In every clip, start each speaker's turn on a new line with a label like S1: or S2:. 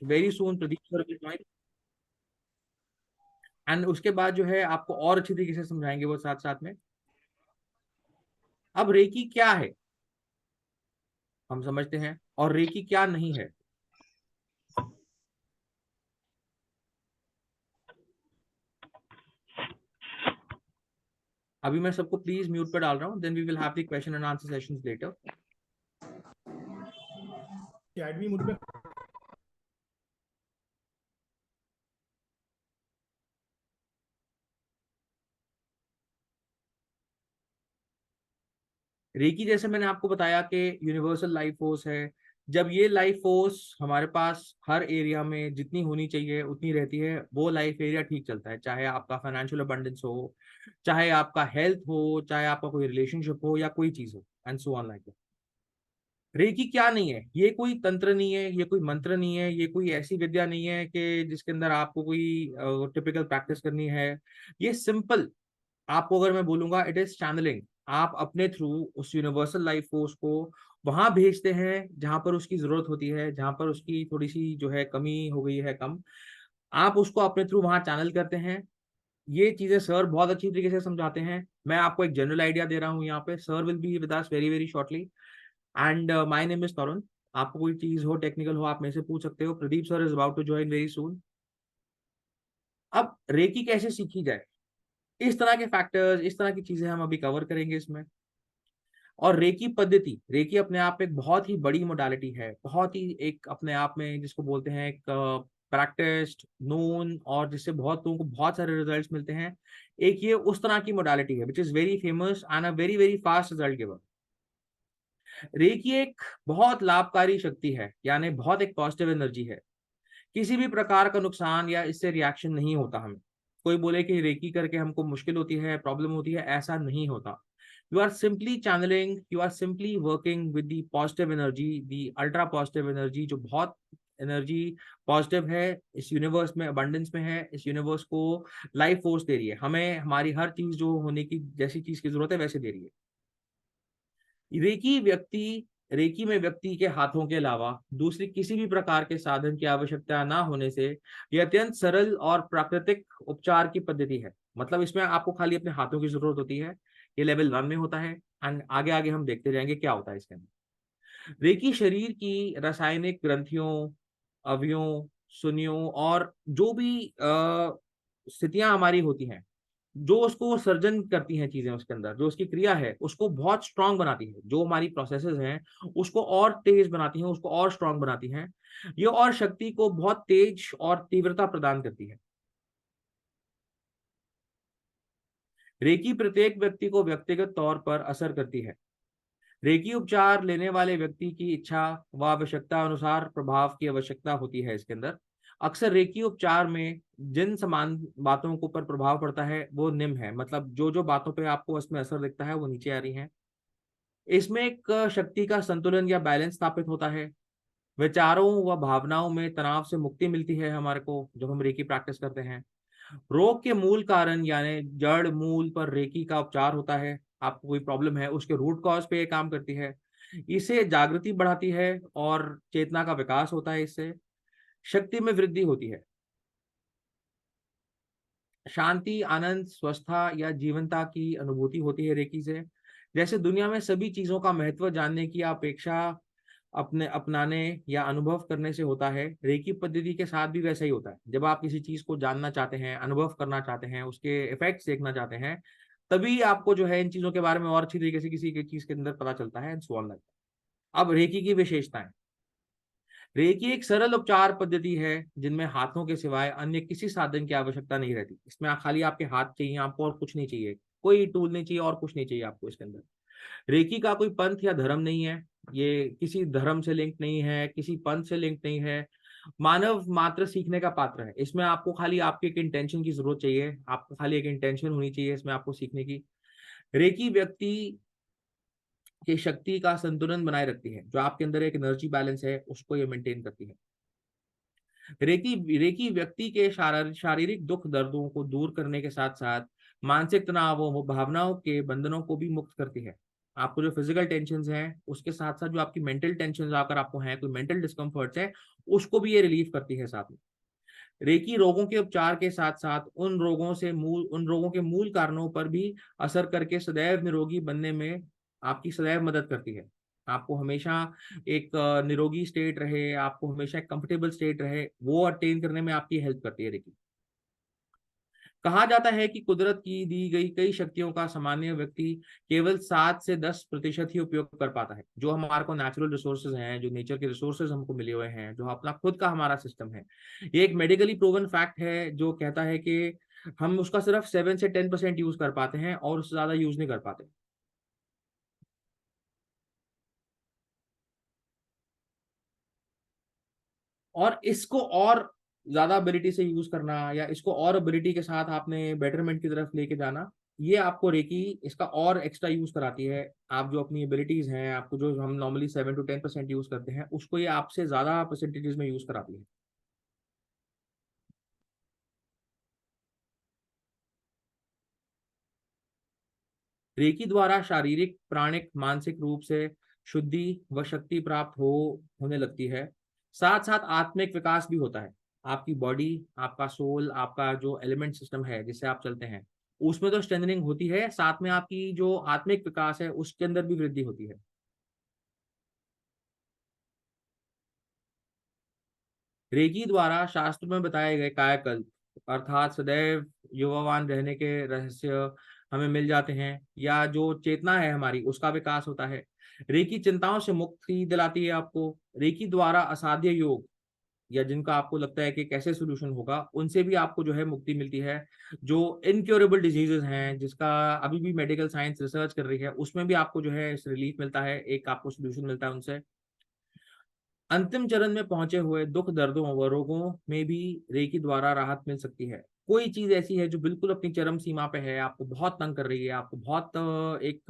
S1: Very soon Pradeep sir will join, and उसके बाद जो है आपको और अच्छी तरीके से समझाएंगे वो साथ साथ में। अब रेकी क्या है हम समझते हैं, और रेकी क्या नहीं है। अभी मैं सबको प्लीज म्यूट पर डाल रहा हूँ, then we will have the question and answer sessions later.
S2: एडमी मोड में
S1: रेकी जैसे मैंने आपको बताया कि यूनिवर्सल लाइफ फोर्स है। जब ये लाइफ फोर्स हमारे पास हर एरिया में जितनी होनी चाहिए उतनी रहती है, वो लाइफ एरिया ठीक चलता है। चाहे आपका फाइनेंशियल अबंडेंस हो, चाहे आपका हेल्थ हो, चाहे आपका कोई रिलेशनशिप हो, या कोई चीज हो, and so on like that. Reiki क्या नहीं है, ये कोई तंत्र नहीं है, ये कोई मंत्र नहीं है, ये कोई ऐसी विद्या नहीं है कि जिसके अंदर आपको कोई टिपिकल प्रैक्टिस करनी है। ये सिंपल, आपको अगर मैं बोलूंगा, इट इज चैनलिंग। आप अपने थ्रू उस यूनिवर्सल लाइफ फोर्स को वहां भेजते हैं जहां पर उसकी जरूरत होती है, जहां पर उसकी थोड़ी सी जो है कमी हो गई है कम, आप उसको अपने थ्रू वहां चैनल करते हैं। ये चीजें सर बहुत अच्छी तरीके से समझाते हैं। मैं आपको एक जनरल आइडिया दे रहा हूँ यहाँ पे। Sir will be with us very very shortly, and my name is Tarun. आपको कोई चीज हो, टेक्निकल हो, आप मेरे से पूछ सकते हो। Pradeep sir is about to join very soon. अब रेकी कैसे सीखी जाए, इस तरह के फैक्टर्स, इस तरह की चीजें हम अभी कवर करेंगे इसमें। और रेकी पद्धति, रेकी अपने आप में एक बहुत ही बड़ी मोडालिटी है, बहुत ही एक अपने आप में जिसको बोलते हैं एक प्रैक्टिस्ड नोन, और जिससे बहुत लोगों को बहुत सारे रिजल्ट्स मिलते हैं। एक ये उस तरह की मोडालिटी है which is very famous and a very very fast result giver. Reiki एक बहुत लाभकारी शक्ति है, यानी बहुत एक पॉजिटिव एनर्जी है। किसी भी प्रकार का नुकसान या इससे रिएक्शन नहीं होता हमें। कोई बोले कि रेकी करके हमको मुश्किल होती है, प्रॉब्लम होती है, ऐसा नहीं होता। You are simply channelling, you are simply working with the positive energy, the ultra positive energy, जो बहुत एनर्जी पॉजिटिव है, इस यूनिवर्स में अबंडेंस में है, इस यूनिवर्स को लाइफ फोर्स दे रही है, हमें हमारी हर चीज जो होने की जैसी चीज की जरूरत है वैसे दे रही है। रेकी में व्यक्ति के हाथों के अलावा दूसरी किसी भी प्रकार के साधन की आवश्यकता ना होने से यह अत्यंत सरल और प्राकृतिक उपचार की पद्धति है। मतलब इसमें आपको खाली अपने हाथों की जरूरत होती है। ये लेवल 1 में होता है, एंड आगे आगे हम देखते जाएंगे क्या होता है इसके अंदर। रेकी शरीर की रासायनिक ग्रंथियों, अवयवों, सुनियों और जो भी स्थितियां हमारी होती हैं, जो उसको सर्जन करती हैं, चीजें उसके अंदर जो उसकी क्रिया है उसको बहुत स्ट्रांग बनाती है। जो हमारी प्रोसेसेस हैं उसको और तेज बनाती हैं, उसको और स्ट्रांग बनाती हैं। ये और शक्ति को बहुत तेज और तीव्रता प्रदान करती है। रेकी प्रत्येक व्यक्ति को व्यक्तिगत तौर पर असर करती है। रेकी उपचार लेने वाले व्यक्ति की इच्छा व आवश्यकता अनुसार प्रभाव की आवश्यकता होती है इसके अंदर। अक्सर रेकी उपचार में जिन समान बातों को पर प्रभाव पड़ता है वो निम्न है, मतलब जो जो बातों पे आपको इसमें असर दिखता है वो नीचे आ रही हैं। इसमें एक शक्ति का संतुलन या बैलेंस स्थापित होता है। विचारों व भावनाओं में तनाव से मुक्ति मिलती है हमारे को जब हम रेकी प्रैक्टिस करते हैं। रोग के मूल कारण यानी जड़ मूल पर रेकी का उपचार होता है। आपको कोई प्रॉब्लम है उसके रूट कॉज पे ये काम करती है। इसे जागृति बढ़ाती है और चेतना का विकास होता है। इससे शक्ति में वृद्धि होती है। शांति, आनंद, स्वस्थता या जीवनता की अनुभूति होती है रेकी से। जैसे दुनिया में सभी चीजों का महत्व जानने की अपेक्षा अपने अपनाने या अनुभव करने से होता है, रेकी पद्धति के साथ भी वैसा ही होता है। जब आप किसी चीज को जानना चाहते हैं, अनुभव करना चाहते हैं, उसके इफेक्ट्स देखना चाहते हैं, तभी आपको जो है इन चीजों के बारे में और अच्छी तरीके से किसी की चीज के अंदर पता चलता है, एंड सो ऑन। अब रेकी की विशेषताएं। रेकी एक सरल उपचार पद्धति है जिनमें हाथों के सिवाय अन्य किसी साधन की आवश्यकता नहीं रहती। इसमें खाली आपके हाथ चाहिए, आपको और कुछ नहीं चाहिए, कोई टूल नहीं चाहिए और कुछ नहीं चाहिए आपको इसके अंदर। रेकी का कोई पंथ या धर्म नहीं है। ये किसी धर्म से लिंक नहीं है, किसी पंथ से लिंक नहीं है। मानव मात्र सीखने का पात्र है। इसमें आपको खाली आपकी एक इंटेंशन की जरूरत चाहिए, आपको खाली एक इंटेंशन होनी चाहिए इसमें आपको सीखने की। रेकी व्यक्ति की शक्ति का संतुलन बनाए रखती है। जो आपके अंदर एक एनर्जी बैलेंस है उसको ये मेंटेन करती है। रेकी रेकी व्यक्ति के शारीरिक दुख दर्दों को दूर करने के साथ साथ मानसिक तनावों व भावनाओं के बंधनों को भी मुक्त करती है। आपको जो फिजिकल टेंशन हैं उसके साथ साथ जो आपकी मेंटल टेंशन अगर आपको है, कोई मेंटल डिस्कम्फर्ट है, उसको भी ये रिलीव करती है साथ में। रेकी रोगों के उपचार के साथ साथ उन रोगों के मूल कारणों पर भी असर करके सदैव निरोगी बनने में आपकी सदैव मदद करती है। आपको हमेशा एक निरोगी स्टेट रहे, आपको हमेशा एक कंफर्टेबल स्टेट रहे, वो अटेन करने में आपकी हेल्प करती है रेकी। कहा जाता है कि कुदरत की दी गई कई शक्तियों का सामान्य व्यक्ति केवल 7 से 10% ही उपयोग कर पाता है। जो हमारे को नेचुरल रिसोर्सेज हैं, जो नेचर के रिसोर्सेज हमको मिले हुए हैं, जो अपना खुद का हमारा सिस्टम है, ये एक मेडिकली प्रूवन फैक्ट है जो कहता है कि हम उसका सिर्फ 7 से 10% यूज कर पाते हैं और उससे ज्यादा यूज नहीं कर पाते। और इसको और ज्यादा एबिलिटी से यूज करना या इसको और एबिलिटी के साथ आपने बेटरमेंट की तरफ लेके जाना, ये आपको रेकी इसका और एक्स्ट्रा यूज कराती है। आप जो अपनी एबिलिटीज हैं, आपको जो हम नॉर्मली 7 to 10% यूज करते हैं, उसको ये आपसे ज्यादा परसेंटेजेस में यूज कराती है। रेकी द्वारा शारीरिक, प्राणिक, मानसिक रूप से शुद्धि व शक्ति प्राप्त होने लगती है। साथ साथ आत्मिक विकास भी होता है। आपकी बॉडी, आपका सोल, आपका जो एलिमेंट सिस्टम है जिससे आप चलते हैं, उसमें तो स्ट्रेंथनिंग होती है, साथ में आपकी जो आत्मिक विकास है उसके अंदर भी वृद्धि होती है। रेकी द्वारा शास्त्र में बताए गए कायाकल्प अर्थात सदैव युवावान रहने के रहस्य हमें मिल जाते हैं, या जो चेतना है हमारी उसका विकास होता है। रेकी चिंताओं से मुक्ति दिलाती है आपको। रेकी द्वारा असाध्य योग या जिनका आपको लगता है कि कैसे सोल्यूशन होगा, उनसे भी आपको जो है मुक्ति मिलती है। जो इनक्योरेबल डिजीजेस हैं, जिसका अभी भी मेडिकल साइंस रिसर्च कर रही है, उसमें भी आपको जो है रिलीफ मिलता है, एक आपको सोल्यूशन मिलता है उनसे। अंतिम चरण में पहुंचे हुए दुख दर्दों व रोगों में भी रेकी द्वारा राहत मिल सकती है। कोई चीज ऐसी है जो बिल्कुल अपनी चरम सीमा पे है, आपको बहुत तंग कर रही है, आपको बहुत एक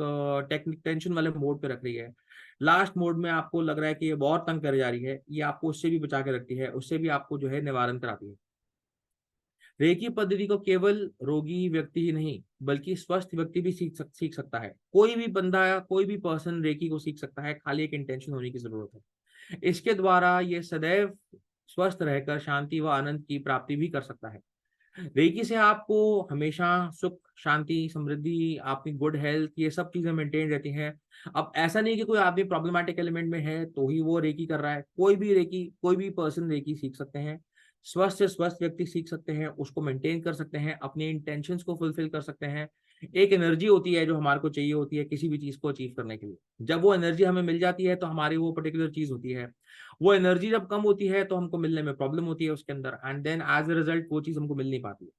S1: टेक्निक टेंशन वाले मोड पे रख रही है, लास्ट मोड में आपको लग रहा है कि ये बहुत तंग कर जा रही है, ये आपको उससे भी बचा के रखती है, उससे भी आपको जो है निवारण कराती है। रेकी पद्धति को केवल रोगी व्यक्ति ही नहीं बल्कि स्वस्थ व्यक्ति भी सीख सकता है। कोई भी बंदा, कोई भी पर्सन रेकी को सीख सकता है, खाली एक इंटेंशन होने की जरूरत है। इसके द्वारा ये सदैव स्वस्थ रहकर शांति व आनंद की प्राप्ति भी कर सकता है। रेकी से आपको हमेशा सुख, शांति, समृद्धि, आपकी गुड हेल्थ, ये सब चीजें मेंटेन रहती हैं। अब ऐसा नहीं कि कोई आदमी प्रॉब्लमेटिक एलिमेंट में है तो ही वो रेकी कर रहा है, कोई भी पर्सन रेकी सीख सकते हैं। स्वस्थ से स्वस्थ व्यक्ति सीख सकते हैं, उसको मेंटेन कर सकते हैं, अपने इंटेंशंस को फुलफिल कर सकते हैं। एक एनर्जी होती है जो हमारे को चाहिए होती है किसी भी चीज को अचीव करने के लिए। जब वो एनर्जी हमें मिल जाती है तो हमारी वो पर्टिकुलर चीज होती है। वो एनर्जी जब कम होती है तो हमको मिलने में प्रॉब्लम होती है उसके अंदर, and then as a result वो चीज हमको मिल नहीं पाती है।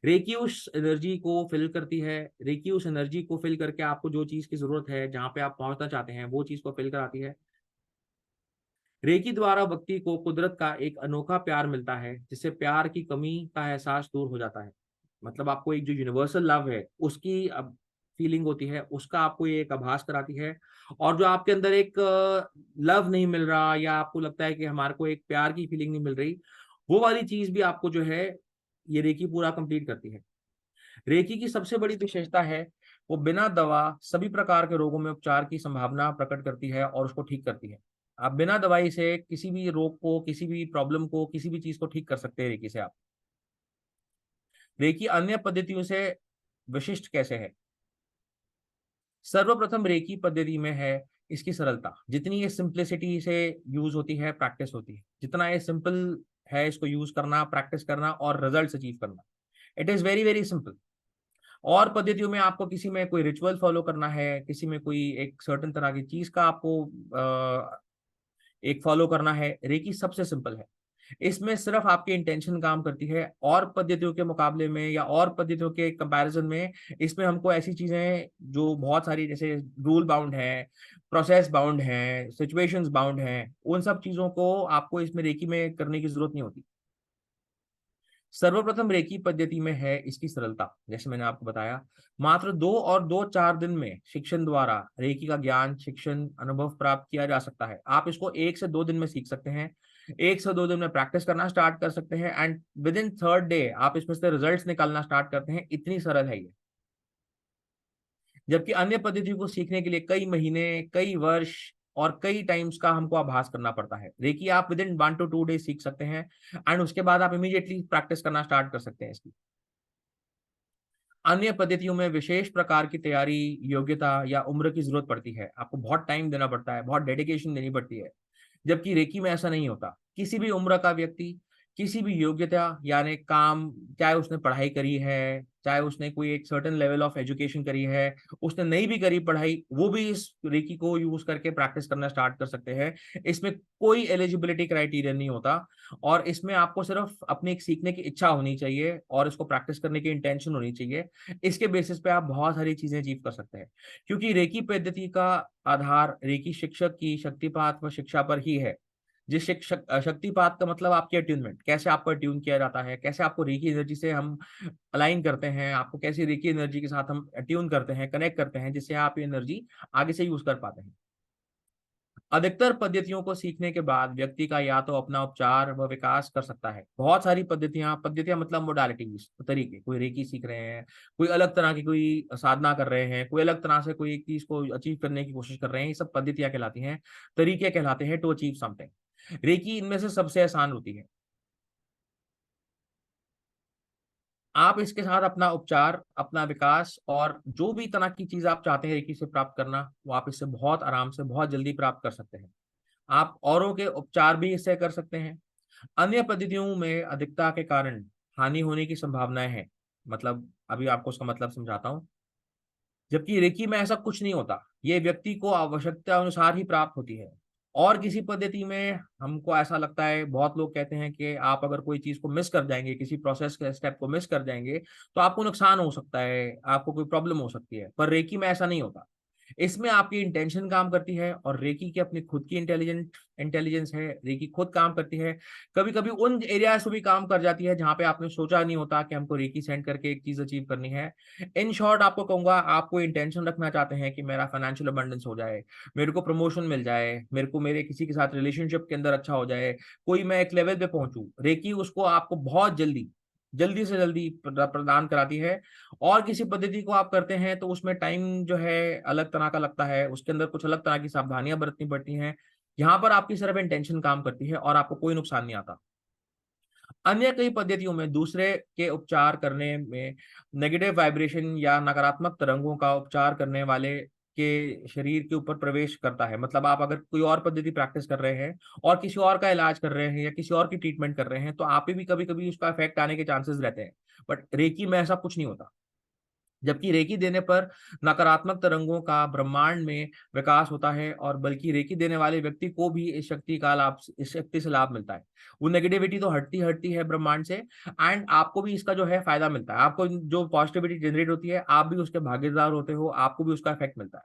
S1: रेकी उस एनर्जी को फिल करती है। रेकी उस एनर्जी को फिल करके आपको जो चीज की जरूरत है, जहां पे आप पहुंचना चाहते हैं, वो चीज को फिल कराती है। रेकी द्वारा व्यक्ति को कुदरत का एक अनोखा प्यार मिलता है, जिससे प्यार की कमी का एहसास दूर हो जाता है। मतलब आपको एक जो यूनिवर्सल लव है उसकी अब फीलिंग होती है, उसका आपको ये एक आभास कराती है। और जो आपके अंदर एक लव नहीं मिल रहा, या आपको लगता है कि हमारे को एक प्यार की फीलिंग नहीं मिल रही, वो वाली चीज भी आपको जो है ये रेकी पूरा कंप्लीट करती है। रेकी की सबसे बड़ी विशेषता है, वो बिना दवा सभी प्रकार के रोगों में उपचार की संभावना प्रकट करती है और उसको ठीक करती है। आप बिना दवाई से किसी भी रोग को, किसी भी प्रॉब्लम को, किसी भी चीज को ठीक कर सकते हैं रेकी से आप। रेकी अन्य पद्धतियों से विशिष्ट कैसे है? सर्वप्रथम रेकी पद्धति में है इसकी सरलता। जितनी ये सिंप्लिसिटी से यूज होती है, प्रैक्टिस होती है, जितना ये सिंपल है इसको यूज करना, प्रैक्टिस करना और रिजल्ट अचीव करना, it is very very simple. और पद्धतियों में आपको किसी में कोई रिचुअल फॉलो करना है, किसी में कोई एक सर्टेन तरह की चीज का आपको एक फॉलो करना है, रेकी सबसे सिंपल है। इसमें सिर्फ आपकी इंटेंशन काम करती है। और पद्धतियों के मुकाबले में या और पद्धतियों के कंपैरिजन में इसमें हमको ऐसी चीजें जो बहुत सारी, जैसे रूल बाउंड है, प्रोसेस बाउंड है, सिचुएशंस बाउंड है, उन सब चीजों को आपको इसमें रेकी में करने की जरूरत नहीं होती। सर्वप्रथम रेकी पद्धति में है इसकी सरलता। जैसे मैंने आपको बताया, मात्र 2 और 2 4 दिन में शिक्षण द्वारा रेकी का ज्ञान, शिक्षण, अनुभव प्राप्त किया जा सकता है। आप इसको 1 से 2 दिन में सीख सकते हैं। 1 से 2 दिन में प्रैक्टिस करना स्टार्ट कर सकते हैं, and with in third day आप इसमें से रिजल्ट्स निकालना स्टार्ट करते हैं। इतनी सरल है ये। जबकि अन्य पद्धतियों को सीखने के लिए कई महीने, कई वर्ष और कई टाइम्स का हमको अभ्यास करना पड़ता है। रेकी आप विद इन 1 to 2 डेज सीख सकते हैं एंड उसके बाद आप इमीडिएटली प्रैक्टिस करना स्टार्ट कर सकते हैं इसकी। अन्य पद्धतियों में विशेष प्रकार की तैयारी, योग्यता या उम्र की जरूरत पड़ती है। आपको बहुत टाइम देना पड़ता है, बहुत डेडिकेशन देनी पड़ती है। जबकि रेकी में ऐसा नहीं होता। किसी भी उम्र का व्यक्ति, किसी भी योग्यता यानी काम, चाहे उसने पढ़ाई करी है, चाहे उसने कोई एक सर्टेन लेवल ऑफ एजुकेशन करी है, उसने नहीं भी करी पढ़ाई, वो भी इस रेकी को यूज करके प्रैक्टिस करना स्टार्ट कर सकते हैं। इसमें कोई एलिजिबिलिटी क्राइटेरिया नहीं होता और इसमें आपको सिर्फ अपनी एक सीखने की इच्छा होनी चाहिए और इसको प्रैक्टिस करने की इंटेंशन होनी चाहिए। इसके बेसिस पे आप बहुत सारी चीजें अचीव कर सकते हैं, क्योंकि रेकी पद्धति का आधार रेकी शिक्षक की शक्तिपात व शिक्षा पर ही है। जिस शक्तिपात का मतलब आपकी अट्यूनमेंट, कैसे आपको अट्यून किया जाता है, कैसे आपको रेकी एनर्जी से हम अलाइन करते हैं, आपको कैसे रेकी एनर्जी के साथ हम अट्यून करते हैं, कनेक्ट करते हैं, जिससे आप ये एनर्जी आगे से यूज कर पाते हैं। अधिकतर पद्धतियों को सीखने के बाद व्यक्ति का या तो अपना उपचार व विकास कर सकता है। बहुत सारी पद्धतियां मतलब मोडालिटीज, तरीके, कोई रेकी सीख रहे हैं, कोई अलग तरह की कोई साधना कर रहे हैं, कोई अलग तरह से कोई एक चीज को अचीव करने की कोशिश कर रहे हैं, ये सब पद्धतियां कहलाती हैं, तरीके कहलाते हैं टू अचीव समथिंग। रेकी इनमें से सबसे आसान होती है। आप इसके साथ अपना उपचार, अपना विकास और जो भी तरह की चीज आप चाहते हैं रेकी से प्राप्त करना, वो आप इससे बहुत आराम से बहुत जल्दी प्राप्त कर सकते हैं। आप औरों के उपचार भी इससे कर सकते हैं। अन्य पद्धतियों में अधिकता के कारण हानि होने की संभावनाएं हैं। मतलब अभी आपको उसका मतलब समझाता हूँ। जबकि रेकी में ऐसा कुछ नहीं होता, ये व्यक्ति को आवश्यकता अनुसार ही प्राप्त होती है। और किसी पद्धति में हमको ऐसा लगता है, बहुत लोग कहते हैं कि आप अगर कोई चीज को मिस कर जाएंगे, किसी प्रोसेस के स्टेप को मिस कर जाएंगे, तो आपको नुकसान हो सकता है, आपको कोई प्रॉब्लम हो सकती है। पर रेकी में ऐसा नहीं होता। इसमें आपकी इंटेंशन काम करती है और रेकी की अपनी खुद की इंटेलिजेंस है। रेकी खुद काम करती है, कभी कभी उन एरियाज से भी काम कर जाती है जहां पे आपने सोचा नहीं होता कि हमको रेकी सेंड करके एक चीज अचीव करनी है। इन शॉर्ट आपको कहूंगा, आपको इंटेंशन रखना चाहते हैं कि मेरा फाइनेंशियल अबंडेंस हो जाए, मेरे को प्रमोशन मिल जाए, मेरे को मेरे किसी के साथ रिलेशनशिप के अंदर अच्छा हो जाए, कोई मैं एक लेवल पे पहुंचू, रेकी उसको आपको बहुत जल्दी जल्दी से जल्दी प्रदान कराती है। और किसी पद्धति को आप करते हैं तो उसमें टाइम जो है अलग तरह का लगता है, उसके अंदर कुछ अलग तरह की सावधानियां बरतनी पड़ती हैं। यहाँ पर आपकी सिर्फ इंटेंशन काम करती है और आपको कोई नुकसान नहीं आता। अन्य कई पद्धतियों में दूसरे के उपचार करने में नेगेटिव वाइब्रेशन या नकारात्मक तरंगों का उपचार करने वाले के शरीर के ऊपर प्रवेश करता है। मतलब आप अगर कोई और पद्धति प्रैक्टिस कर रहे हैं और किसी और का इलाज कर रहे हैं या किसी और की ट्रीटमेंट कर रहे हैं, तो आप पे भी कभी कभी उसका इफेक्ट आने के चांसेस रहते हैं। बट रेकी में ऐसा कुछ नहीं होता। जबकि रेकी देने पर नकारात्मक तरंगों का ब्रह्मांड में विकास होता है और बल्कि रेकी देने वाले व्यक्ति को भी इस शक्ति से लाभ मिलता है। वो नेगेटिविटी तो हटती है ब्रह्मांड से, एंड आपको भी इसका जो है फायदा मिलता है। आपको जो पॉजिटिविटी जनरेट होती है, आप भी उसके भागीदार होते हो, आपको भी उसका इफेक्ट मिलता है।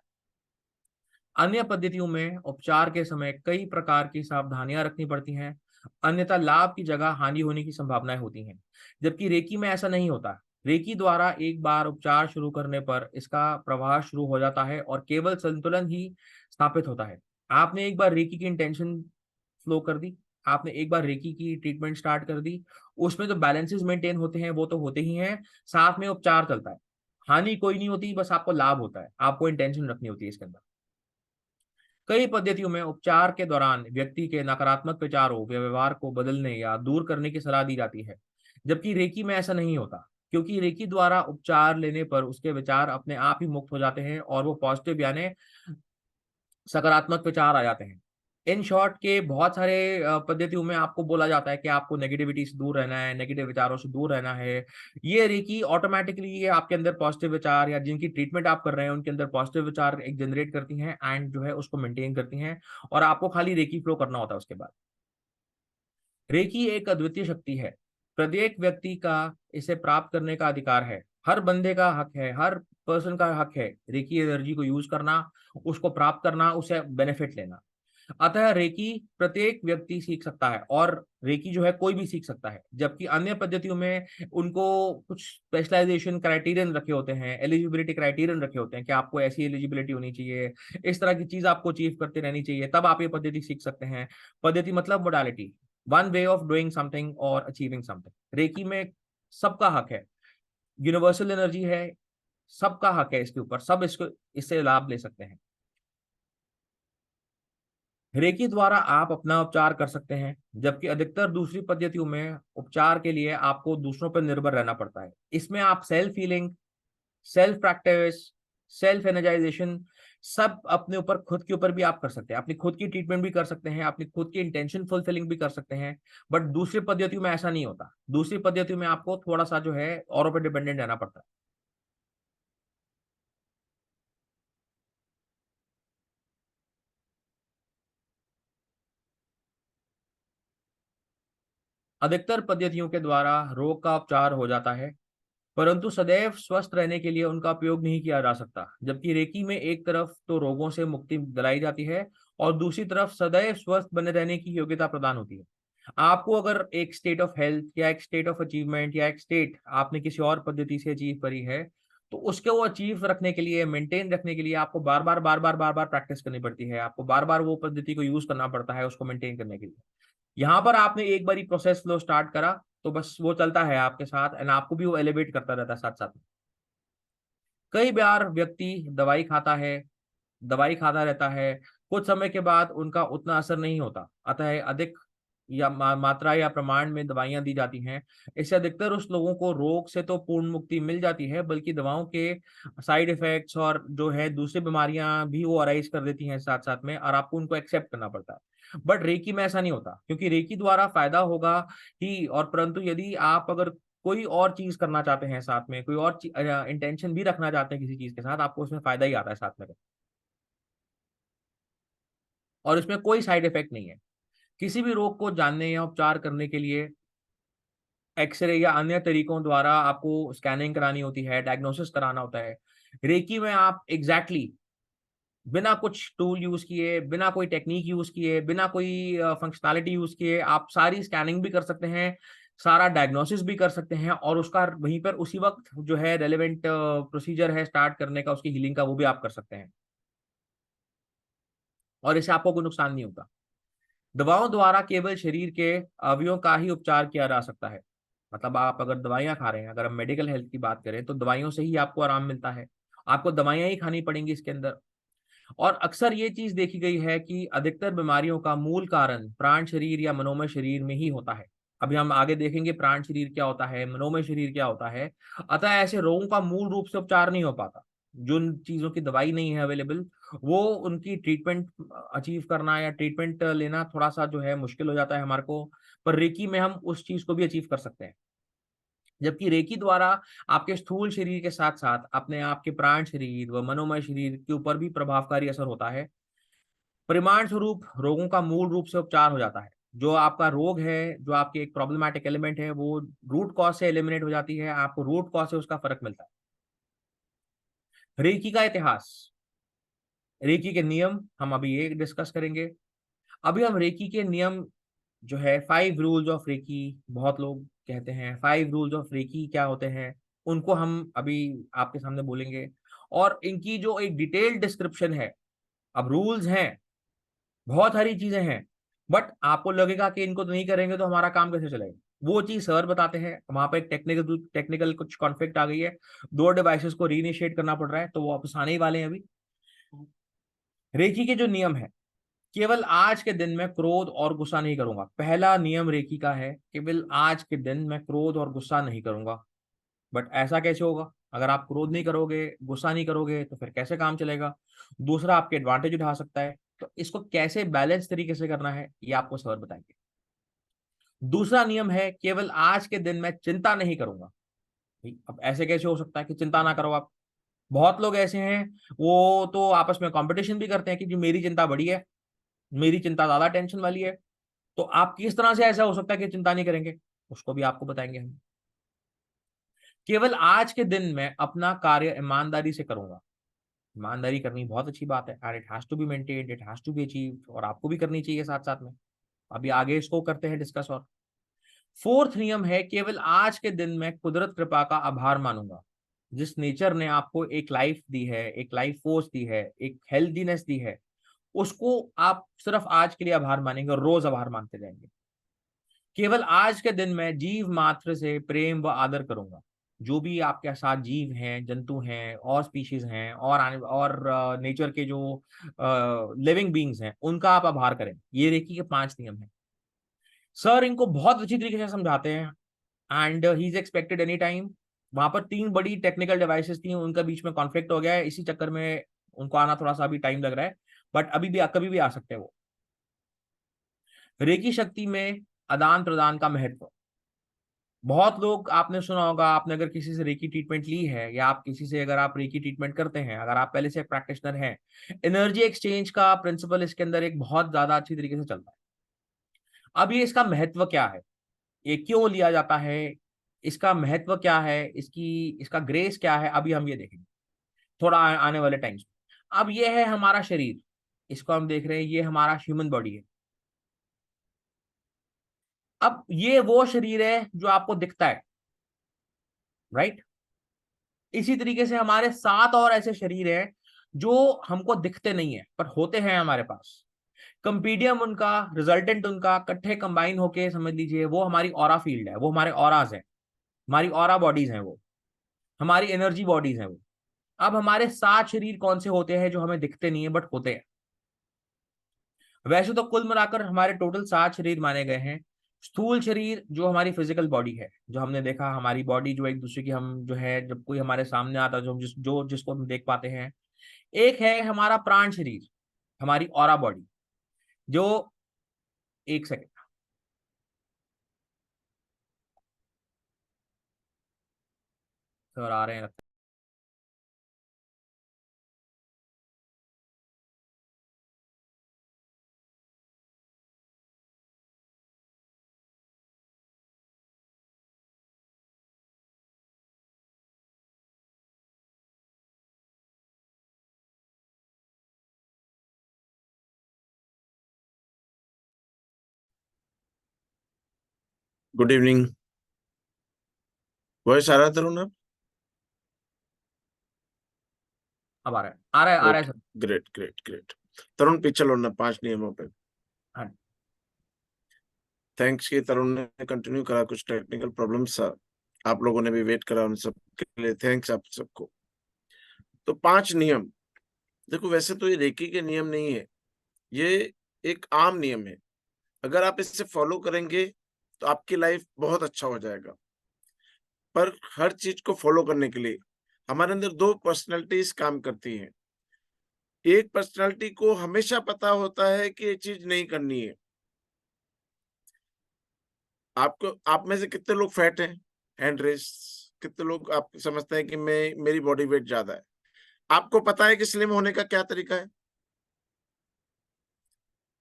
S1: अन्य पद्धतियों में उपचार के समय कई प्रकार की सावधानियां रखनी पड़ती हैं, अन्यथा लाभ की जगह हानि होने की संभावनाएं होती हैं। जबकि रेकी में ऐसा नहीं होता। रेकी द्वारा एक बार उपचार शुरू करने पर इसका प्रवाह शुरू हो जाता है और केवल संतुलन ही स्थापित होता है। आपने एक बार रेकी की इंटेंशन फ्लो कर दी, आपने एक बार रेकी की ट्रीटमेंट स्टार्ट कर दी, उसमें जो बैलेंसेस मेंटेन होते हैं वो तो होते ही हैं, साथ में उपचार चलता है। हानि कोई नहीं होती, बस आपको लाभ होता है। आपको इंटेंशन रखनी होती है इसके अंदर। कई पद्धतियों में उपचार के दौरान व्यक्ति के नकारात्मक विचारों, व्यवहार को बदलने या दूर करने की सलाह दी जाती है। जबकि रेकी में ऐसा नहीं होता, क्योंकि रेकी द्वारा उपचार लेने पर उसके विचार अपने आप ही मुक्त हो जाते हैं और वो पॉजिटिव यानी सकारात्मक विचार आ जाते हैं। इन शॉर्ट के बहुत सारे पद्धतियों में आपको बोला जाता है कि आपको नेगेटिविटी से दूर रहना है, नेगेटिव विचारों से दूर रहना है। ये रेकी ऑटोमेटिकली ये आपके अंदर पॉजिटिव विचार, या जिनकी ट्रीटमेंट आप कर रहे हैं उनके अंदर पॉजिटिव विचार एक जनरेट करती हैं एंड जो है उसको मेंटेन करती हैं, और आपको खाली रेकी फ्लो करना होता है उसके बाद। रेकी एक अद्वितीय शक्ति है, प्रत्येक व्यक्ति का इसे प्राप्त करने का अधिकार है। हर बंदे का हक है, हर पर्सन का हक है रेकी एनर्जी को यूज करना, उसको प्राप्त करना, उसे बेनिफिट लेना। अतः रेकी प्रत्येक व्यक्ति सीख सकता है और रेकी जो है कोई भी सीख सकता है। जबकि अन्य पद्धतियों में उनको कुछ स्पेशलाइजेशन क्राइटेरियन रखे होते हैं, एलिजिबिलिटी क्राइटेरियन रखे होते हैं कि आपको ऐसी एलिजिबिलिटी होनी चाहिए, इस तरह की चीज आपको अचीव करते रहनी चाहिए, तब आप ये पद्धति सीख सकते हैं। पद्धति मतलब modality, one way of doing something और अचीविंग समथिंग। रेकी में सबका हक है, यूनिवर्सल एनर्जी है, सबका हक है इसके ऊपर, सब इसको इससे लाभ ले सकते हैं। रेकी द्वारा आप अपना उपचार कर सकते हैं, जबकि अधिकतर दूसरी पद्धतियों में उपचार के लिए आपको दूसरों पर निर्भर रहना पड़ता है। इसमें आप self healing, self practice, self energization सब अपने ऊपर, खुद के ऊपर भी आप कर सकते हैं, अपनी खुद की ट्रीटमेंट भी कर सकते हैं, अपनी खुद की इंटेंशन फुलफिलिंग भी कर सकते हैं। बट दूसरी पद्धतियों में ऐसा नहीं होता, दूसरी पद्धतियों में आपको थोड़ा सा जो है औरों पर डिपेंडेंट रहना पड़ता है। अधिकतर पद्धतियों के द्वारा रोग का उपचार हो जाता है, परंतु सदैव स्वस्थ रहने के लिए उनका उपयोग नहीं किया जा सकता। जबकि रेकी में एक तरफ तो रोगों से मुक्ति दिलाई जाती है और दूसरी तरफ सदैव स्वस्थ बने रहने की योग्यता प्रदान होती है। आपको अगर एक स्टेट ऑफ हेल्थ या एक स्टेट ऑफ अचीवमेंट या एक स्टेट आपने किसी और पद्धति से अचीव करी है, तो उसके वो अचीव रखने के लिए, मेंटेन रखने के लिए आपको बार बार प्रैक्टिस करनी पड़ती है, आपको बार बार वो पद्धति को यूज करना पड़ता है उसको मेंटेन करने के लिए। यहाँ पर आपने एक बारी प्रोसेस फ्लो स्टार्ट करा तो बस वो चलता है आपके साथ, एंड आपको भी वो एलिवेट करता रहता है साथ साथ में। कई बार व्यक्ति दवाई खाता रहता है, कुछ समय के बाद उनका उतना असर नहीं होता, अतः अधिक या मात्रा या प्रमाण में दवाइयां दी जाती हैं। इससे अधिकतर उस लोगों को रोग से तो पूर्ण मुक्ति मिल जाती है, बल्कि दवाओं के साइड इफेक्ट्स और जो है दूसरी बीमारियां भी वो अराइज कर देती हैं साथ साथ में, और आपको उनको एक्सेप्ट करना पड़ता है। बट रेकी में ऐसा नहीं होता, क्योंकि रेकी द्वारा फायदा होगा ही, और परंतु यदि आप अगर कोई और चीज करना चाहते हैं साथ में, कोई और इंटेंशन भी रखना चाहते हैं किसी चीज के साथ, आपको उसमें फायदा ही आता है साथ में, और इसमें कोई साइड इफेक्ट नहीं है। किसी भी रोग को जानने या उपचार करने के लिए एक्सरे या अन्य तरीकों द्वारा आपको स्कैनिंग करानी होती है, डायग्नोसिस कराना होता है। रेकी में आप एग्जैक्टली बिना कुछ टूल यूज किए, बिना कोई टेक्निक यूज किए, बिना कोई फंक्शनैलिटी यूज किए आप सारी स्कैनिंग भी कर सकते हैं, सारा डायग्नोसिस भी कर सकते हैं, और उसका वहीं पर उसी वक्त जो है रेलेवेंट प्रोसीजर है स्टार्ट करने का, उसकी हीलिंग का, वो भी आप कर सकते हैं, और इससे आपको कोई नुकसान नहीं होता। दवाओं द्वारा केवल शरीर के अवयवों का ही उपचार किया जा सकता है। मतलब आप अगर दवाइयां खा रहे हैं, अगर हम मेडिकल हेल्थ की बात करें, तो दवाइयों से ही आपको आराम मिलता है, आपको दवाइयां ही खानी पड़ेंगी इसके अंदर। और अक्सर ये चीज देखी गई है कि अधिकतर बीमारियों का मूल कारण प्राण शरीर या मनोमय शरीर में ही होता है। अभी हम आगे देखेंगे प्राण शरीर क्या होता है, मनोमय शरीर क्या होता है। अतः ऐसे रोगों का मूल रूप से उपचार नहीं हो पाता, जिन चीजों की दवाई नहीं है अवेलेबल, वो उनकी ट्रीटमेंट अचीव करना या ट्रीटमेंट लेना थोड़ा सा जो है मुश्किल हो जाता है हमारे को। पर रेकी में हम उस चीज को भी अचीव कर सकते हैं, जबकि रेकी द्वारा आपके स्थूल शरीर के साथ साथ अपने आपके प्राण शरीर व मनोमय शरीर के ऊपर भी प्रभावकारी असर होता है। परिमाण स्वरूप रोगों का मूल रूप से उपचार हो जाता है। जो आपका रोग है, जो आपकी एक प्रॉब्लमैटिक एलिमेंट है, वो रूट कॉज से एलिमिनेट हो जाती है, आपको रूट कॉज से उसका फर्क मिलता है। रेकी का इतिहास, रेकी के नियम हम अभी ये डिस्कस करेंगे। अभी हम रेकी के नियम जो है 5 रूल्स ऑफ रेकी, बहुत लोग कहते हैं 5 रूल्स ऑफ रेकी क्या होते हैं, उनको हम अभी आपके सामने बोलेंगे, और इनकी जो एक डिटेल्ड डिस्क्रिप्शन है। अब रूल्स हैं, बहुत सारी चीजें हैं, बट आपको लगेगा कि इनको तो नहीं करेंगे तो हमारा काम कैसे चलेगा, वो चीज सर बताते हैं। वहां पे एक टेक्निकल कुछ कॉन्फ्लिक्ट आ गई है, 2 डिवाइसेस को रीइनिशिएट करना पड़ रहा है, तो वो वापस आने ही वाले हैं अभी। रेकी के जो नियम है, केवल आज के दिन में क्रोध और गुस्सा नहीं करूंगा। पहला नियम रेकी का है, केवल आज के दिन मैं क्रोध और गुस्सा नहीं करूंगा। बट ऐसा कैसे होगा, अगर आप क्रोध नहीं करोगे, गुस्सा नहीं करोगे, तो फिर कैसे काम चलेगा। दूसरा आपके एडवांटेज उठा सकता है, तो इसको कैसे बैलेंस तरीके से करना है ये आपको सर बताएंगे। दूसरा नियम है, केवल आज के दिन मैं चिंता नहीं करूंगा। भाई, अब ऐसे कैसे हो सकता है कि चिंता ना करो आप। बहुत लोग ऐसे हैं, वो तो आपस में कंपटीशन भी करते हैं कि जी मेरी चिंता बड़ी है, मेरी चिंता ज्यादा टेंशन वाली है। तो आप किस तरह से ऐसा हो सकता है कि चिंता नहीं करेंगे, उसको भी आपको बताएंगे हम। केवल आज के दिन मैं अपना कार्य ईमानदारी से करूंगा। ईमानदारी करनी बहुत अच्छी बात है, and it has to be maintained, it has to be achieved, और आपको भी करनी चाहिए साथ साथ में। अभी आगे इसको करते हैं डिस्कस। और फोर्थ नियम है, केवल आज के दिन मैं कुदरत कृपा का आभार मानूंगा। जिस नेचर ने आपको एक लाइफ दी है, एक लाइफ फोर्स दी है, एक हेल्दीनेस दी है, उसको आप सिर्फ आज के लिए आभार मानेंगे और रोज आभार मानते जाएंगे। केवल आज के दिन मैं जीव मात्र से प्रेम व आदर करूंगा। जो भी आपके साथ जीव हैं, जंतु हैं और स्पीशीज हैं और नेचर के जो लिविंग बींग्स हैं, उनका आप आभार करें। ये रेकी के 5 नियम हैं। सर इनको बहुत अच्छी तरीके से समझाते हैं and he is expected any time. वहां पर 3 बड़ी टेक्निकल डिवाइसेस थी, उनका बीच में कॉन्फ्लिक्ट हो गया है, इसी चक्कर में उनको आना थोड़ा सा अभी टाइम लग रहा है, बट अभी भी कभी भी आ सकते हैं वो। रेकी शक्ति में आदान प्रदान का महत्व। बहुत लोग आपने सुना होगा, आपने अगर किसी से रेकी ट्रीटमेंट ली है या आप किसी से अगर आप रेकी ट्रीटमेंट करते हैं, अगर आप पहले से प्रैक्टिशनर हैं, एनर्जी एक्सचेंज का प्रिंसिपल इसके अंदर एक बहुत ज्यादा अच्छी तरीके से चलता है। अब ये इसका महत्व क्या है, ये क्यों लिया जाता है, इसका महत्व क्या है, इसका ग्रेस क्या है, अभी हम ये देखेंगे थोड़ा आने वाले टाइम्स में। अब ये है हमारा शरीर, इसको हम देख रहे हैं, ये हमारा ह्यूमन बॉडी है। अब ये वो शरीर है जो आपको दिखता है, राइट। इसी तरीके से हमारे 7 और ऐसे शरीर हैं जो हमको दिखते नहीं है पर होते हैं हमारे पास। कंपीडियम उनका, रिजल्टेंट उनका इकट्ठे कंबाइन होके समझ लीजिए वो हमारी ऑरा फील्ड है, वो हमारे ऑराज है, हमारी ऑरा बॉडीज हैं, वो हमारी एनर्जी बॉडीज हैं वो। अब हमारे 7 शरीर कौन से होते हैं जो हमें दिखते नहीं है बट होते हैं। वैसे तो कुल मिलाकर हमारे टोटल 7 शरीर माने गए हैं। स्थूल शरीर जो हमारी फिजिकल बॉडी है, जो हमने देखा हमारी बॉडी जो एक दूसरे की हम जो है जब कोई हमारे सामने आता है, जिसको हम देख पाते हैं। एक है हमारा प्राण शरीर, हमारी ऑरा बॉडी, जो एक सेकेंड सर आ रहे हैं लगता
S3: गुड इवनिंग। वॉइस आ रहा था ना?
S1: अब आ रहा है, आ रहा है, आ रहा है
S3: okay,
S1: sir.
S3: Great great great. Tarun पीछे लो ना 5 नियमों पे।
S1: हाँ।
S3: थैंक्स कि तरुण ने कंटिन्यू करा, कुछ टेक्निकल प्रॉब्लम्स आप लोगों ने भी वेट करा, उन सब के लिए थैंक्स आप सबको। तो 5 नियम, देखो वैसे तो ये रेकी के नियम नहीं है, ये एक आम नियम है। अगर आप इससे फॉलो करेंगे तो आपकी लाइफ बहुत अच्छा हो जाएगा। पर हर चीज को फॉलो करने के लिए हमारे अंदर 2 पर्सनैलिटीज काम करती हैं। एक पर्सनैलिटी को हमेशा पता होता है कि ये चीज नहीं करनी है। आप में से कितने लोग फैट हैं? Hand raise. कितने लोग आप समझते हैं कि मेरी बॉडी वेट ज्यादा है? आपको पता है कि स्लिम होने का क्या तरीका है?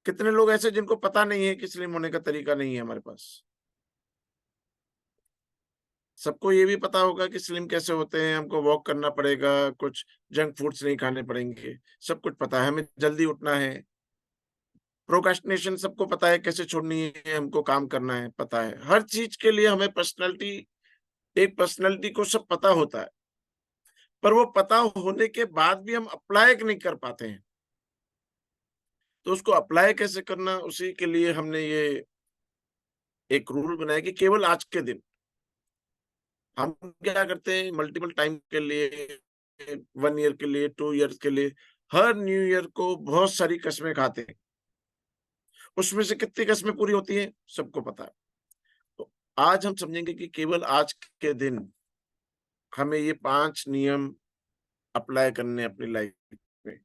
S3: कितने लोग ऐसे जिनको पता नहीं है कि स्लिम होने का तरीका नहीं है हमारे पास? सबको ये भी पता होगा कि स्लिम कैसे होते हैं, हमको वॉक करना पड़ेगा, कुछ जंक फूड्स नहीं खाने पड़ेंगे, सब कुछ पता है। हमें जल्दी उठना है, प्रोक्रेस्टिनेशन सबको पता है कैसे छोड़नी है, हमको काम करना है, पता है। हर चीज के लिए हमें एक पर्सनैलिटी को सब पता होता है, पर वो पता होने के बाद भी हम अप्लाई नहीं कर पाते हैं। तो उसको अप्लाई कैसे करना, उसी के लिए हमने ये एक रूल बनाया कि केवल आज के दिन हम क्या करते हैं, मल्टीपल टाइम के लिए, 1 ईयर के लिए, 2 ईयर्स के लिए, हर न्यू ईयर को बहुत सारी कस्में खाते हैं। उसमें से कितनी कस्में पूरी होती हैं सबको पता है। तो आज हम समझेंगे कि केवल आज के दिन हमें ये 5 नियम अप्लाई करने अपनी लाइफ में।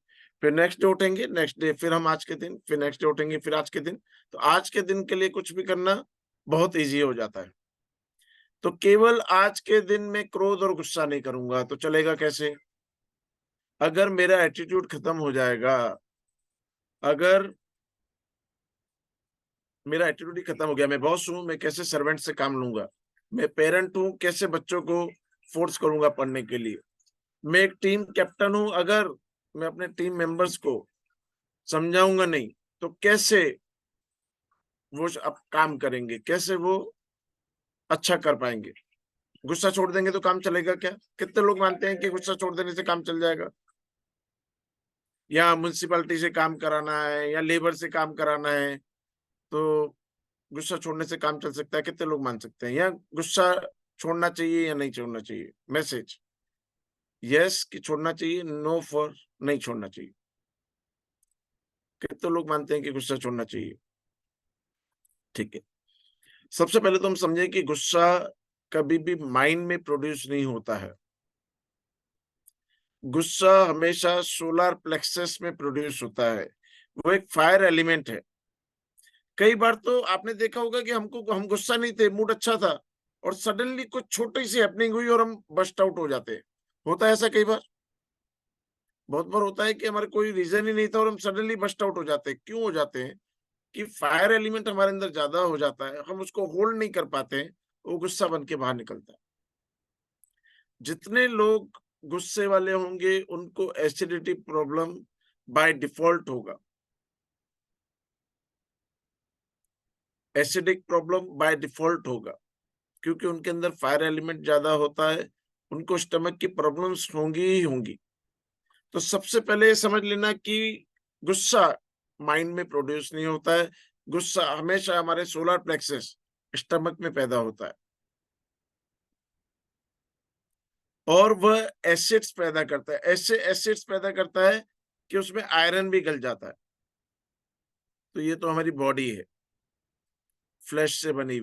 S3: फिर नेक्स्ट डे उठेंगे, नेक्स्ट डे फिर हम आज के दिन, फिर नेक्स्ट डे उठेंगे, फिर आज के दिन। तो आज के दिन के लिए कुछ भी करना बहुत ईजी हो जाता है। तो केवल आज के दिन में क्रोध और गुस्सा नहीं करूंगा तो चलेगा कैसे? अगर मेरा एटीट्यूड खत्म हो जाएगा, अगर मेरा एटीट्यूड ही खत्म हो गया, मैं बॉस हूं, मैं कैसे सर्वेंट से काम लूंगा? मैं पेरेंट हूं, कैसे बच्चों को फोर्स करूंगा पढ़ने के लिए? मैं एक टीम कैप्टन हूं, अगर मैं अपने टीम मेंबर्स को समझाऊंगा नहीं तो कैसे वो अब काम करेंगे, कैसे वो अच्छा कर पाएंगे? गुस्सा छोड़ देंगे तो काम चलेगा क्या? कितने लोग मानते हैं कि गुस्सा छोड़ देने से काम चल जाएगा? या म्युनिसिपैलिटी से काम कराना है या लेबर से काम कराना है तो गुस्सा छोड़ने से काम चल सकता है? कितने लोग मान सकते हैं? या गुस्सा छोड़ना चाहिए या नहीं छोड़ना चाहिए, मैसेज यस कि छोड़ना चाहिए, नो फॉर नहीं छोड़ना चाहिए। कितने लोग मानते हैं कि गुस्सा छोड़ना चाहिए? ठीक है, सबसे पहले तो हम समझें कि गुस्सा कभी भी माइंड में प्रोड्यूस नहीं होता है। गुस्सा हमेशा सोलर प्लेक्सस में प्रोड्यूस होता है। वो एक फायर एलिमेंट है। कई बार तो आपने देखा होगा कि हम गुस्सा नहीं थे, मूड अच्छा था और सडनली कुछ छोटी सी हैपनिंग हुई और हम बस्ट आउट हो जाते हैं। होता है ऐसा कई बार? बहुत बार होता है कि हमारे कोई रीजन ही नहीं था और हम सडनली बस्ट आउट हो जाते हैं। क्यों हो जाते हैं? कि फायर एलिमेंट हमारे अंदर ज्यादा हो जाता है, हम उसको होल्ड नहीं कर पाते हैं, वो गुस्सा बन के बाहर निकलता है। जितने लोग गुस्से वाले होंगे उनको एसिडिटी प्रॉब्लम बाय डिफॉल्ट होगा। एसिडिक प्रॉब्लम बाय डिफॉल्ट होगा क्योंकि उनके अंदर फायर एलिमेंट ज्यादा होता है, उनको स्टमक की प्रॉब्लम्स होंगी ही होंगी। तो सबसे पहले ये समझ लेना कि गुस्सा माइंड में प्रोड्यूस नहीं होता है। गुस्सा हमेशा हमारे सोलर प्लेक्सस स्टमक में पैदा होता है और वह एसिड्स पैदा करता है। ऐसे एसिड्स पैदा करता है कि उसमें आयरन भी गल जाता है। तो ये तो हमारी बॉडी है, फ्लैश से बनी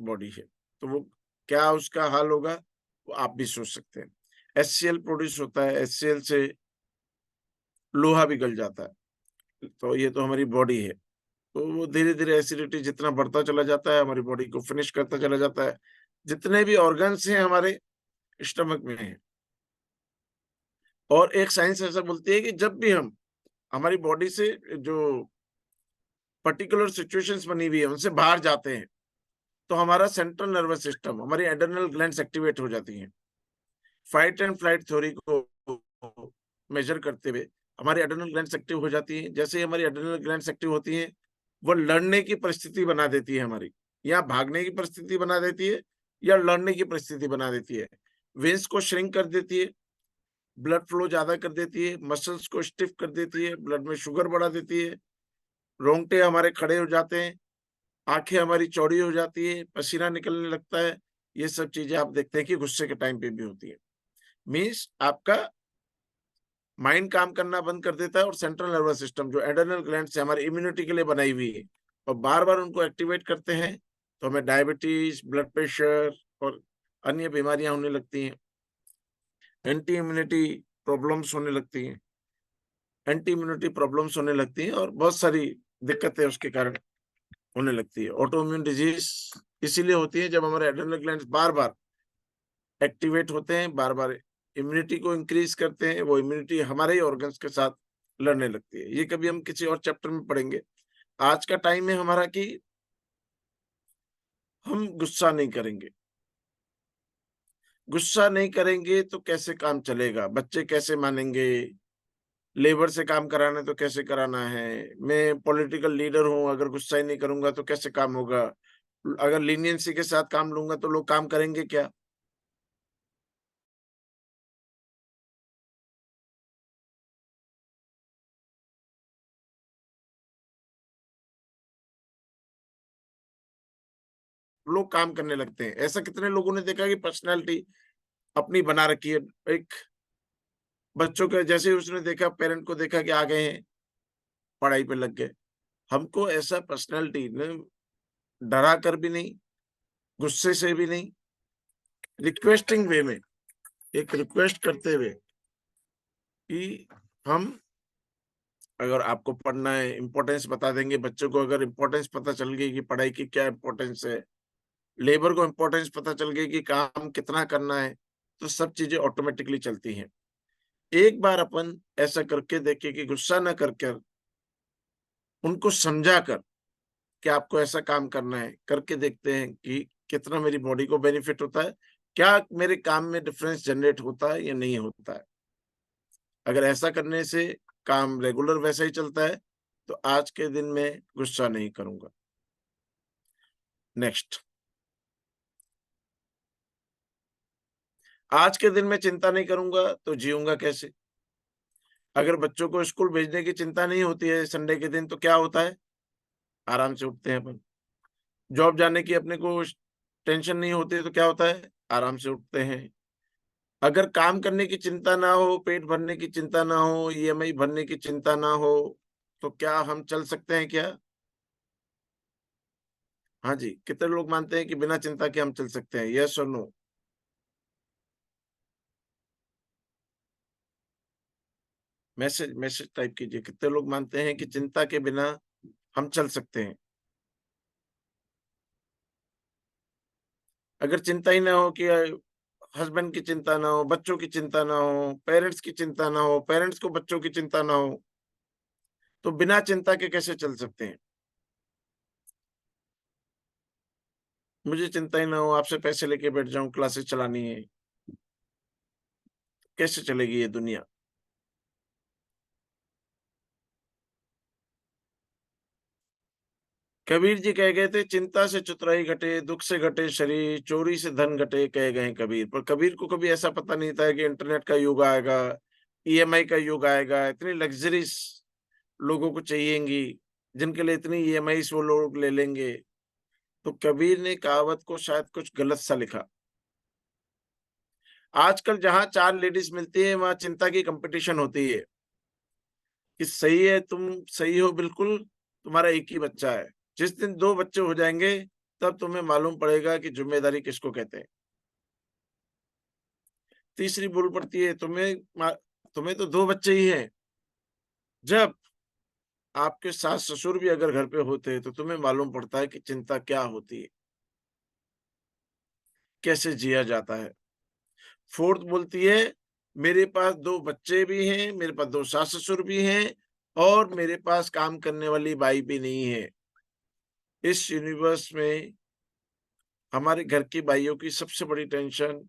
S3: बॉडी है। तो वो क्या उसका हाल होगा वो आप भी सोच सकते हैं। HCl प्रोड्यूस होता है, HCl से लोहा भी गल जाता है। तो ये तो हमारी बॉडी है। तो वो धीरे धीरे एसिडिटी जितना बढ़ता चला जाता है हमारी बॉडी को फिनिश करता चला जाता है। जितने भी ऑर्गन्स हैं हमारे स्टमक में हैं। और एक साइंस ऐसा बोलती है कि जब भी हम हमारी बॉडी से जो पर्टिकुलर सिचुएशंस बनी हुई है उनसे बाहर जाते हैं तो हमारा सेंट्रल नर्वस सिस्टम, हमारी एड्रेनल ग्लैंड्स एक्टिवेट हो जाती हैं। फाइट एंड फ्लाइट थ्योरी को मेजर करते हुए हमारी एड्रेनल ग्लैंड्स एक्टिव हो जाती हैं। जैसे ही हमारी एड्रेनल ग्लैंड्स एक्टिव होती हैं वो लड़ने की परिस्थिति बना देती है हमारी, या भागने की परिस्थिति बना देती है या लड़ने की परिस्थिति बना देती है। वेन्स को श्रिंक कर देती है, ब्लड फ्लो ज्यादा कर देती है, मसल्स को स्टिफ कर देती है, ब्लड में शुगर बढ़ा देती है, रोंगटे हमारे खड़े हो जाते हैं, आंखें हमारी चौड़ी हो जाती है, पसीना निकलने लगता है। ये सब चीजें आप देखते हैं कि गुस्से के टाइम पे भी होती है। मीन्स आपका माइंड काम करना बंद कर देता है और सेंट्रल नर्वस सिस्टम जो एड्रेनल ग्लैंड से हमारी इम्यूनिटी के लिए बनाई हुई है और बार बार उनको एक्टिवेट करते हैं तो हमें डायबिटीज, ब्लड प्रेशर और अन्य बीमारियां होने लगती हैं। एंटी इम्यूनिटी प्रॉब्लम्स होने लगती हैं, और बहुत सारी दिक्कतें उसके कारण होने लगती है। ऑटोइम्यून डिजीज इसीलिए होती है जब हमारे एड्रेनल ग्लैंड्स बार बार एक्टिवेट होते हैं, बार बार इम्यूनिटी को इंक्रीज करते हैं, वो इम्यूनिटी हमारे ही ऑर्गन्स के साथ लड़ने लगती है। ये कभी हम किसी और चैप्टर में पढ़ेंगे। आज का टाइम है हमारा कि हम गुस्सा नहीं करेंगे। गुस्सा नहीं करेंगे तो कैसे काम चलेगा? बच्चे कैसे मानेंगे? लेबर से काम कराना है तो कैसे कराना है? मैं पॉलिटिकल लीडर हूं, अगर गुस्सा ही नहीं करूंगा तो कैसे काम होगा? अगर लीनियंसी के साथ काम लूंगा तो लोग काम करेंगे क्या? लोग काम करने लगते हैं। ऐसा कितने लोगों ने देखा कि पर्सनैलिटी अपनी बना रखी है। एक बच्चों के जैसे ही उसने देखा, पेरेंट को देखा कि आ गए हैं, पढ़ाई पे लग गए। हमको ऐसा पर्सनैलिटी ने डरा कर भी नहीं, गुस्से से भी नहीं, रिक्वेस्टिंग वे में, एक रिक्वेस्ट करते हुए कि हम, अगर आपको पढ़ना है, इम्पोर्टेंस बता देंगे बच्चों को। अगर इम्पोर्टेंस पता चल गई कि पढ़ाई की क्या इम्पोर्टेंस है, लेबर को इम्पोर्टेंस पता चल गई कि काम कितना करना है, तो सब चीजें ऑटोमेटिकली चलती हैं। एक बार अपन ऐसा करके देखें कि गुस्सा न कर उनको समझा कर कि आपको ऐसा काम करना है, करके देखते हैं कि कितना मेरी बॉडी को बेनिफिट होता है, क्या मेरे काम में डिफरेंस जनरेट होता है या नहीं होता है। अगर ऐसा करने से काम रेगुलर वैसा ही चलता है तो आज के दिन में गुस्सा नहीं करूंगा। नेक्स्ट, आज के दिन में चिंता नहीं करूंगा तो जीऊंगा कैसे? अगर बच्चों को स्कूल भेजने की चिंता नहीं होती है संडे के दिन तो क्या होता है? आराम से उठते हैं अपन। जॉब जाने की अपने को टेंशन नहीं होती है तो क्या होता है? आराम से उठते हैं। अगर काम करने की चिंता ना हो, पेट भरने की चिंता ना हो, ईएमआई भरने की चिंता ना हो, तो क्या हम चल सकते हैं क्या? हाँ जी, कितने लोग मानते हैं कि बिना चिंता के हम चल सकते हैं? यस और नो? मैसेज टाइप कीजिए। कितने लोग मानते हैं कि चिंता के बिना हम चल सकते हैं? अगर चिंता ही ना हो कि हस्बैंड की चिंता ना हो, बच्चों की चिंता ना हो, पेरेंट्स की चिंता ना हो, पेरेंट्स को बच्चों की चिंता ना हो, तो बिना चिंता के कैसे चल सकते हैं? मुझे चिंता ही ना हो, आपसे पैसे लेके बैठ जाऊं, क्लासेस चलानी है, कैसे चलेगी ये दुनिया? कबीर जी कह गए थे, चिंता से चतुराई घटे, दुख से घटे शरीर, चोरी से धन घटे, कह गए कबीर। पर कबीर को कभी ऐसा पता नहीं था कि इंटरनेट का युग आएगा, ईएमआई का युग आएगा, इतनी लग्जरीज लोगों को चाहिएंगी, जिनके लिए इतनी ईएमआई वो लोग ले लेंगे। तो कबीर ने कहावत को शायद कुछ गलत सा लिखा। आजकल जहां 4 लेडीज मिलती है, वहां चिंता की कंपटीशन होती है कि सही है, तुम सही हो बिल्कुल, तुम्हारा एक ही बच्चा है। जिस दिन 2 बच्चे हो जाएंगे, तब तुम्हें मालूम पड़ेगा कि जिम्मेदारी किसको कहते हैं। तीसरी बोल पड़ती है, तुम्हें तो 2 बच्चे ही हैं। जब आपके सास ससुर भी अगर घर पे होते हैं, तो तुम्हें मालूम पड़ता है कि चिंता क्या होती है, कैसे जिया जाता है। फोर्थ बोलती है, मेरे पास 2 बच्चे भी हैं, मेरे पास 2 सास ससुर भी हैं, और मेरे पास काम करने वाली बाई भी नहीं है। इस यूनिवर्स में हमारे घर की बाइयों की सबसे बड़ी टेंशन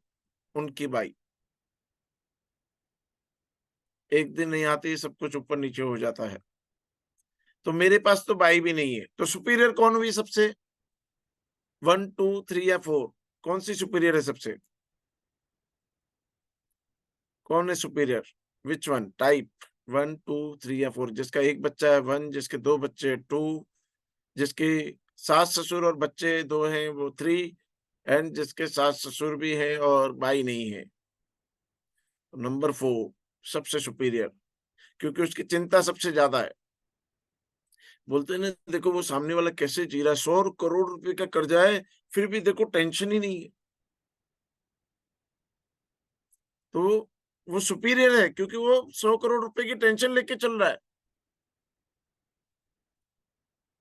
S3: उनकी बाई। एक दिन नहीं आती, सब कुछ ऊपर नीचे हो जाता है। तो मेरे पास तो बाई भी नहीं है, तो सुपीरियर कौन हुई सबसे? 1 2 3 या 4? कौन सी सुपीरियर है सबसे? कौन है सुपीरियर? Which one type? 1 2 3 या 4? जिसका एक बच्चा है 1, जिसके 2 बच्चे 2, जिसके सास ससुर और बच्चे 2 हैं वो 3, एंड जिसके सास ससुर भी हैं और बाई नहीं है, नंबर 4 सबसे सुपीरियर, क्योंकि उसकी चिंता सबसे ज्यादा है। बोलते हैं ना, देखो वो सामने वाला कैसे जी रहा है, 100 करोड़ रुपए का कर्जा है, फिर भी देखो टेंशन ही नहीं है। तो वो सुपीरियर है, क्योंकि वो 100 करोड़ रुपए की टेंशन लेके चल रहा है।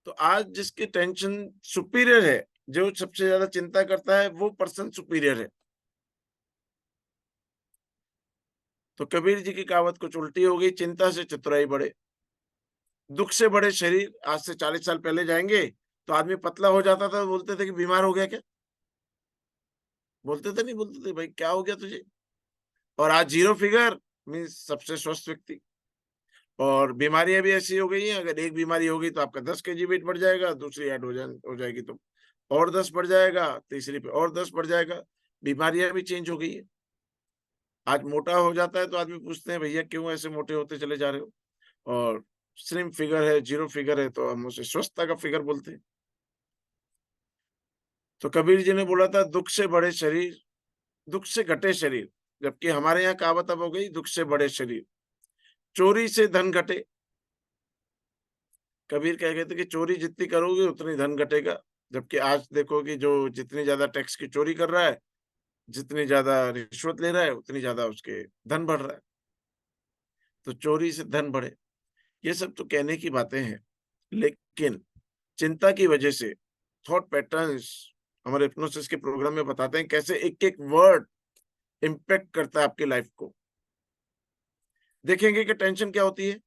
S3: तो आज जिसकी टेंशन सुपीरियर है, जो सबसे ज्यादा चिंता करता है, वो पर्सन सुपीरियर है। तो कबीर जी की कहावत कुछ उल्टी हो गई, चिंता से चतुराई बढ़े, दुख से बढ़े शरीर। आज से 40 साल पहले जाएंगे तो आदमी पतला हो जाता था, बोलते थे कि बीमार हो गया क्या? बोलते थे नहीं बोलते थे, भाई क्या हो गया तुझे? और आज 0 फिगर मीन्स सबसे स्वस्थ व्यक्ति। और बीमारियां भी ऐसी हो गई हैं, अगर एक बीमारी हो गई तो आपका 10 केजी वेट बढ़ जाएगा, दूसरी ऐड हो जाएगी तो और 10 बढ़ जाएगा, तीसरी पे और 10 बढ़ जाएगा। बीमारियां भी चेंज हो गई है। आज मोटा हो जाता है तो आदमी पूछते हैं, भैया क्यों ऐसे मोटे होते चले जा रहे हो? और स्लिम फिगर है, 0 फिगर है, तो हम उसे स्वस्थता का फिगर बोलते हैं। तो कबीर जी ने बोला था, दुख से बढ़े शरीर, दुख से घटे शरीर, जबकि हमारे यहाँ कहावत अब हो गई, दुख से बढ़े शरीर, चोरी से धन घटे। कबीर कह गए थे कि चोरी जितनी करोगे उतनी धन घटेगा। जबकि आज देखो कि जो जितनी ज्यादा टैक्स की चोरी कर रहा है, जितनी ज्यादा रिश्वत ले रहा है, उतनी ज्यादा उसके धन बढ़ रहा है। तो चोरी से धन बढ़े, ये सब तो कहने की बातें हैं, लेकिन चिंता की वजह से थॉट पैटर्न्स, हमारे हिप्नोसिस के प्रोग्राम में बताते हैं कैसे एक एक वर्ड इम्पैक्ट करता है आपकी लाइफ को। देखेंगे कि टेंशन क्या होती है।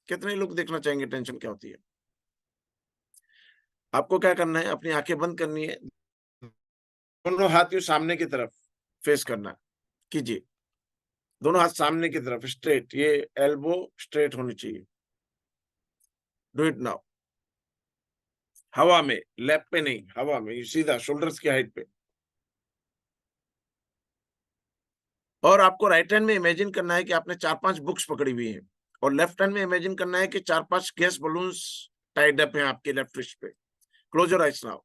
S3: कितने लोग देखना चाहेंगे टेंशन क्या होती है? आपको क्या करना है, अपनी आंखें बंद करनी है, दोनों हाथ यूं सामने की तरफ फेस करना है। कीजिए, दोनों हाथ सामने की तरफ स्ट्रेट, ये एल्बो स्ट्रेट होनी चाहिए। Do it now. हवा में, लैप पे नहीं, हवा में, सीधा शोल्डर्स की हाइट पे। और आपको राइट हैंड में इमेजिन करना है कि आपने 4-5 बुक्स पकड़ी हुई हैं, और लेफ्ट हैंड में इमेजिन करना है कि 4-5 गैस बलून्स टाइड अप हैं आपके लेफ्ट रिस्ट पे। Close your eyes now.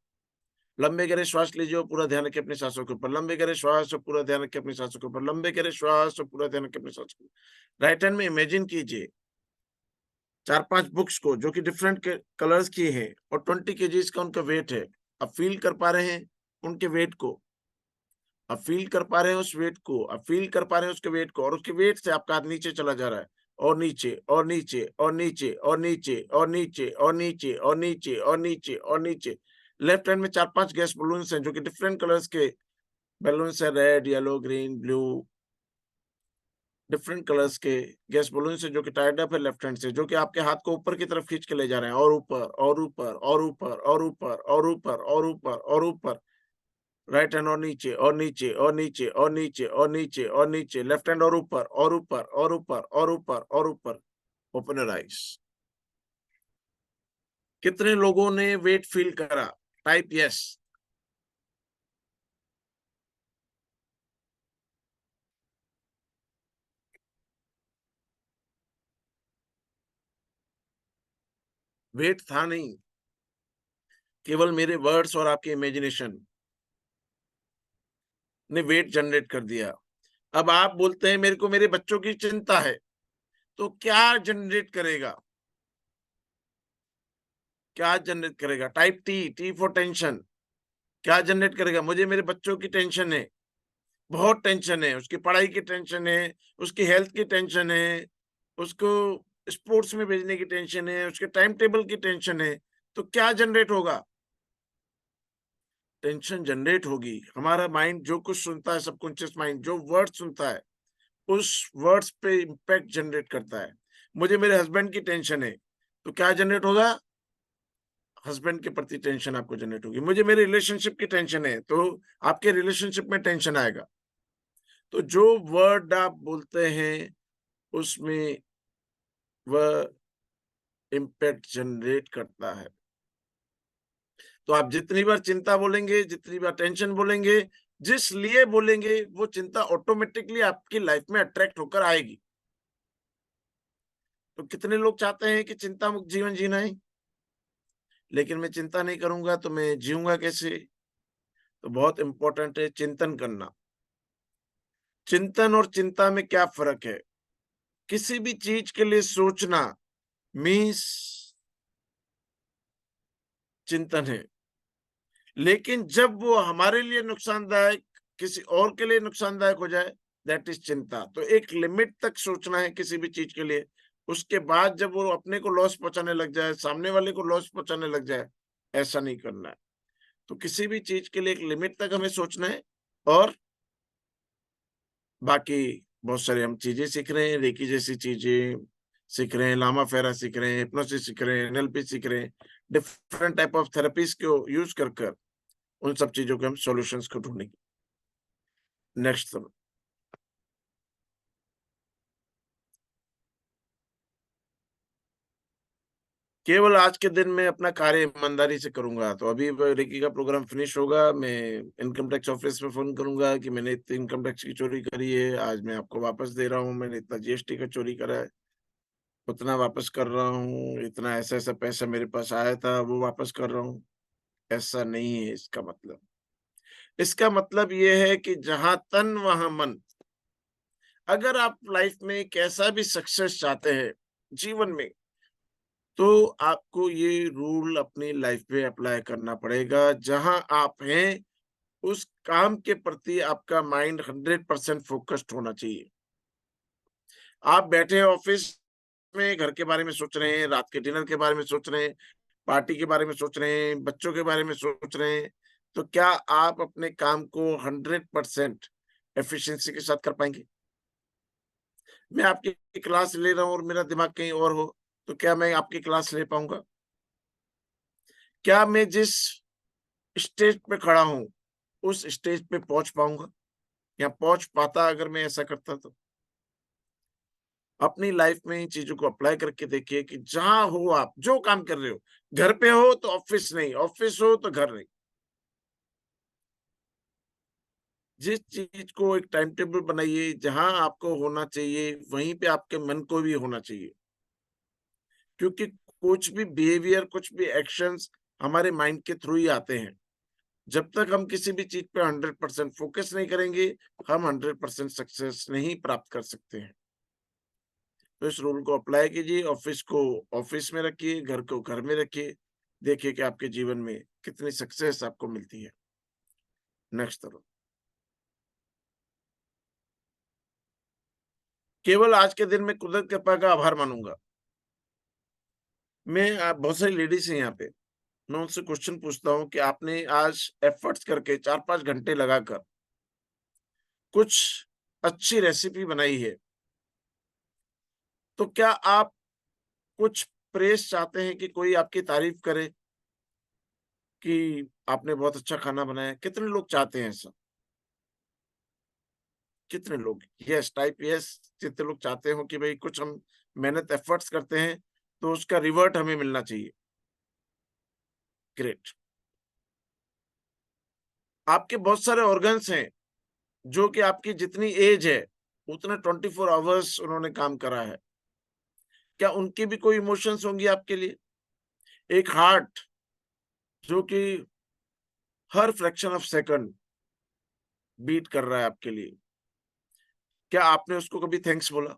S3: लंबे गहरे श्वास लीजिए और पूरा ध्यान रखिए अपनी सांसों के ऊपर। लंबे गहरे श्वास और पूरा ध्यान रखिए अपनी सांसों के ऊपर। लंबे गहरे श्वास और पूरा ध्यान रखिए अपनी सांसों के ऊपर। राइट हैंड में इमेजिन कीजिए 4-5 बुक्स को जो कि डिफरेंट कलर्स की है और 20 केजीज का उनका वेट है। आप फील कर पा रहे हैं उनके वेट को, आप फील कर पा रहे हैं उस वेट को, आप फील कर पा रहे हैं उसके वेट को, और उसके वेट से आपका हाथ नीचे चला जा रहा है और नीचे और नीचे और नीचे और नीचे और नीचे और नीचे और नीचे और नीचे और नीचे। लेफ्ट हैंड में 4-5 गैस बलून्स हैं जो कि डिफरेंट कलर्स के बलून्स है, red, yellow, green, blue, different colours के गैस बलून से जो कि टाइड अप है लेफ्ट हैंड से, जो कि आपके हाथ को ऊपर की तरफ खींच के ले जा रहे हैं और ऊपर और ऊपर और ऊपर और ऊपर और ऊपर और ऊपर और ऊपर। राइट हैंड और नीचे और नीचे और नीचे और नीचे और नीचे और नीचे। लेफ्ट हैंड और ऊपर और ऊपर और ऊपर और ऊपर और ऊपर। Open your eyes. कितने लोगों ने वेट फील करा? Type yes. वेट था नहीं, केवल मेरे वर्ड्स और आपके इमेजिनेशन ने वेट जनरेट कर दिया। अब आप बोलते हैं मेरे को मेरे बच्चों की चिंता है, तो क्या जनरेट करेगा? क्या जनरेट करेगा? Type T, T for tension. क्या जनरेट करेगा? मुझे मेरे बच्चों की टेंशन है, बहुत टेंशन है, उसकी पढ़ाई की टेंशन है, उसकी हेल्थ की टेंशन है, उसको स्पोर्ट्स में भेजने की टेंशन है, उसके टाइम टेबल की टेंशन है। तो क्या जनरेट होगा? टेंशन जनरेट होगी। हमारा माइंड जो कुछ सुनता है, सबकॉन्शियस माइंड जो वर्ड सुनता है, उस वर्ड्स पे इम्पैक्ट जनरेट करता है। मुझे मेरे हस्बैंड की टेंशन है, तो क्या जनरेट होगा? हस्बैंड के प्रति टेंशन आपको जनरेट होगी। मुझे मेरे रिलेशनशिप की टेंशन है, तो आपके रिलेशनशिप में टेंशन आएगा। तो जो वर्ड आप बोलते हैं उसमें वह इम्पैक्ट जनरेट करता है। तो आप जितनी बार चिंता बोलेंगे, जितनी बार टेंशन बोलेंगे, जिस लिए बोलेंगे, वो चिंता ऑटोमेटिकली आपकी लाइफ में अट्रैक्ट होकर आएगी। तो कितने लोग चाहते हैं कि चिंता मुक्त जीवन जीना है, लेकिन मैं चिंता नहीं करूंगा तो मैं जीऊंगा कैसे? तो बहुत इंपॉर्टेंट है चिंतन करना। चिंतन और चिंता में क्या फर्क है? किसी भी चीज के लिए सोचना मीन्स चिंतन है, लेकिन जब वो हमारे लिए नुकसानदायक, किसी और के लिए नुकसानदायक हो जाए, दैट इज चिंता। तो एक लिमिट तक सोचना है किसी भी चीज के लिए, उसके बाद जब वो अपने को लॉस पहुंचाने लग जाए, सामने वाले को लॉस पहुंचाने लग जाए, ऐसा नहीं करना है। तो किसी भी चीज के लिए एक लिमिट तक हमें सोचना है। और बाकी बहुत सारे हम चीजें सीख रहे हैं, रेकी जैसी चीजें सीख रहे हैं, लामा फेरा सीख रहे हैं, हिप्नोसिस सीख रहे हैं, एनएलपी सीख रहे हैं, डिफरेंट टाइप ऑफ थेरेपीज को यूज कर उन सब चीजों के हम सॉल्यूशंस को ढूंढेंगे। नेक्स्ट केवल आज के दिन में अपना कार्य ईमानदारी से करूंगा। तो अभी रेकी का प्रोग्राम फिनिश होगा, मैं इनकम टैक्स ऑफिस में फोन करूंगा कि मैंने इतनी इनकम टैक्स की चोरी करी है, आज मैं आपको वापस दे रहा हूँ, मैंने इतना जीएसटी का चोरी करा है, उतना वापस कर रहा हूँ, इतना ऐसा ऐसा पैसा मेरे पास आया था वो वापस कर रहा हूँ। ऐसा नहीं है इसका मतलब। इसका मतलब ये है कि जहां तन वहां मन। अगर आप लाइफ में कैसा भी सक्सेस चाहते हैं जीवन में, तो आपको ये रूल अपनी लाइफ में अप्लाई करना पड़ेगा। जहां आप हैं उस काम के प्रति आपका माइंड 100% फोकस्ड होना चाहिए। आप बैठे हैं ऑफिस में, घर के बारे में सोच रहे हैं, रात के डिनर के बारे में सोच रहे हैं, पार्टी के बारे में सोच रहे हैं, बच्चों के बारे में सोच रहे हैं, तो क्या आप अपने काम को 100% एफिशिएंसी के साथ कर पाएंगे? मैं आपकी क्लास ले रहा हूँ और मेरा दिमाग कहीं और हो, तो क्या मैं आपकी क्लास ले पाऊंगा? क्या मैं जिस स्टेज पे खड़ा हूं उस स्टेज पे पहुंच पाऊंगा, या पहुंच पाता अगर मैं ऐसा करता? तो अपनी लाइफ में इन चीजों को अप्लाई करके देखिए कि जहां हो, आप जो काम कर रहे हो, घर पे हो तो ऑफिस नहीं, ऑफिस हो तो घर नहीं, जिस चीज को एक टाइम टेबल बनाइए, जहां आपको होना चाहिए वहीं पे आपके मन को भी होना चाहिए। क्योंकि कुछ भी बिहेवियर, कुछ भी एक्शंस हमारे माइंड के थ्रू ही आते हैं। जब तक हम किसी भी चीज पे 100% फोकस नहीं करेंगे, हम 100% सक्सेस नहीं प्राप्त कर सकते हैं। तो इस रूल को अप्लाई कीजिए, ऑफिस को ऑफिस में रखिए, घर को घर में रखिए, देखिए कि आपके जीवन में कितनी सक्सेस आपको मिलती है। नेक्स्ट तरफ, केवल आज के दिन में कुदरत कृपा का आभार मानूंगा। मैं बहुत सारी लेडीज हैं यहाँ पे, मैं उनसे क्वेश्चन पूछता हूँ कि आपने आज एफर्ट्स करके 4-5 घंटे लगाकर कुछ अच्छी रेसिपी बनाई है, तो क्या आप कुछ प्रेज़ चाहते हैं कि कोई आपकी तारीफ़ करे कि आपने बहुत अच्छा खाना बनाया? कितने लोग चाहते हैं ऐसा? कितने लोग? Yes, type yes. जितने लोग चाहते हो कि भई कुछ हम मेहनत एफर्ट्स करते हैं, तो उसका रिवर्ट हमें मिलना चाहिए। ग्रेट। आपके बहुत सारे ऑर्गन्स हैं, जो कि आपकी जितनी एज है, उतना 24 आवर्स उन्होंने काम करा है। क्या उनकी भी कोई इमोशंस होंगी आपके लिए? एक हार्ट जो कि हर फ्रैक्शन ऑफ सेकंड बीट कर रहा है आपके लिए, क्या आपने उसको कभी थैंक्स बोला?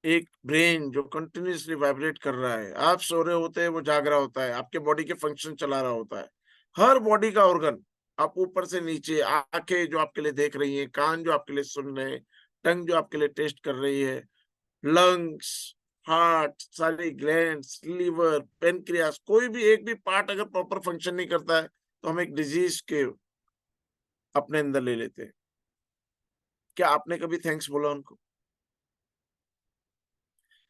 S3: एक ब्रेन जो कंटिन्यूअसली वाइब्रेट कर रहा है, आप सो रहे होते हैं, वो जाग रहा होता है, आपके बॉडी के फंक्शन चला रहा होता है। हर बॉडी का ऑर्गन, आप ऊपर से नीचे, आंखें जो आपके लिए देख रही हैं, कान जो आपके लिए सुन रहे हैं, टंग जो आपके लिए टेस्ट कर रही है, लंग्स, हार्ट, सारी ग्लैंड्स, लीवर, पेनक्रियास, कोई भी एक भी पार्ट अगर प्रॉपर फंक्शन नहीं करता है, तो हम एक डिजीज के अपने अंदर ले लेते हैं। क्या आपने कभी थैंक्स बोला उनको?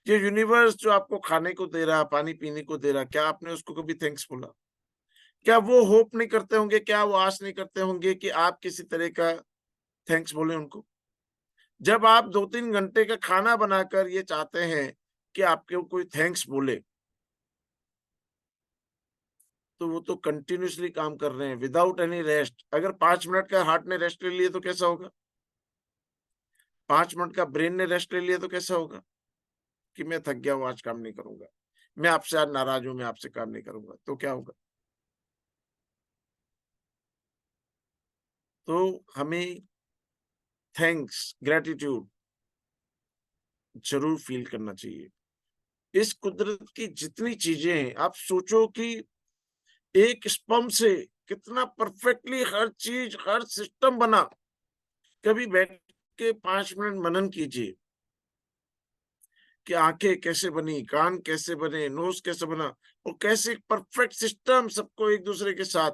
S3: ये यूनिवर्स जो आपको खाने को दे रहा, पानी पीने को दे रहा, क्या आपने उसको कभी थैंक्स बोला? क्या वो होप नहीं करते होंगे, क्या वो आस नहीं करते होंगे कि आप किसी तरह का थैंक्स बोले उनको? जब आप 2-3 घंटे का खाना बनाकर ये चाहते हैं कि आपको कोई थैंक्स बोले, तो वो तो कंटिन्यूअसली काम कर रहे हैं विदाउट एनी रेस्ट। अगर 5 मिनट का हार्ट ने रेस्ट ले लिया तो कैसा होगा? 5 मिनट का ब्रेन ने रेस्ट ले लिया तो कैसा होगा? कि मैं थक गया हूँ, आज काम नहीं करूँगा। मैं आपसे आज नाराज़ हूँ, मैं आपसे काम नहीं करूँगा, तो क्या होगा? तो हमें थैंक्स, ग्रैटिट्यूड ज़रूर फ़ील करना चाहिए। इस कुदरत की जितनी चीज़ें हैं, आप सोचो कि एक स्पर्म से कितना परफेक्टली हर चीज़, हर सिस्टम बना। कभी बैठ के 5 मिनट मनन कीजिए कि आँखें कैसे बनी, कान कैसे बने, नोज़ कैसे बना और कैसे परफेक्ट सिस्टम सबको एक दूसरे के साथ,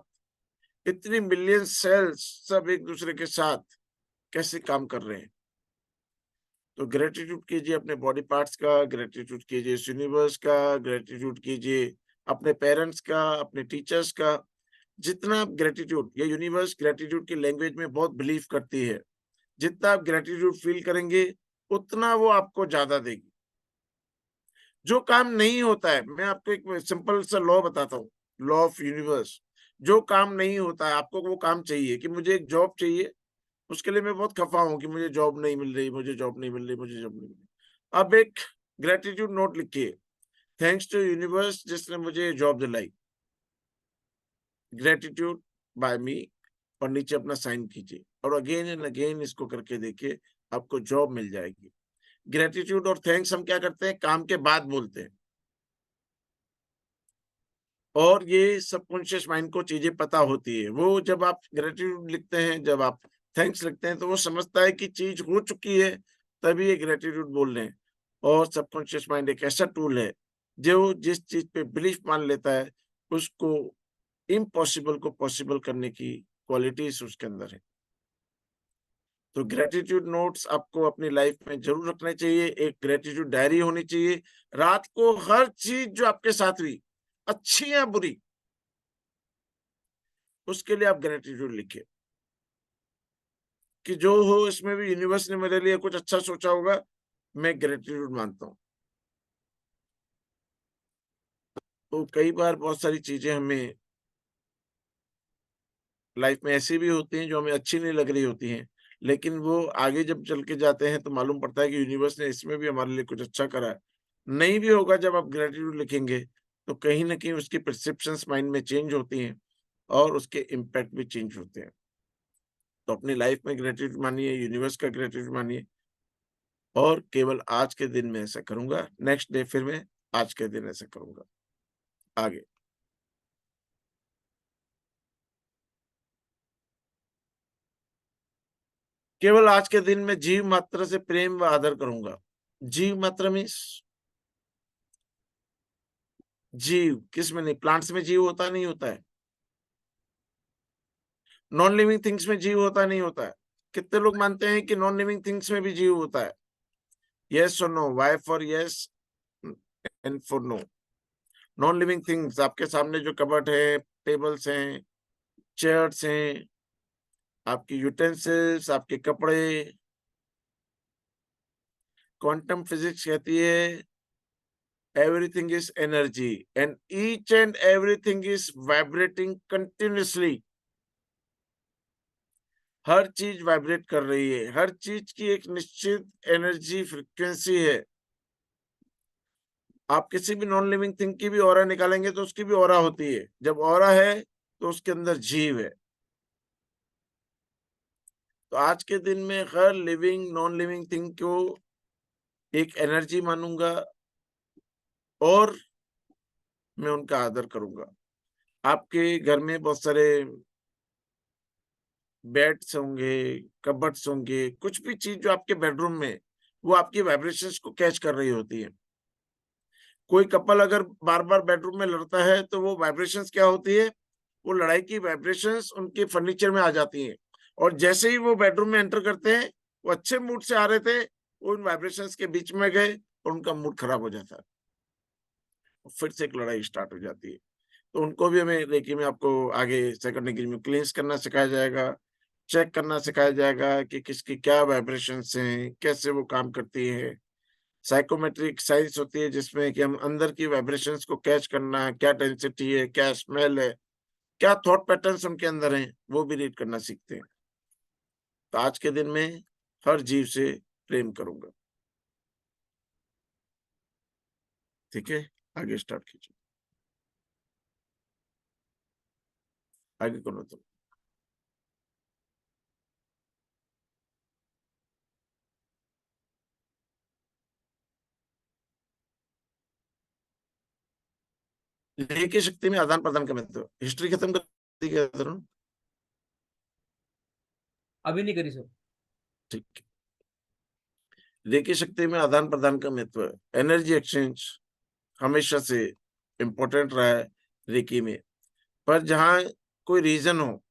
S3: इतनी मिलियन सेल्स सब एक दूसरे के साथ कैसे काम कर रहे हैं। तो ग्रैटिट्यूड कीजिए अपने बॉडी पार्ट्स का, ग्रैटिट्यूड कीजिए इस यूनिवर्स का, ग्रैटिट्यूड कीजिए अपने पेरेंट्स का, अपने टीचर्स का। जितना आप ग्रैटिट्यूड, ये यूनिवर्स ग्रैटिट्यूड की लैंग्वेज में बहुत बिलीव करती है। जितना आप ग्रैटिट्यूड फील करेंगे, उतना वो आपको ज़्यादा देगी। जो काम नहीं होता है, मैं आपको एक सिंपल सा लॉ बताता हूँ, लॉ ऑफ यूनिवर्स। जो काम नहीं होता है, आपको वो काम चाहिए कि मुझे एक जॉब चाहिए, उसके लिए मैं बहुत खफ़ा हूँ कि मुझे जॉब नहीं मिल रही, मुझे जॉब नहीं मिल रही, मुझे जॉब नहीं मिल रही। अब एक ग्रैटिट्यूड नोट लिखिए, थैंक्स टू यूनिवर्स जिसने मुझे जॉब दिलाई, ग्रैटिट्यूड बाय मी, और नीचे अपना साइन कीजिए और अगेन एंड अगेन इसको करके देखिए, आपको जॉब मिल जाएगी। ग्रैटिट्यूड और थैंक्स हम क्या करते हैं, काम के बाद बोलते हैं। और ये सबकॉन्शियस माइंड को चीजें पता होती है। वो जब आप ग्रेटिट्यूड लिखते हैं, जब आप थैंक्स लिखते हैं, तो वो समझता है कि चीज हो चुकी है, तभी ये ग्रेटिट्यूड बोल रहे हैं। और सबकॉन्शियस माइंड एक ऐसा टूल है जो जिस चीज पे बिलीफ मान लेता है, उसको इम्पॉसिबल को पॉसिबल करने की क्वालिटीज उसके अंदर है। तो ग्रेटिट्यूड नोट्स आपको अपनी लाइफ में जरूर रखने चाहिए। एक ग्रेटिट्यूड डायरी होनी चाहिए। रात को हर चीज जो आपके साथ हुई, अच्छी या बुरी, उसके लिए आप ग्रेटिट्यूड लिखिए कि जो हो इसमें भी यूनिवर्स ने मेरे लिए कुछ अच्छा सोचा होगा, मैं ग्रेटिट्यूड मानता हूँ। तो कई बार बहुत सारी चीजें हमें लाइफ में ऐसी भी होती हैं जो हमें अच्छी नहीं लग रही होती हैं, लेकिन वो आगे जब चल के जाते हैं तो मालूम पड़ता है कि यूनिवर्स ने इसमें भी हमारे लिए कुछ अच्छा करा है। नहीं भी होगा, जब आप ग्रेटिट्यूड लिखेंगे तो कहीं ना कहीं उसकी परसेप्शंस माइंड में चेंज होती हैं और उसके इम्पैक्ट भी चेंज होते हैं। तो अपनी लाइफ में ग्रेटिट्यूड मानिए, यूनिवर्स का ग्रेटिट्यूड मानिए, और केवल आज के दिन में ऐसा करूंगा, नेक्स्ट डे फिर मैं आज के दिन ऐसा करूंगा। आगे, केवल आज के दिन में जीव मात्र से प्रेम व आदर करूंगा। जीव मात्र मीन्स जीव किस में नहीं, प्लांट्स में जीव होता नहीं होता है, नॉन लिविंग थिंग्स में जीव होता नहीं होता है। कितने लोग मानते हैं कि नॉन लिविंग थिंग्स में भी जीव होता है? यस और no, why for yes and for no. Non living things, आपके सामने जो कबर्ड है, टेबल्स हैं, चेयर्स हैं, आपकी यूटेंसिल्स, आपके कपड़े, क्वांटम फिजिक्स कहती है everything is energy and each and everything is vibrating continuously। हर चीज वाइब्रेट कर रही है, हर चीज की एक निश्चित एनर्जी फ्रिक्वेंसी है। आप किसी भी नॉन लिविंग थिंग की भी ऑरा निकालेंगे तो उसकी भी ऑरा होती है। जब ऑरा है तो उसके अंदर जीव है। तो आज के दिन में हर लिविंग नॉन लिविंग थिंग को एक एनर्जी मानूंगा और मैं उनका आदर करूंगा। आपके घर में बहुत सारे बेड्स होंगे, कबर्ड्स होंगे, कुछ भी चीज जो आपके बेडरूम में, वो आपकी वाइब्रेशंस को कैच कर रही होती है। कोई कपल अगर बार बार बेडरूम में लड़ता है तो वो वाइब्रेशंस क्या होती है, वो लड़ाई की वाइब्रेशंस उनके फर्नीचर में आ जाती हैं, और जैसे ही वो बेडरूम में एंटर करते हैं, वो अच्छे मूड से आ रहे थे, वो उन वाइब्रेशंस के बीच में गए और उनका मूड खराब हो जाता है, फिर से एक लड़ाई स्टार्ट हो जाती है। तो उनको भी हमें रेकी में आपको आगे सेकंड डिग्री में क्लींस करना सिखाया जाएगा, चेक करना सिखाया जाएगा कि किसकी क्या वाइब्रेशंस हैं, कैसे वो काम करती है। साइकोमेट्रिक साइंस होती है जिसमें कि हम अंदर की वाइब्रेशंस को कैच करना, क्या डेंसिटी है, क्या स्मेल है, क्या थॉट पैटर्न्स उनके अंदर हैं, वो भी रीड करना सीखते हैं। तो आज के दिन में हर जीव से प्रेम करूंगा। ठीक है, आगे स्टार्ट कीजिए। आगे करो तुम। लेके शक्ति में आदान प्रदान का महत्व, हिस्ट्री खत्म कर दी क्या तरुण?
S1: अभी नहीं करी सर।
S3: ठीक है, रेकी शक्ति में आदान प्रदान का महत्व है। एनर्जी एक्सचेंज हमेशा से इंपॉर्टेंट रहा है रेकी में, पर जहां कोई रीजन हो,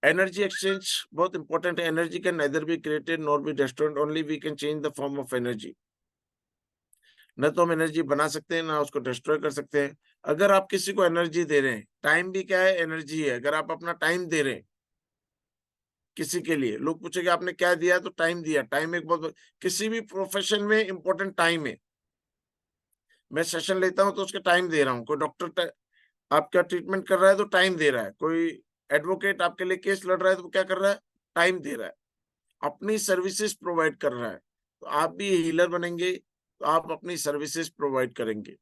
S3: एनर्जी एक्सचेंज बहुत इंपॉर्टेंट है। Energy can neither be created nor be destroyed, only we can change the form of energy. न तो हम एनर्जी बना सकते हैं, ना उसको डिस्ट्रॉय कर सकते हैं। अगर आप किसी को एनर्जी दे रहे हैं, टाइम भी क्या है, एनर्जी है। अगर आप अपना टाइम दे रहे हैं किसी के लिए, लोग पूछेंगे आपने क्या दिया, तो टाइम दिया। टाइम एक बहुत, किसी भी प्रोफेशन में इंपॉर्टेंट टाइम है। मैं सेशन लेता हूं तो उसके टाइम दे रहा हूँ। कोई डॉक्टर आपका ट्रीटमेंट कर रहा है तो टाइम दे रहा है। कोई एडवोकेट आपके लिए केस लड़ रहा है तो क्या कर रहा है, टाइम दे रहा है, अपनी सर्विसेज प्रोवाइड कर रहा है। तो आप भी हीलर बनेंगे तो आप अपनी सर्विसेज प्रोवाइड करेंगे,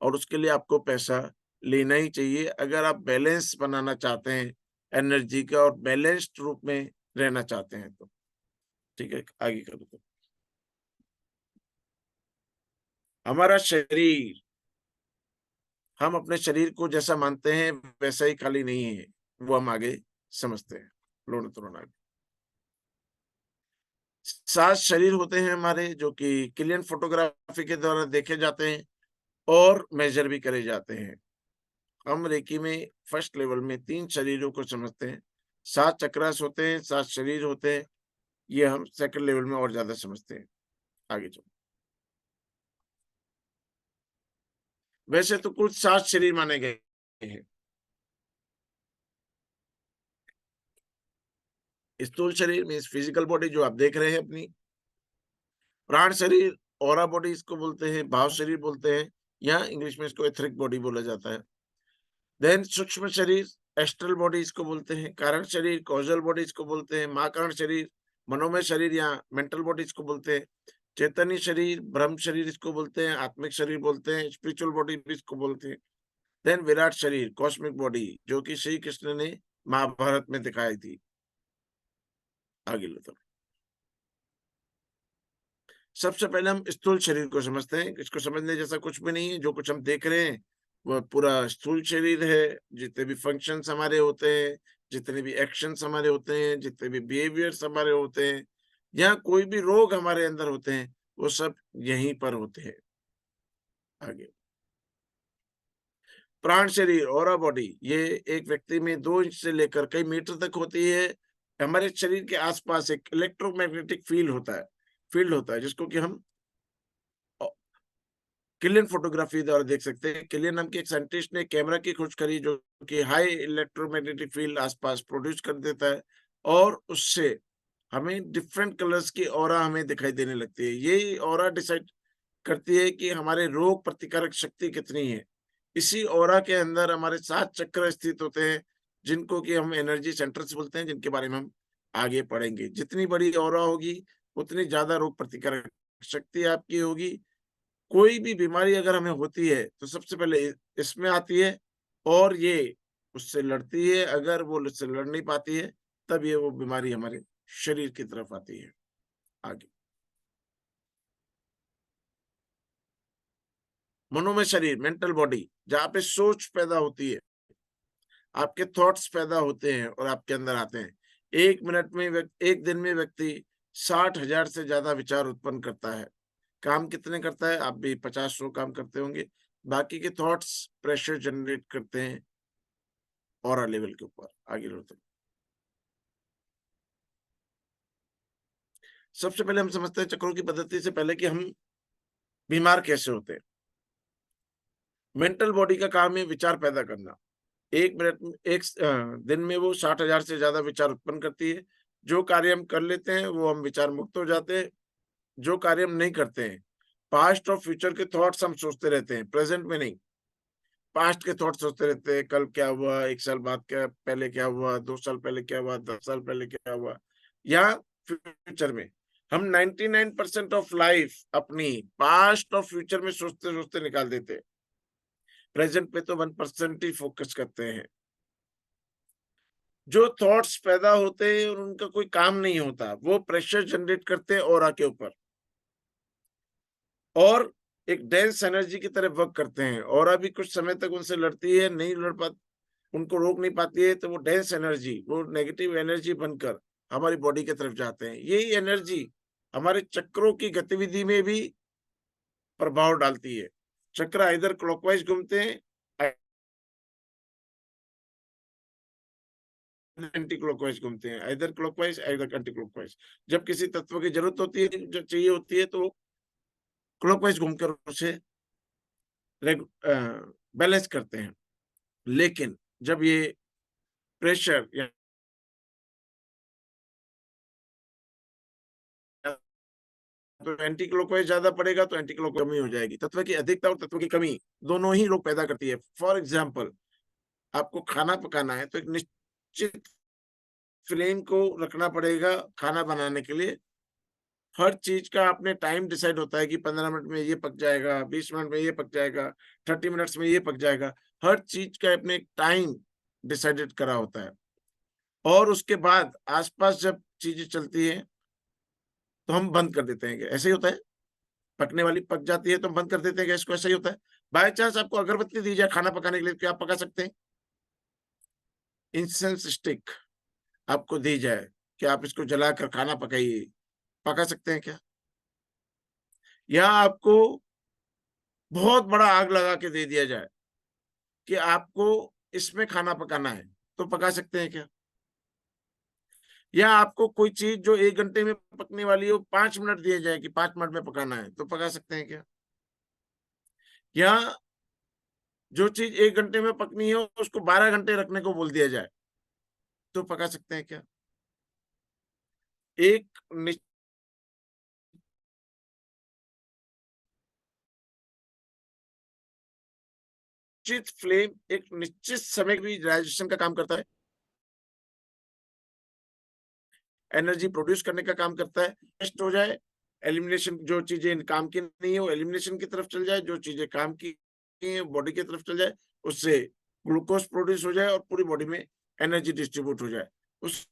S3: और उसके लिए आपको पैसा लेना ही चाहिए अगर आप बैलेंस बनाना चाहते हैं एनर्जी का, और बैलेंस्ड रूप में रहना चाहते हैं तो। ठीक है, आगे करो तो। हमारा शरीर, हम अपने शरीर को जैसा मानते हैं वैसा ही खाली नहीं है, वो हम आगे समझते हैं। लोन तुरंत आगे 7 शरीर होते हैं हमारे, जो कि क्लियन फोटोग्राफी के द्वारा देखे जाते हैं और मेजर भी करे जाते हैं। हम रेकी में फर्स्ट लेवल में 3 शरीरों को समझते हैं। 7 चक्रास होते हैं, 7 शरीर होते हैं, ये हम सेकंड लेवल में और ज्यादा समझते हैं। आगे चलो। वैसे तो कुल 7 शरीर माने गए हैं। स्थूल शरीर मीन्स फिजिकल बॉडी जो आप देख रहे हैं अपनी। प्राण शरीर, ऑरा बॉडी इसको बोलते हैं, भाव शरीर बोलते हैं, या इंग्लिश में इसको एथरिक बॉडी बोला जाता है। देन सूक्ष्म शरीर, एस्ट्रल बॉडी इसको बोलते हैं। कारण शरीर, कॉजल बॉडी इसको बोलते हैं। महाकारण शरीर, मनोमय शरीर या मेंटल बॉडी इसको बोलते हैं। चैतन्य शरीर, ब्रह्म शरीर इसको बोलते हैं, आत्मिक शरीर बोलते हैं, स्पिरिचुअल बॉडी भी इसको बोलते हैं। देन विराट शरीर, कॉस्मिक बॉडी, जो कि श्री कृष्ण ने महाभारत में दिखाई थी। आगे लो तो सबसे पहले हम स्थूल शरीर को समझते हैं। इसको समझने जैसा कुछ भी नहीं है। जो कुछ हम देख रहे हैं वह पूरा स्थूल शरीर है। जितने भी फंक्शंस हमारे होते हैं, जितने भी एक्शंस हमारे होते हैं, जितने भी बिहेवियर्स हमारे होते हैं, या कोई भी रोग हमारे अंदर होते हैं, वो सब यहीं पर होते हैं। आगे प्राण शरीर, ऑरा बॉडी, ये एक व्यक्ति में 2 इंच से लेकर कई मीटर तक होती है। हमारे शरीर के आसपास एक इलेक्ट्रोमैग्नेटिक फील्ड होता है जिसको कि हम किलियन फोटोग्राफी द्वारा देख सकते हैं। किलियन नाम के एक साइंटिस्ट ने कैमरा की खोज करी जो कि हाई इलेक्ट्रोमैग्नेटिक फील्ड आसपास प्रोड्यूस कर देता है और उससे हमें डिफरेंट कलर्स की ऑरा हमें दिखाई देने लगती है। ये ऑरा डिसाइड करती है कि हमारे रोग प्रतिकारक शक्ति कितनी है। इसी ऑरा के अंदर हमारे 7 चक्र स्थित होते हैं जिनको कि हम एनर्जी सेंटर्स बोलते हैं, जिनके बारे में हम आगे पढ़ेंगे। जितनी बड़ी ऑरा होगी उतनी ज्यादा रोग प्रतिकारक शक्ति आपकी होगी। कोई भी बीमारी अगर हमें होती है तो सबसे पहले इसमें आती है और ये उससे लड़ती है। अगर वो उससे लड़ नहीं पाती है तब ये वो बीमारी हमारे शरीर की तरफ आती है। आगे मनोमय शरीर, मेंटल बॉडी, जहाँ पे सोच पैदा होती है, आपके थॉट्स पैदा होते हैं और आपके अंदर आते हैं। एक दिन में व्यक्ति 60,000 से ज्यादा विचार उत्पन्न करता है। काम कितने करता है? आप भी 50-100 काम करते होंगे। बाकी के थॉट्स प्रेशर जनरेट करते हैं ऑरा लेवल के ऊपर। आगे बढ़ते हैं। सबसे पहले हम समझते हैं चक्रों की पद्धति से पहले कि हम बीमार कैसे होते हैं। मेंटल बॉडी का काम है विचार पैदा करना। एक दिन में वो 60,000 से ज्यादा विचार उत्पन्न करती है। जो कार्य हम कर लेते हैं वो हम विचार मुक्त हो जाते हैं। जो कार्य हम नहीं करते हैं, पास्ट और फ्यूचर के थॉट्स हम सोचते रहते हैं, प्रेजेंट में नहीं। पास्ट के थॉट सोचते रहते हैं, कल क्या हुआ, 1 साल बाद क्या, पहले क्या हुआ, 2 साल पहले क्या हुआ, 10 साल पहले क्या हुआ, या फ्यूचर में। हम 99% ऑफ लाइफ अपनी पास्ट और फ्यूचर में सोचते सोचते निकाल देते हैं। प्रेजेंट पे तो 1% ही फोकस करते हैं। जो थॉट्स पैदा होते हैं और उनका कोई काम नहीं होता, वो प्रेशर जनरेट करते हैं ऑरा के ऊपर और एक डेंस एनर्जी की तरह वर्क करते हैं। ऑरा भी कुछ समय तक उनसे लड़ती है, नहीं लड़ पाती, उनको रोक नहीं पाती है, तो वो डेंस एनर्जी, वो नेगेटिव एनर्जी बनकर हमारी बॉडी की तरफ जाते हैं। यही एनर्जी हमारे चक्रों की गतिविधि में भी प्रभाव डालती है। चक्र इधर क्लॉकवाइज घूमते हैं, एंटी क्लॉकवाइज घूमते हैं, इधर क्लॉकवाइज इधर एंटी क्लॉकवाइज। जब किसी तत्व की जरूरत होती है, जो चाहिए होती है, तो क्लॉकवाइज घूमकर उसे बैलेंस करते हैं। लेकिन जब ये प्रेशर या तो एंटी क्लॉकवाइज ज्यादा पड़ेगा तो एंटी क्लॉकवाइज कमी हो जाएगी। तत्व की अधिकता और तत्व की कमी दोनों ही रोग पैदा करती है। फॉर एग्जाम्पल, आपको खाना पकाना है तो एक निश्चित फ्लेम को रखना पड़ेगा। खाना बनाने के लिए हर चीज का आपने टाइम डिसाइड होता है कि 15 मिनट में ये पक जाएगा, 20 मिनट में ये पक जाएगा, 30 मिनट्स में ये पक जाएगा। हर चीज का अपने टाइम डिसाइडेड करा होता है। और उसके बाद आसपास जब चीजें चलती है तो हम बंद कर देते हैं। ऐसे ही होता है, पकने वाली पक जाती है तो हम बंद कर देते हैं गैस को। ऐसा ही होता है। बाय चांस आपको अगरबत्ती दी जाए खाना पकाने के लिए, क्या आप पका सकते हैं? इंसेंस स्टिक आपको दी जाए कि आप इसको जलाकर खाना पकाइए, पका सकते हैं क्या? या आपको बहुत बड़ा आग लगा के दे दिया जाए कि आपको इसमें खाना पकाना है, तो पका सकते हैं क्या? या आपको कोई चीज जो 1 घंटे में पकने वाली हो 5 मिनट दिए जाए कि 5 मिनट में पकाना है, तो पका सकते हैं क्या? या जो चीज 1 घंटे में पकनी हो उसको 12 घंटे रखने को बोल दिया जाए, तो पका सकते हैं क्या? एक निश्चित फ्लेम एक निश्चित समय भी डाइजेशन का काम करता है, एनर्जी प्रोड्यूस करने का काम करता है। टेस्ट हो जाए, एलिमिनेशन, जो चीजें काम की नहीं है वो एलिमिनेशन की तरफ चल जाए, जो चीजें काम की है बॉडी की तरफ चल जाए, उससे ग्लूकोज प्रोड्यूस हो जाए और पूरी बॉडी में एनर्जी डिस्ट्रीब्यूट हो जाए। उस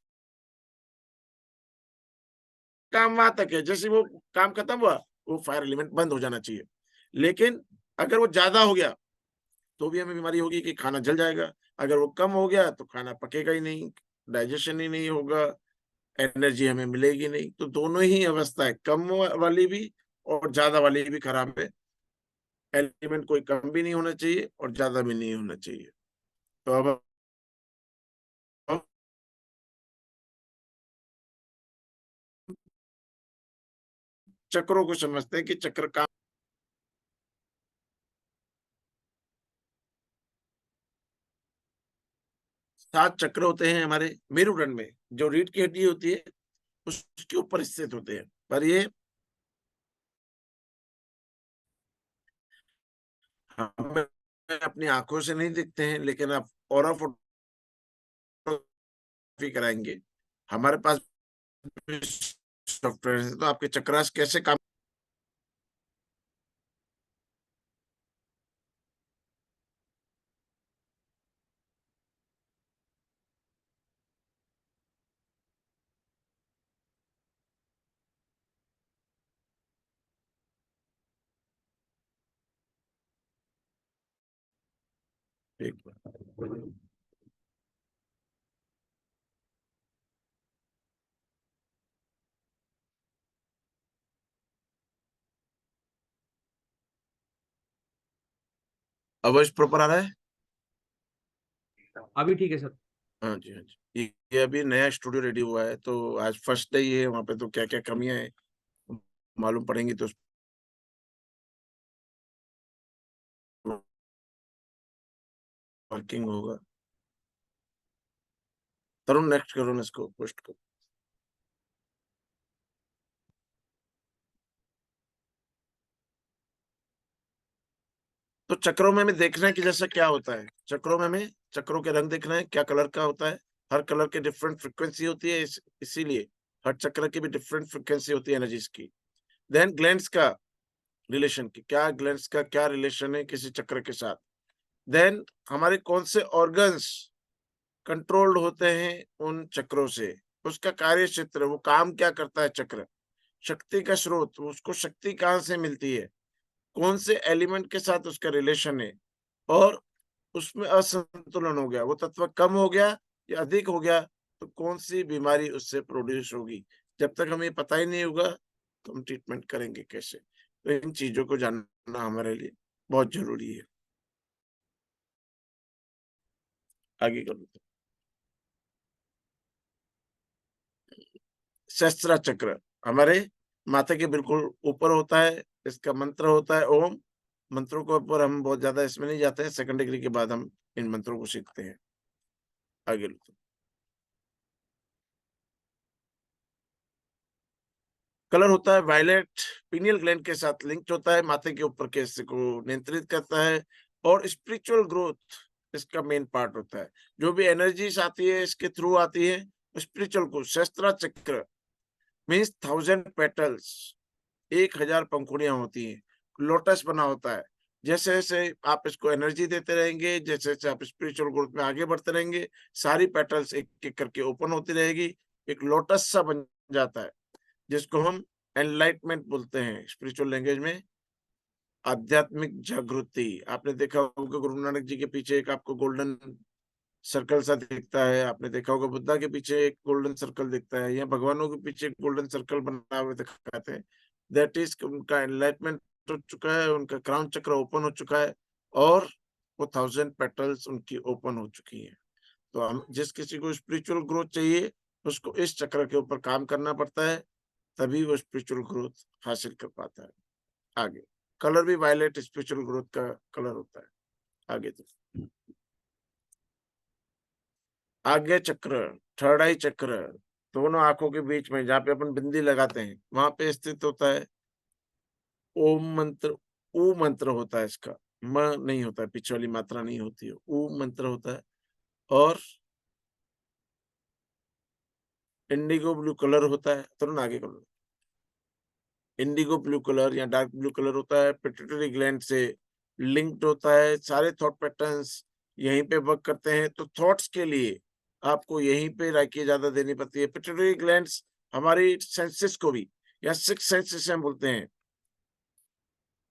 S3: काम वहां तक है, जैसे वो काम खत्म हुआ वो फायर एलिमेंट बंद हो जाना चाहिए। लेकिन अगर वो ज्यादा हो गया तो भी हमें बीमारी होगी कि खाना जल जाएगा, अगर वो कम हो गया तो खाना पकेगा ही नहीं, डाइजेशन ही नहीं होगा, एनर्जी हमें मिलेगी नहीं। तो दोनों ही अवस्था है, कम वाली भी और ज्यादा वाली भी खराब है। एलिमेंट कोई कम भी नहीं होना चाहिए और ज्यादा भी नहीं होना चाहिए। तो अब चक्रों को समझते हैं कि चक्र का 7 चक्र होते हैं हमारे मेरुदंड में, जो रीढ़ की हड्डी होती है उसके ऊपर स्थित होते हैं। पर ये हमें अपनी आंखों से नहीं दिखते हैं, लेकिन आप ऑरा फोटोग्राफी कराएंगे, हमारे पास सॉफ्टवेयर है, तो आपके चक्रास कैसे काम। एक मिनट। आवाज प्रॉपर आ रहा है?
S1: अभी ठीक है सर।
S3: हाँ जी, हाँ जी। ये अभी नया स्टूडियो रेडी हुआ है, तो आज फर्स्ट डे ही है, वहाँ पे तो क्या-क्या कमियाँ हैं, मालूम पड़ेंगी तो वर्किंग होगा। तरुण नेक्स्ट करो ना, इसको पोस्ट करो। तो चक्रों में हमें देखना है कि जैसे क्या होता है, चक्रों में हमें चक्रों के रंग देखना है, क्या कलर का होता है। हर कलर की डिफरेंट फ्रीक्वेंसी होती है, इसीलिए हर चक्र की भी डिफरेंट फ्रीक्वेंसी होती है एनर्जीज की। देन ग्लैंड्स का रिलेशन, की क्या ग्लैंड्स का क्या रिलेशन है किसी चक्र के साथ। देन हमारे कौन से ऑर्गन्स कंट्रोल्ड होते हैं उन चक्रों से, उसका कार्य क्षेत्र, वो काम क्या करता है चक्र, शक्ति का स्रोत, उसको शक्ति कहाँ से मिलती है, कौन से एलिमेंट के साथ उसका रिलेशन है, और उसमें असंतुलन हो गया, वो तत्व कम हो गया या अधिक हो गया, तो कौन सी बीमारी उससे प्रोड्यूस होगी। जब तक हमें पता ही नहीं होगा तो हम ट्रीटमेंट करेंगे कैसे। तो इन चीजों को जानना हमारे लिए बहुत जरूरी है। आगे करो। सहस्त्र चक्र हमारे माथे के बिल्कुल ऊपर होता है, इसका मंत्र होता है ओम। मंत्रों के ऊपर हम बहुत ज्यादा इसमें नहीं जाते हैं, सेकंड डिग्री के बाद हम इन मंत्रों को सीखते हैं। आगे लो। कलर होता है वायलेट, पीनियल ग्लैंड के साथ लिंक्ड होता है, माथे के ऊपर के हिस्से को नियंत्रित करता है, और स्पिरिचुअल ग्रोथ इसका मेन पार्ट होता है। जो भी एनर्जीज आती है इसके थ्रू आती है, स्पिरिचुअल को सहस्त्र चक्र मीन्स 1000 पेटल्स, 1000 पंखुड़ियां होती हैं, लोटस बना होता है। जैसे जैसे आप इसको एनर्जी देते रहेंगे, जैसे जैसे आप स्पिरिचुअल ग्रोथ में आगे बढ़ते रहेंगे, सारी पेटल्स एक एक करके ओपन होती रहेगी, एक लोटस सा बन जाता है, जिसको हम एनलाइटमेंट बोलते हैं स्पिरिचुअल लैंग्वेज में, आध्यात्मिक जागृति। आपने देखा होगा गुरु नानक जी के पीछे एक आपको गोल्डन सर्कल सा दिखता है, आपने देखा होगा बुद्धा के पीछे एक गोल्डन सर्कल दिखता है, या भगवानों के पीछे एक गोल्डन सर्कल बना हुआ दिखाते हैं। दैट इज उनका एनलाइटमेंट हो चुका है, उनका क्राउन चक्र ओपन हो चुका है, और वो 1000 पेटल्स उनकी ओपन हो चुकी है। तो हम जिस किसी को स्पिरिचुअल ग्रोथ चाहिए उसको इस चक्र के ऊपर काम करना पड़ता है, तभी वो स्पिरिचुअल ग्रोथ हासिल कर पाता है। आगे कलर भी वायलेट स्पिरिचुअल ग्रोथ का कलर होता है। आगे तो आज्ञा चक्र, थर्ड आई चक्र, दोनों आंखों के बीच में जहाँ पे अपन बिंदी लगाते हैं वहां पे स्थित होता है। ओम मंत्र, ऊ मंत्र होता है इसका, म नहीं होता है, पीछे वाली मात्रा नहीं होती है, ऊ मंत्र होता है। और इंडिगो ब्लू कलर होता है। तुरंत आगे कर लो। इंडिगो ब्लू कलर या डार्क ब्लू कलर होता है, पिट्यूटरी ग्लैंड से लिंक्ड होता है। सारे थॉट पैटर्न्स यहीं पे वर्क करते हैं। तो थॉट्स के लिए आपको यहीं पे राइकी ज्यादा देनी पड़ती है। पिट्यूटरी ग्लैंड्स हमारी सेंसेस को भी, या सिक्स सेंसेस हम बोलते हैं,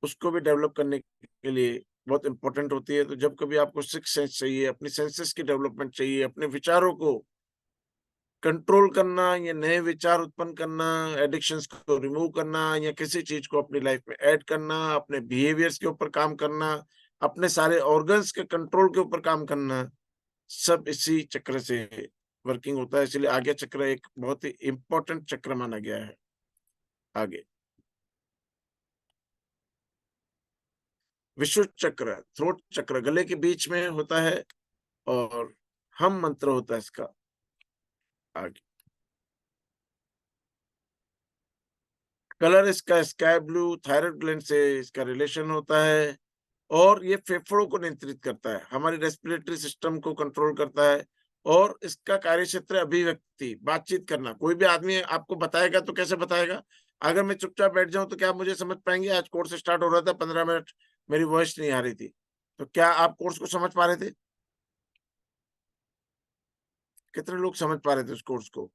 S3: उसको भी डेवलप करने के लिए बहुत इंपॉर्टेंट होती है। तो जब कभी आपको सिक्स सेंस चाहिए, अपनी सेंसेस की डेवलपमेंट चाहिए, अपने विचारों को कंट्रोल करना या नए विचार उत्पन्न करना, एडिक्शंस को रिमूव करना, या किसी चीज को अपनी लाइफ में ऐड करना, अपने बिहेवियर्स के ऊपर काम करना, अपने सारे ऑर्गन्स के कंट्रोल के ऊपर काम करना, सब इसी चक्र से वर्किंग होता है। इसलिए आज्ञा चक्र एक बहुत ही इंपॉर्टेंट चक्र माना गया है। आगे विशुद्ध चक्र, थ्रोट चक्र गले के बीच में होता है और हम मंत्र होता है इसका। आगे कलर इसका स्काई ब्लू, थायराइड ग्लैंड से इसका रिलेशन होता है और ये फेफड़ों को नियंत्रित करता है, हमारी रेस्पिरेटरी सिस्टम को कंट्रोल करता है। और इसका कार्य क्षेत्र अभिव्यक्ति, बातचीत करना। कोई भी आदमी आपको बताएगा तो कैसे बताएगा? अगर मैं चुपचाप बैठ जाऊं तो क्या आप मुझे समझ पाएंगे? आज कोर्स स्टार्ट हो रहा था, 15 मिनट मेरी वॉइस नहीं आ रही थी, तो क्या आप कोर्स को समझ पा रहे थे? कितने लोग समझ पा रहे थे उस कोर्स को?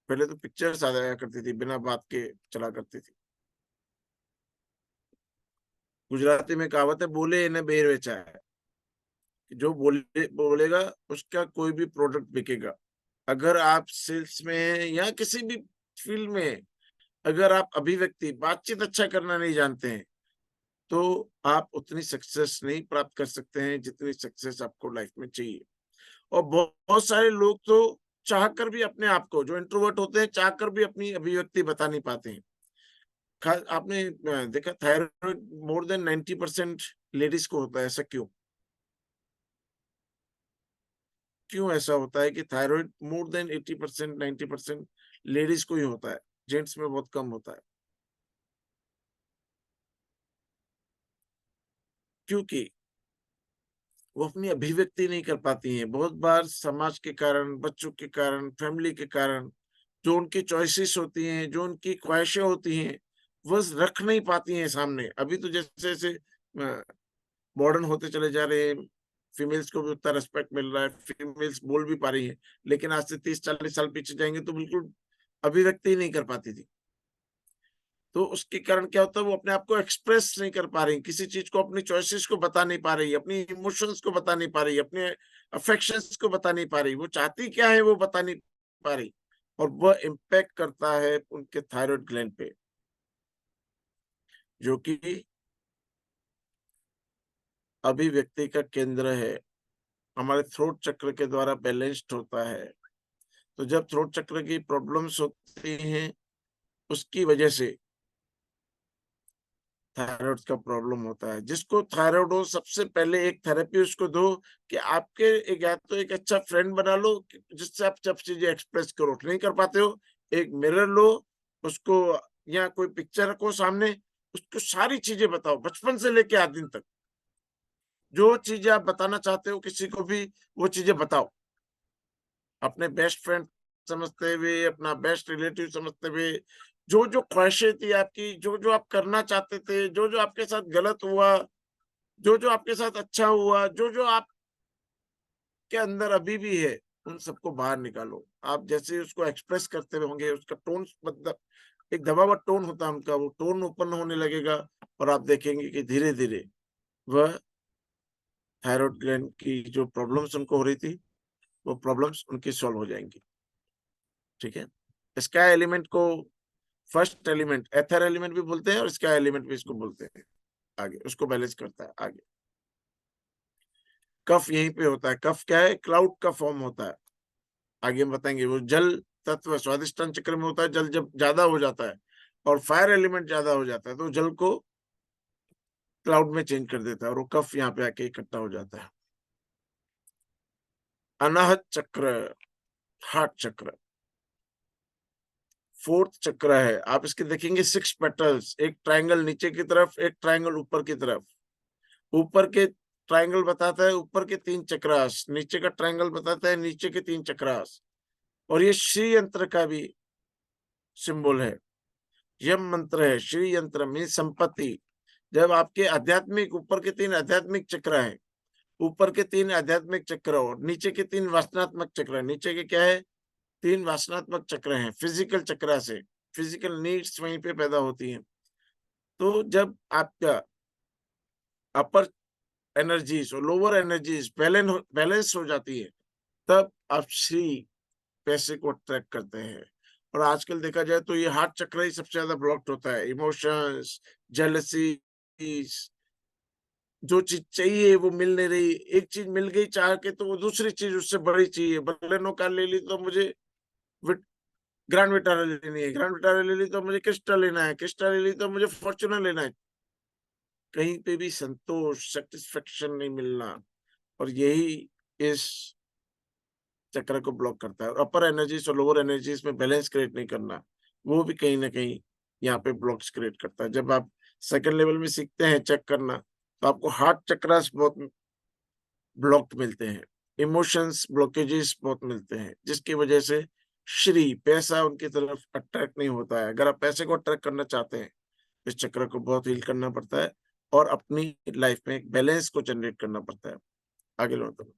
S3: पहले तो पिक्चर्स आ जाया करती थी, बिना बात के चला करती थी। गुजराती में कहावत है, बोले इन्हें बेर बेचा है। जो बोलेगा उसका कोई भी प्रोडक्ट बिकेगा। अगर आप सेल्स में हैं या किसी भी फील्ड में, अगर आप अभिव्यक्ति, बातचीत अच्छा करना नहीं जानते हैं, तो आप उतनी सक्सेस नहीं प्राप्त कर सकते हैं जितनी सक्सेस आपको लाइफ में चाहिए। और बहुत सारे लोग तो चाहकर भी अपने आप को, जो इंट्रोवर्ट होते हैं, चाहकर भी अपनी अभिव्यक्ति बता नहीं पाते हैं। आपने देखा थायराइड मोर देन 90% लेडीज को होता है। ऐसा क्यों? क्यों ऐसा होता है कि थायराइड मोर देन 80%, 90% लेडीज को ही होता है, जेंट्स में बहुत कम होता है? क्योंकि वो अपनी अभिव्यक्ति नहीं कर पाती हैं। बहुत बार समाज के कारण, बच्चों के कारण, फैमिली के कारण, जो उनकी चॉइसेस होती हैं, जो उनकी ख्वाहिशें होती हैं, वो रख नहीं पाती हैं सामने। अभी तो जैसे जैसे मॉडर्न होते चले जा रहे हैं, फीमेल्स को भी उतना रेस्पेक्ट मिल रहा है, फीमेल्स बोल भी पा रही है। लेकिन आज से 30-40 साल पीछे जाएंगे तो बिल्कुल अभिव्यक्ति ही नहीं कर पाती थी। तो उसके कारण क्या होता है, वो अपने आप को एक्सप्रेस नहीं कर पा रही, किसी चीज को, अपनी चॉइसेस को बता नहीं पा रही, अपनी इमोशंस को बता नहीं पा रही, अपने अफेक्शंस को बता नहीं पा रही, वो चाहती क्या है वो बता नहीं पा रही। और वह इम्पैक्ट करता है उनके थायराइड ग्लैंड पे, जो कि अभिव्यक्ति का केंद्र है, हमारे थ्रोट चक्र के द्वारा बैलेंस्ड होता है। तो जब थ्रोट चक्र की प्रॉब्लम्स होती हैं, उसकी वजह से थायराइड का प्रॉब्लम होता है। जिसको थायराइड हो, सबसे पहले एक थेरेपी उसको दो कि आपके या तो एक अच्छा फ्रेंड बना लो जिससे आप सब चीजें एक्सप्रेस करो। नहीं कर पाते हो, एक मिरर लो, उसको या कोई पिक्चर रखो सामने, उसको सारी चीजें बताओ, बचपन से लेके आज दिन तक जो चीजें आप बताना चाहते हो किसी को भी, वो चीजें बताओ। अपने बेस्ट फ्रेंड समझते हुए, अपना बेस्ट रिलेटिव समझते हुए, जो जो ख्वाहिशें थी आपकी, जो जो आप करना चाहते थे, जो जो आपके साथ गलत हुआ, जो जो आपके साथ अच्छा हुआ, जो जो आपके अंदर अभी भी है, उन सबको बाहर निकालो। आप जैसे उसको एक्सप्रेस करते होंगे, उसका टोन, मतलब एक दबा हुआ टोन होता है उनका, वो टोन ओपन होने लगेगा और आप देखेंगे कि धीरे धीरे वह थायराइड ग्लैंड की जो प्रॉब्लम्स उनको हो रही थी, वो प्रॉब्लम्स उनकी सॉल्व हो जाएंगी। ठीक है। स्काई एलिमेंट को फर्स्ट एलिमेंट, एथर एलिमेंट भी बोलते हैं और स्काई एलिमेंट भी इसको बोलते हैं। आगे उसको बैलेंस करता है। आगे कफ यहीं पे होता है। कफ क्या है? क्लाउड का फॉर्म होता है। आगे हम बताएंगे। वो जल तत्व स्वादिष्टान चक्र में होता है। जल जब ज्यादा हो जाता है और फायर एलिमेंट ज्यादा हो जाता है तो जल को क्लाउड में चेंज कर देता है और वो कफ यहाँ पे आके इकट्ठा हो जाता है। अनाहत चक्र, हार्ट चक्र, फोर्थ चक्र है। आप इसके देखेंगे 6 पेटल्स, एक ट्रायंगल नीचे की तरफ, एक ट्रायंगल ऊपर की तरफ। ऊपर के ट्रायंगल बताता है ऊपर के 3 चक्रास, नीचे का ट्रायंगल बताता है नीचे के 3 चक्रास। और ये श्री यंत्र का भी सिंबल है। यम मंत्र है, श्री यंत्र मीन संपत्ति। जब आपके आध्यात्मिक ऊपर के 3 आध्यात्मिक चक्र हैं, ऊपर के 3 आध्यात्मिक चक्र और नीचे के 3 वासनात्मक चक्र, नीचे के क्या है 3 वासनात्मक चक्र हैं, फिजिकल चक्र से, फिजिकल नीड्स वहीं पे पैदा होती हैं। तो जब आपका अपर एनर्जीज और लोअर एनर्जीज बैलेंस हो जाती है, तब आप श्री पैसे को ट्रैक करते हैं। और आजकल देखा जाए तो ये हार्ट चक्र ही सबसे ज्यादा ब्लॉक्ड होता है। इमोशंस, जेलसी, जो चीज चाहिए वो मिल नहीं रही, एक चीज मिल गई चाह के तो वो दूसरी चीज उससे बड़ी चाहिए। बलेनो कार ले ली तो मुझे ग्रैंड विटारा लेनी है, ग्रैंड विटारा ले ली तो मुझे क्रिस्टा लेना है, क्रिस्टा ले ली तो मुझे फॉर्च्यूनर लेना है। कहीं पे भी संतोष, सेटिस्फेक्शन नहीं मिलना, और यही इस चक्र को ब्लॉक करता है। और अपर एनर्जीज और लोअर एनर्जीज में बैलेंस क्रिएट नहीं करना, वो भी कहीं ना कहीं यहाँ पे ब्लॉक्स क्रिएट करता है। जब आप सेकंड लेवल में सीखते हैं चेक करना, तो आपको हार्ट चक्रास बहुत ब्लॉक्ड मिलते हैं, इमोशंस ब्लॉकेजेस बहुत मिलते हैं, जिसकी वजह से श्री पैसा उनकी तरफ अट्रैक्ट नहीं होता है। अगर आप पैसे को अट्रैक्ट करना चाहते हैं, इस चक्र को बहुत हील करना पड़ता है और अपनी लाइफ में एक बैलेंस को जनरेट करना पड़ता है। आगे लो तो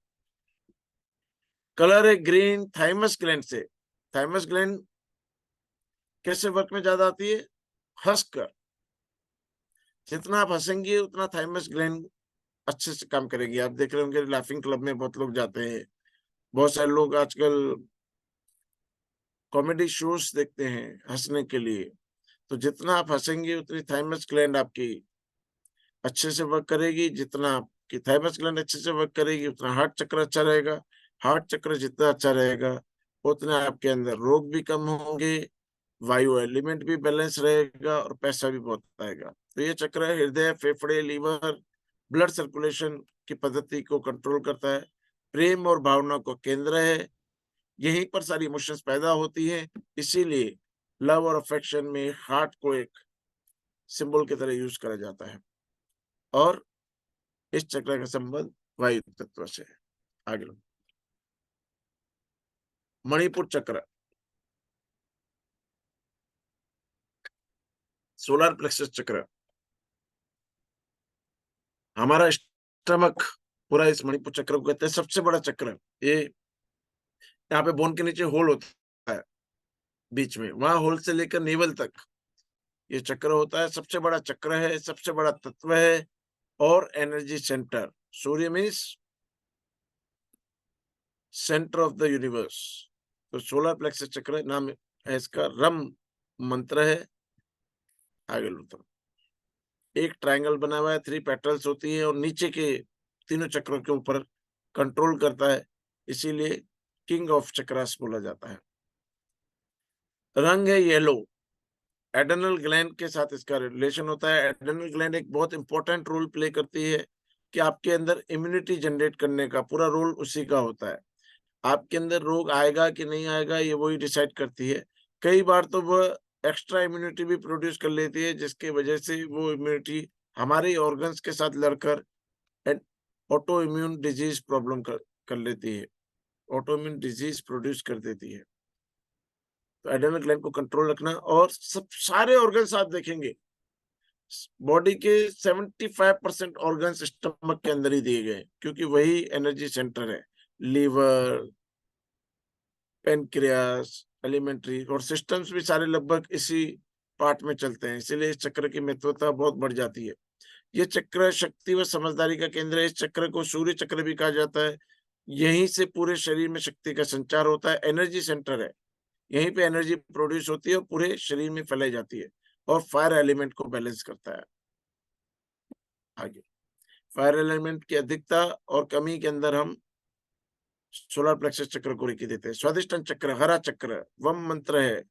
S3: कलर है ग्रीन थाइमस ग्लैंड से। थाइमस ग्लैंड कैसे वर्क में ज्यादा आती है? हंसकर। जितना आप हंसेंगे उतना थाइमस ग्लैंड अच्छे से काम करेगी। आप देख रहे होंगे लाफिंग क्लब में बहुत लोग जाते हैं, बहुत सारे लोग आजकल कॉमेडी शोज देखते हैं हंसने के लिए। तो जितना आप हंसेंगे उतनी थाइमस ग्लैंड आपकी अच्छे से वर्क करेगी। जितना आपकी थाइमस ग्लैंड अच्छे से वर्क करेगी उतना हार्ट चक्र अच्छा रहेगा। हार्ट चक्र जितना अच्छा रहेगा उतना आपके अंदर रोग भी कम होंगे, वायु एलिमेंट भी बैलेंस रहेगा और पैसा भी बहुत आएगा। तो ये चक्र हृदय, फेफड़े, लीवर, ब्लड सर्कुलेशन की पद्धति को कंट्रोल करता है। प्रेम और भावना को केंद्र है, यहीं पर सारी इमोशंस पैदा होती हैं। इसीलिए लव और अफेक्शन में हार्ट को एक सिंबल की तरह यूज करा जाता है। और इस चक्र का संबंध वायु तत्व से है। आगे लो। मणिपुर चक्र, सोलर प्लेक्सस चक्र, हमारा स्टमक पूरा इस मणिपुर चक्र को कहते हैं सबसे बड़ा चक्र। ये यहाँ पे बोन के नीचे होल होता है बीच में, वहां होल से लेकर नेवल तक ये चक्र होता है। सबसे बड़ा चक्र है, सबसे बड़ा तत्व है और energy centre. Surya means centre of the universe. तो सोलर प्लेक्सस चक्र नाम है इसका, रम मंत्र है। आगे लो तो एक ट्रायंगल बना हुआ है, 3 पेटल्स होती है और नीचे के तीनों चक्रों के ऊपर कंट्रोल करता है, इसीलिए किंग ऑफ चक्रास बोला जाता है। रंग है येलो, एड्रेनल ग्लैंड के साथ इसका रिलेशन होता है। एड्रेनल ग्लैंड एक बहुत इंपॉर्टेंट रोल प्ले करती है कि आपके अंदर इम्यूनिटी जनरेट करने का पूरा रोल उसी का होता है। आपके अंदर रोग आएगा कि नहीं आएगा ये वही डिसाइड करती है। कई बार तो वह एक्स्ट्रा इम्यूनिटी भी प्रोड्यूस कर लेती है, जिसकी वजह से वो इम्यूनिटी हमारे ऑर्गन्स के साथ लड़कर ऑटो इम्यून डिजीज प्रॉब्लम कर लेती है, ऑटो इम्यून डिजीज प्रोड्यूस कर देती है। तो एड्रेनल ग्लैंड को कंट्रोल रखना। और सब सारे ऑर्गन्स आप देखेंगे, बॉडी के 75% ऑर्गन्स स्टमक के अंदर ही दिए गए, क्योंकि वही एनर्जी सेंटर है। लीवर, पेनक्रियास, एलिमेंट्री और सिस्टम्स भी सारे लगभग इसी पार्ट में चलते हैं, इसीलिए इस चक्र की महत्वता बहुत बढ़ जाती है। ये चक्र शक्ति व समझदारी का केंद्र है। इस चक्र को सूर्य चक्र भी कहा जाता है। यहीं से पूरे शरीर में शक्ति का संचार होता है, एनर्जी सेंटर है। यहीं पे एनर्जी प्रोड्यूस होती है और पूरे शरीर में फैलाई जाती है और फायर एलिमेंट को बैलेंस करता है। आगे फायर एलिमेंट की अधिकता और कमी के अंदर हम सोलर प्लेक्सस चक्र को लिखी देते हैं। स्वादिष्टान चक्र, हरा चक्र, वम मंत्र है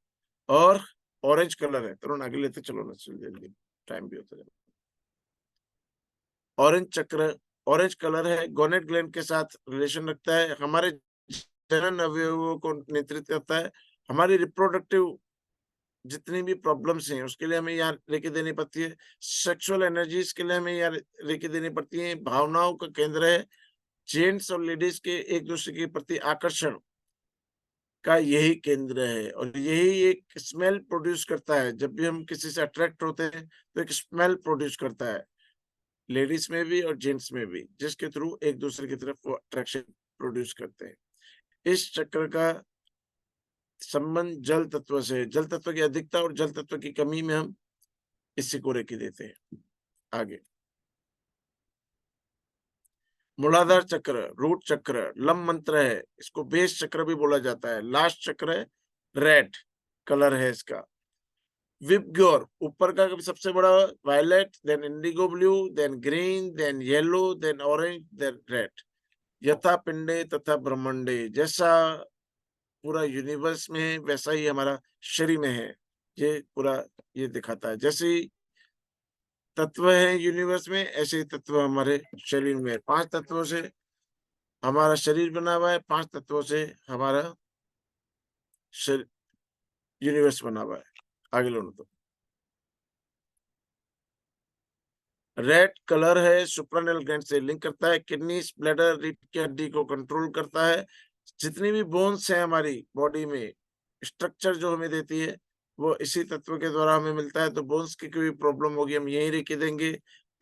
S3: और ऑरेंज कलर है। तुरंत आगे लेते चलो ना, जल्दी टाइम भी होता है। ऑरेंज चक्र, ऑरेंज कलर है, गोनेट ग्लैंड के साथ रिलेशन रखता है, हमारे जनन अवयवों को नियंत्रित करता है। हमारी रिप्रोडक्टिव जितनी भी प्रॉब्लम्स हैं उसके लिए हमें यहाँ लेके देनी पड़ती है। सेक्सुअल एनर्जीज के लिए हमें यहाँ लेके देनी पड़ती है। भावनाओं का केंद्र है। जेंट्स और लेडीज के एक दूसरे के प्रति आकर्षण का यही केंद्र है और यही एक स्मेल प्रोड्यूस करता है। जब भी हम किसी से अट्रैक्ट होते हैं तो एक स्मेल प्रोड्यूस करता है, लेडीज में भी और जेंट्स में भी, जिसके थ्रू एक दूसरे की तरफ वो अट्रैक्शन प्रोड्यूस करते हैं। इस चक्र का संबंध जल तत्व से, जल तत्व की अधिकता और जल तत्व की कमी में हम इसी को रेखी देते हैं। आगे मूलाधार चक्र, रूट चक्र, लम मंत्र है, इसको बेस चक्र भी बोला जाता है। लास्ट चक्र है, रेड कलर है इसका। विबग्योर ऊपर का सबसे बड़ा violet, then indigo blue, then green, then yellow, then orange, then red. यथा पिंडे तथा ब्रह्मांडे, जैसा पूरा यूनिवर्स में है वैसा ही हमारा शरीर में है। ये पूरा ये दिखाता है, जैसे ही तत्व है यूनिवर्स में ऐसे ही तत्व हमारे शरीर में। 5 तत्वों से हमारा शरीर बना हुआ है, 5 तत्वों से हमारा यूनिवर्स बना हुआ है। आगे लो तो रेड कलर है, सुप्रानेल ग्लैंड से लिंक करता है, किडनी, ब्लैडर, रीढ़ की हड्डी को कंट्रोल करता है। जितनी भी बोन्स है हमारी बॉडी में, स्ट्रक्चर जो हमें देती है वो इसी तत्व के द्वारा हमें मिलता है। तो बोन्स की कोई प्रॉब्लम होगी हम यही रेखी देंगे।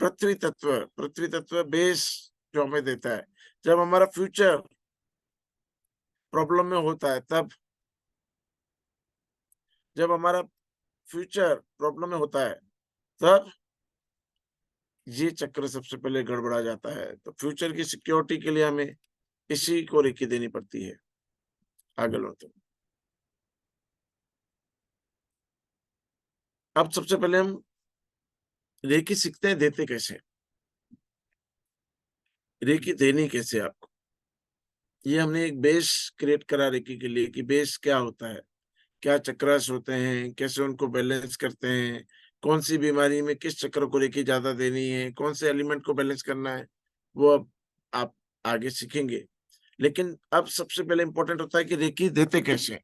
S3: पृथ्वी तत्व बेस जो हमें देता है, जब हमारा फ्यूचर प्रॉब्लम में होता है तब, जब हमारा फ्यूचर प्रॉब्लम में होता है तब ये चक्र सबसे पहले गड़बड़ा जाता है। तो फ्यूचर की सिक्योरिटी के लिए हमें इसी को रेखी देनी पड़ती है। आगे लो तो अब सबसे पहले हम रेखी सीखते हैं देते कैसे, रेखी देनी कैसे आपको। ये हमने एक बेस क्रिएट करा रेखी के लिए कि बेस क्या होता है, क्या चक्रास होते हैं, कैसे उनको बैलेंस करते हैं, कौन सी बीमारी में किस चक्र को रेखी ज्यादा देनी है, कौन से एलिमेंट को बैलेंस करना है, वो अब आप आगे सीखेंगे। लेकिन अब सबसे पहले इंपॉर्टेंट होता है कि रेखी देते कैसे।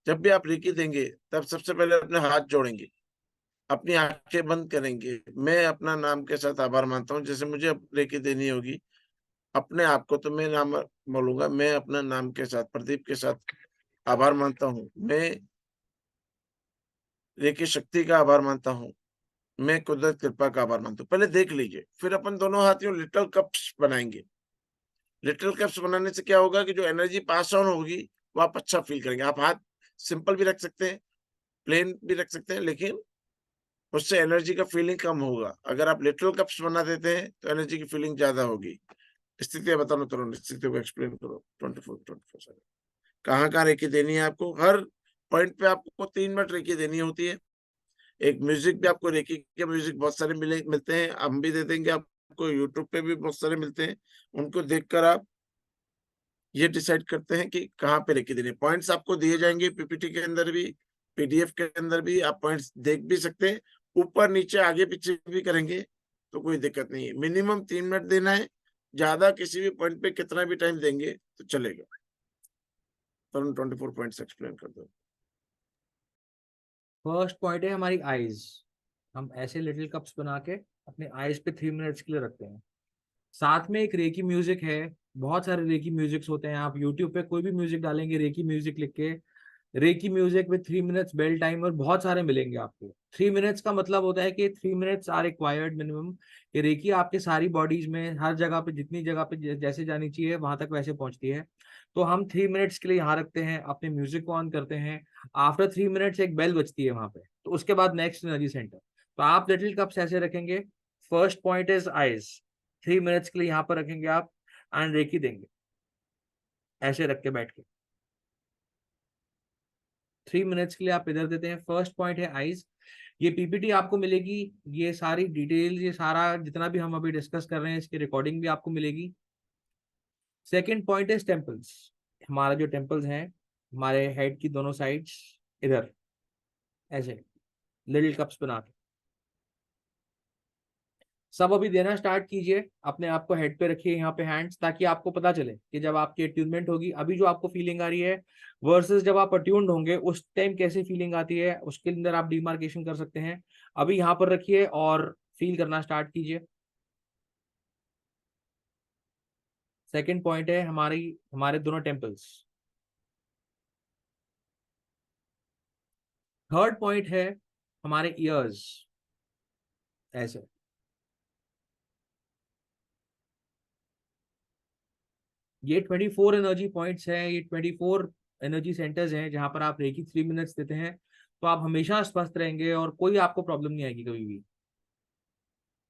S3: जब भी आप रेखी देंगे तब सबसे पहले अपने हाथ जोड़ेंगे, अपनी आंखें बंद करेंगे। मैं अपना नाम के साथ आभार मानता हूँ। जैसे मुझे अब रेखी देनी होगी अपने आप को, तो मैं नाम बोलूंगा, मैं अपना नाम के साथ, प्रदीप के साथ आभार मानता हूँ। मैं रेखी शक्ति का आभार मानता हूँ। मैं कुदरत कृपा का आभार मानता हूँ। पहले देख लीजिए, फिर अपन दोनों हाथियों लिटिल कप्स बनाएंगे। लिटिल कप्स बनाने से क्या होगा कि जो एनर्जी पास ऑन होगी वो आप अच्छा फील करेंगे। आप हाथ सिंपल भी रख सकते हैं, प्लेन भी रख सकते हैं, लेकिन उससे एनर्जी का फीलिंग कम होगा। अगर आप लिटिल कप्स बना देते हैं तो एनर्जी की फीलिंग ज्यादा होगी। स्थितियां बताना, तुरंत स्थितियों को एक्सप्लेन करो। 24 कहाँ कहाँ रेखी देनी है आपको। हर पॉइंट पे आपको 3 मिनट रेखी देनी होती है। एक म्यूजिक भी आपको, रेखी के म्यूजिक बहुत सारे मिलते हैं, हम भी दे देंगे आपको। यूट्यूब पे भी बहुत सारे मिलते हैं, उनको देखकर आप ये डिसाइड करते हैं कि कहाँ पे रेखी देनी है। पॉइंट्स आपको दिए जाएंगे पीपीटी के अंदर भी, पीडीएफ के अंदर भी। आप पॉइंट्स देख भी सकते हैं, ऊपर नीचे आगे पीछे भी करेंगे तो कोई दिक्कत नहीं है। मिनिमम 3 मिनट देना है, ज्यादा किसी भी पॉइंट पे कितना भी टाइम देंगे तो चलेगा। तो 24 पॉइंट्स एक्सप्लेन कर दो।
S1: फर्स्ट पॉइंट है हमारी आईज। हम ऐसे लिटिल कप्स बना के अपने आईज पे 3 मिनट्स के लिए रखते हैं। साथ में एक रेकी म्यूजिक है। बहुत सारे रेकी म्यूजिक्स होते हैं, आप यूट्यूब पे कोई भी म्यूजिक डालेंगे रेकी म्यूजिक लिख के, reiki music with 3 minutes bell timer, बहुत सारे मिलेंगे आपको। 3 मिनट्स का मतलब होता है कि 3 मिनट्स आर रिक्वायर्ड मिनिमम, कि रेकी आपके सारी बॉडीज में हर जगह पे, जितनी जगह पे जैसे जानी चाहिए वहां तक वैसे पहुंचती है। तो हम 3 मिनट्स के लिए यहाँ रखते हैं, अपने म्यूजिक को ऑन करते हैं। आफ्टर 3 मिनट्स एक बेल बजती है वहां पे, तो उसके बाद नेक्स्ट एनर्जी सेंटर। तो आप लिटिल कप्स ऐसे रखेंगे। First point is eyes, 3 minutes के लिए यहाँ पर रखेंगे आप, एंड रेकी देंगे ऐसे रख के बैठ के। 3 मिनट्स के लिए आप इधर देते हैं। फर्स्ट पॉइंट है आइज। ये पीपीटी आपको मिलेगी, ये सारी डिटेल, ये सारा जितना भी हम अभी डिस्कस कर रहे हैं इसकी रिकॉर्डिंग भी आपको मिलेगी। सेकंड पॉइंट है टेम्पल्स। हमारा जो टेम्पल्स हैं हमारे हेड की दोनों साइड्स, इधर ऐसे लिटिल कप्स बना के सब अभी देना स्टार्ट कीजिए। अपने आप को हेड पे रखिए यहाँ पे हैंड्स, ताकि आपको पता चले कि जब आपकी अट्यूनमेंट होगी, अभी जो आपको फीलिंग आ रही है वर्सेस जब आप अट्यून्ड होंगे उस टाइम कैसे फीलिंग आती है, उसके अंदर आप डिमार्केशन कर सकते हैं। अभी यहाँ पर रखिए और फील करना स्टार्ट कीजिए। सेकेंड पॉइंट है हमारे दोनों टेम्पल्स। थर्ड पॉइंट है हमारे ईयर्स, ऐसे। ये 24 एनर्जी पॉइंट्स हैं, ये 24 एनर्जी सेंटर्स हैं जहां पर आप रेकी 3 मिनट्स देते हैं तो आप हमेशा स्वस्थ रहेंगे और कोई आपको प्रॉब्लम नहीं आएगी कभी भी।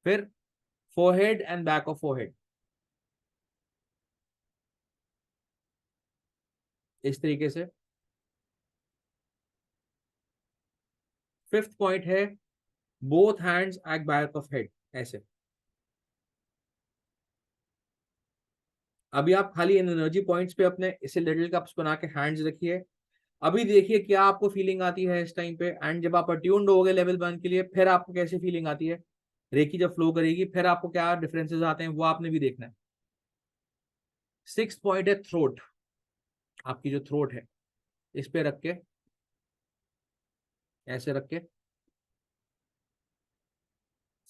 S1: फिर forehead and back of forehead, इस तरीके से। फिफ्थ पॉइंट है both hands at back of head, ऐसे। अभी आप खाली इन एनर्जी पॉइंट्स पे अपने इसे लिटिल कप्स बना के हैंड्स रखिए। अभी देखिए क्या आपको फीलिंग आती है इस टाइम पे, एंड जब आप अट्यून्ड हो गए लेवल 1 के लिए फिर आपको कैसे फीलिंग आती है, रेकी जब फ्लो करेगी फिर आपको क्या डिफरेंसेस आते हैं वो आपने भी देखना है। सिक्स पॉइंट है थ्रोट, आपकी जो थ्रोट है इस पे रख के, ऐसे रख के।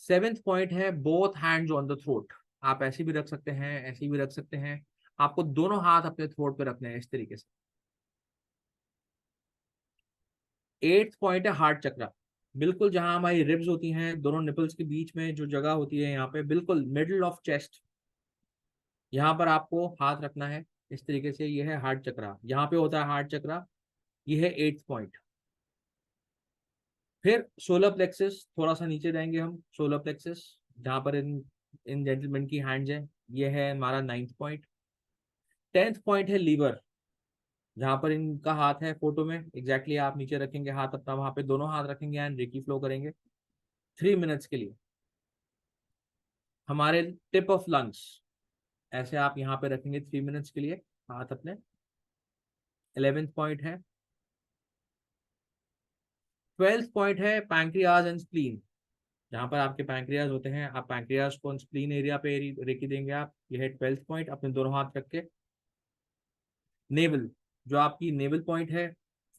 S1: सेवेंथ पॉइंट है both hands on the throat, आप ऐसे भी रख सकते हैं, ऐसे भी रख सकते हैं, आपको दोनों हाथ अपने थ्रोट पे रखने हैं इस तरीके से। एट्थ पॉइंट है हार्ट चक्रा, बिल्कुल जहां हमारी रिब्स होती हैं, दोनों निपल्स के बीच में जो जगह होती है यहाँ पे बिल्कुल मिडल ऑफ चेस्ट, यहाँ पर आपको हाथ रखना है इस तरीके से। ये है हार्ट चक्रा, यहाँ पे होता है हार्ट चक्रा, ये है एट्थ पॉइंट। फिर सोलर प्लेक्सस, थोड़ा सा नीचे जाएंगे हम, सोलर प्लेक्सस जहां पर इन इन जेंटलमैन की हैंड्स है, ये है हमारा नाइन्थ पॉइंट। टेंथ पॉइंट है लीवर, जहां पर इनका हाथ है फोटो में एग्जैक्टली आप नीचे रखेंगे हाथ अपना, वहां पे दोनों हाथ रखेंगे एंड रेकी फ्लो करेंगे 3 मिनट्स के लिए। हमारे टिप ऑफ लंग्स, ऐसे आप यहाँ पे रखेंगे 3 मिनट्स के लिए हाथ अपने। 11th पॉइंट है। 12th पॉइंट है पैंक्रियाज एंड स्प्लीन, जहां पर आपके पैंक्रियाज होते हैं, आप पैंक्रियाज को स्प्लीन एरिया पे रेकी देंगे आप। ये है 12th पॉइंट, अपने दोनों हाथ रख के। नेवल, जो आपकी नेवल पॉइंट है,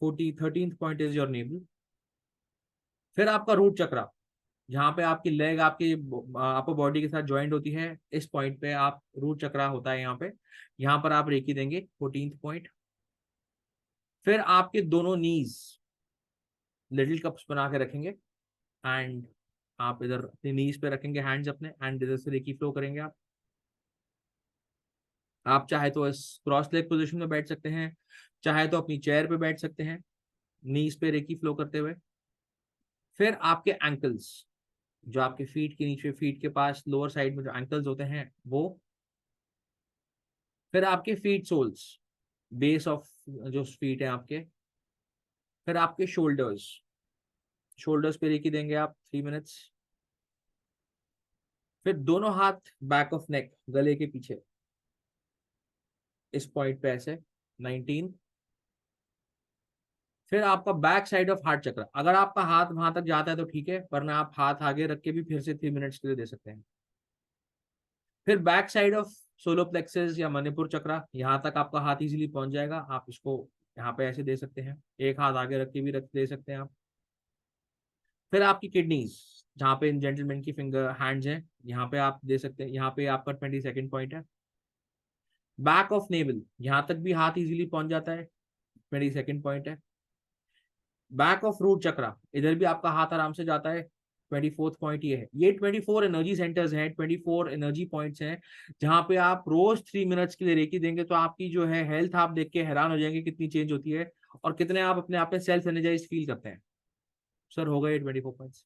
S1: 13th point is your naval. फिर आपका रूट चक्रा, जहाँ पे आपकी लेग आपकी अपर बॉडी के साथ ज्वाइंट होती है, इस पॉइंट पे आप रूट चक्रा होता है यहाँ पे, यहाँ पर आप रेकी देंगे 14th पॉइंट। फिर आपके दोनों नीज लिटिल कप्स बना के रखेंगे एंड आप इधर अपनी नीज पे रखेंगे हैंड्स अपने, एंड इधर से रेकी फ्लो करेंगे आप चाहे तो इस क्रॉस लेग पोजीशन में बैठ सकते हैं, चाहे तो अपनी चेयर पे बैठ सकते हैं नीज पे रेकी फ्लो करते हुए। फिर आपके एंकल्स, जो आपके फीट के नीचे, फीट के पास लोअर साइड में जो एंकल्स होते हैं वो। फिर आपके फीट सोल्स, बेस ऑफ जो फीट है आपके। फिर आपके शोल्डर्स, शोल्डर्स पे रेकी देंगे आप 3 मिनट्स। फिर दोनों हाथ बैक ऑफ नेक, गले के पीछे, इस पॉइंट पे ऐसे 19। फिर आपका बैक साइड ऑफ हार्ट चक्र, अगर आपका हाथ वहां तक जाता है तो ठीक है, वरना आप हाथ आगे रख के भी फिर से 3 मिनट्स के लिए दे सकते हैं। फिर back side of solar plexus या मणिपुर चक्रा, यहाँ तक आपका हाथ इजीली पहुंच जाएगा, आप इसको यहाँ पे ऐसे दे सकते हैं, एक हाथ आगे रख के भी रख दे सकते हैं आप। फिर आपकी किडनीज, जहाँ पे इन जेंटलमैन की फिंगर हैंड्स हैं, यहाँ पे आप दे सकते हैं, यहाँ पे आपका 22nd पॉइंट है। बैक ऑफ नेवल, यहाँ तक भी हाथ इजीली पहुंच जाता है, 22nd पॉइंट है। बैक ऑफ रूट चक्रा, इधर भी आपका हाथ आराम से जाता है, 24th पॉइंट ये है। ये 24 एनर्जी सेंटर्स हैं, 24 एनर्जी पॉइंट्स हैं, जहां पे आप रोज 3 मिनट्स के लिए रेकी देंगे तो आपकी जो है हेल्थ आप देख के हैरान हो जाएंगे कितनी चेंज होती है और कितने आप अपने आप में सेल्फ एनर्जाइज फील करते हैं। सर हो गए 24 पॉइंट्स।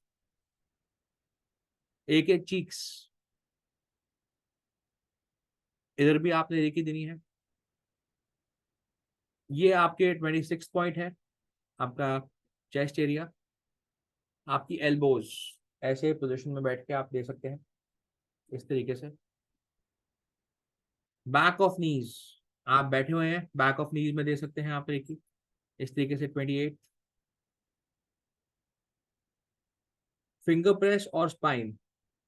S1: एक एक चीक्स, इधर भी आपने रेकी देनी है। ये आपके 26 पॉइंट है, आपका चेस्ट एरिया। आपकी एल्बोज, ऐसे पोजिशन में बैठ के आप दे सकते हैं इस तरीके से। बैक ऑफ नीज, आप बैठे हुए हैं, बैक ऑफ नीज में दे सकते हैं आप एक ही इस तरीके से 28। फिंगर प्रेस और स्पाइन,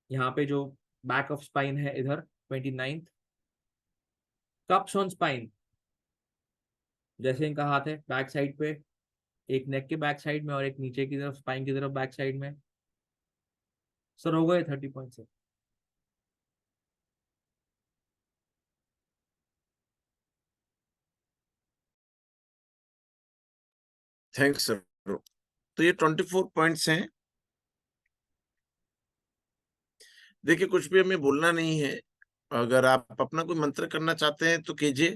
S1: यहाँ पे जो बैक ऑफ स्पाइन है इधर 29th। कप्स ऑन स्पाइन, जैसे इनका हाथ है बैक साइड पे, एक नेक के बैक साइड में और एक नीचे की तरफ स्पाइन की तरफ बैक साइड में। सर हो गए 30 पॉइंट से।
S3: Thanks sir. तो ये 24 पॉइंट्स हैं। देखिए, कुछ भी हमें बोलना नहीं है। अगर आप अपना कोई मंत्र करना चाहते हैं तो कीजिए।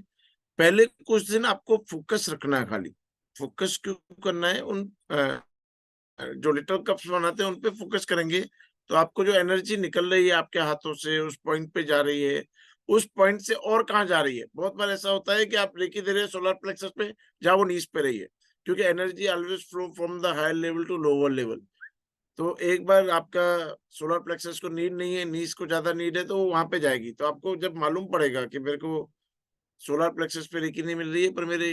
S3: पहले कुछ दिन आपको फोकस रखना है खाली। फोकस क्यों करना है? उन जो लिटिल कप्स बनाते हैं उन पे फोकस करेंगे तो आपको जो एनर्जी निकल रही है आपके हाथों से उस पॉइंट पे जा रही है, उस पॉइंट से और कहाँ जा रही है। बहुत बार ऐसा होता है कि आप रेकी दे रहे हैं सोलर प्लेक्सस पे, जहाँ वो नीज पे रही है, क्योंकि energy always flow from the higher level to lower level. तो एक बार आपका सोलर प्लेक्सस को नीड नहीं है, नीज को ज्यादा नीड है, तो वो वहां पे जाएगी। तो आपको जब मालूम पड़ेगा कि मेरे को सोलर प्लेक्सस पे रेकी नहीं मिल रही है पर मेरे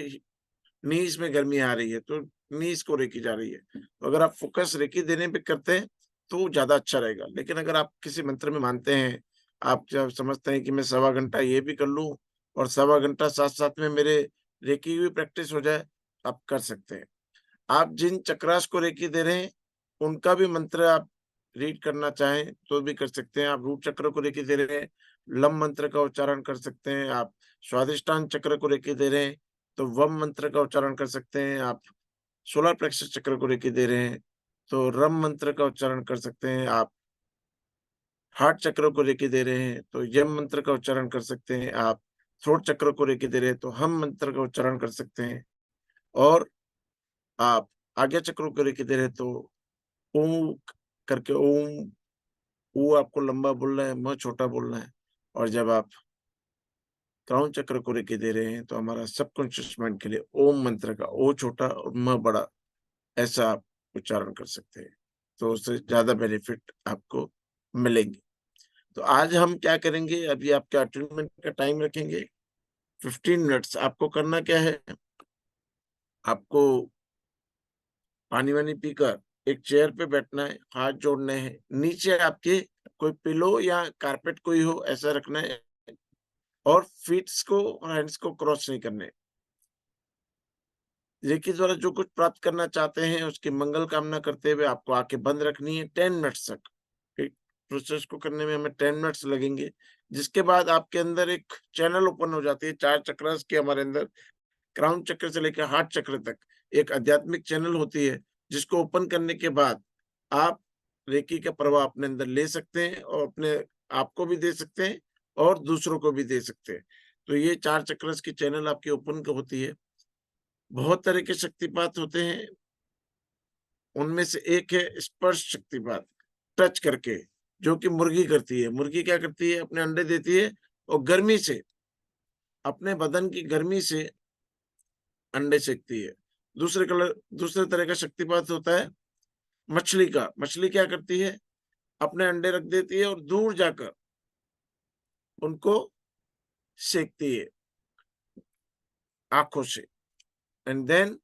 S3: नीज में गर्मी आ रही है, तो नीज को रेकी जा रही है, तो अगर आप फोकस रेकी देने पे करते हैं तो ज्यादा अच्छा रहेगा। लेकिन अगर आप किसी मंत्र में मानते हैं, आप जब समझते हैं कि मैं 1.25 घंटा ये भी कर लूं और 1.25 घंटा साथ साथ में मेरे रेकी की भी प्रैक्टिस हो जाए, आप कर सकते हैं। आप जिन चक्रास को रेकी दे रहे हैं उनका भी मंत्र आप रीड करना चाहें तो भी कर सकते हैं। आप रूट चक्र को रेकी दे रहे हैं, लम मंत्र का उच्चारण कर सकते हैं। आप स्वादिष्टान चक्र को रेकी दे रहे हैं तो वम मंत्र का उच्चारण कर सकते हैं। आप सोलर प्लेक्सस चक्र को रेकी दे रहे हैं तो रम मंत्र का उच्चारण कर सकते हैं। आप हार्ट चक्र को रेकी दे रहे हैं तो यम मंत्र का उच्चारण कर सकते हैं। आप थ्रोट चक्र को रेकी दे रहे हैं तो हम मंत्र का उच्चारण कर सकते हैं। और आप आज्ञा चक्र को रेकी दे रहे हैं तो ओम करके ओम, ऊ आपको लंबा बोलना है, म छोटा बोलना है। और जब आप क्राउन चक्र को रेकी दे रहे हैं तो हमारा सबकॉन्शियस माइंड के लिए ओम मंत्र का ओ छोटा और म बड़ा ऐसा आप उच्चारण कर सकते हैं, तो उससे ज्यादा बेनिफिट आपको मिलेंगे। तो आज हम क्या करेंगे, अभी आपका अटेन्मेंट का टाइम रखेंगे 15 मिनट्स। आपको करना क्या है, आपको पानी वानी पीकर एक चेयर पे बैठना है, हाथ जोड़ने हैं, नीचे आपके कोई पिलो या कारपेट कोई हो ऐसा रखना है, और फीट्स को और हैंड्स को क्रॉस नहीं करने। रेकी द्वारा जो कुछ प्राप्त करना चाहते हैं उसकी मंगल कामना करते हुए आपको आंखें बंद रखनी है 10 मिनट्स तक। एक प्रोसेस को करने में हमें 10 मिनट्स लगेंगे, जिसके बाद आपके अंदर एक चैनल ओपन हो जाती है। 4 चक्रास के हमारे अंदर क्राउन चक्र से लेकर हार्ट चक्र तक एक आध्यात्मिक चैनल होती है, जिसको ओपन करने के बाद आप रेकी का प्रभाव अपने अंदर ले सकते हैं और अपने आप को भी दे सकते हैं और दूसरों को भी दे सकते हैं। तो ये 4 चक्रस की चैनल आपकी ओपन होती है। बहुत तरह के शक्तिपात होते हैं, उनमें से एक है स्पर्श शक्तिपात, टच करके, जो कि मुर्गी करती है। मुर्गी क्या करती है, अपने अंडे देती है और गर्मी से, अपने बदन की गर्मी से अंडे सेकती है। दूसरे तरह का शक्तिपात होता है मछली का। मछली क्या करती है, अपने अंडे रख देती है और दूर जाकर उनको सेकती है आंखों से। एंड देन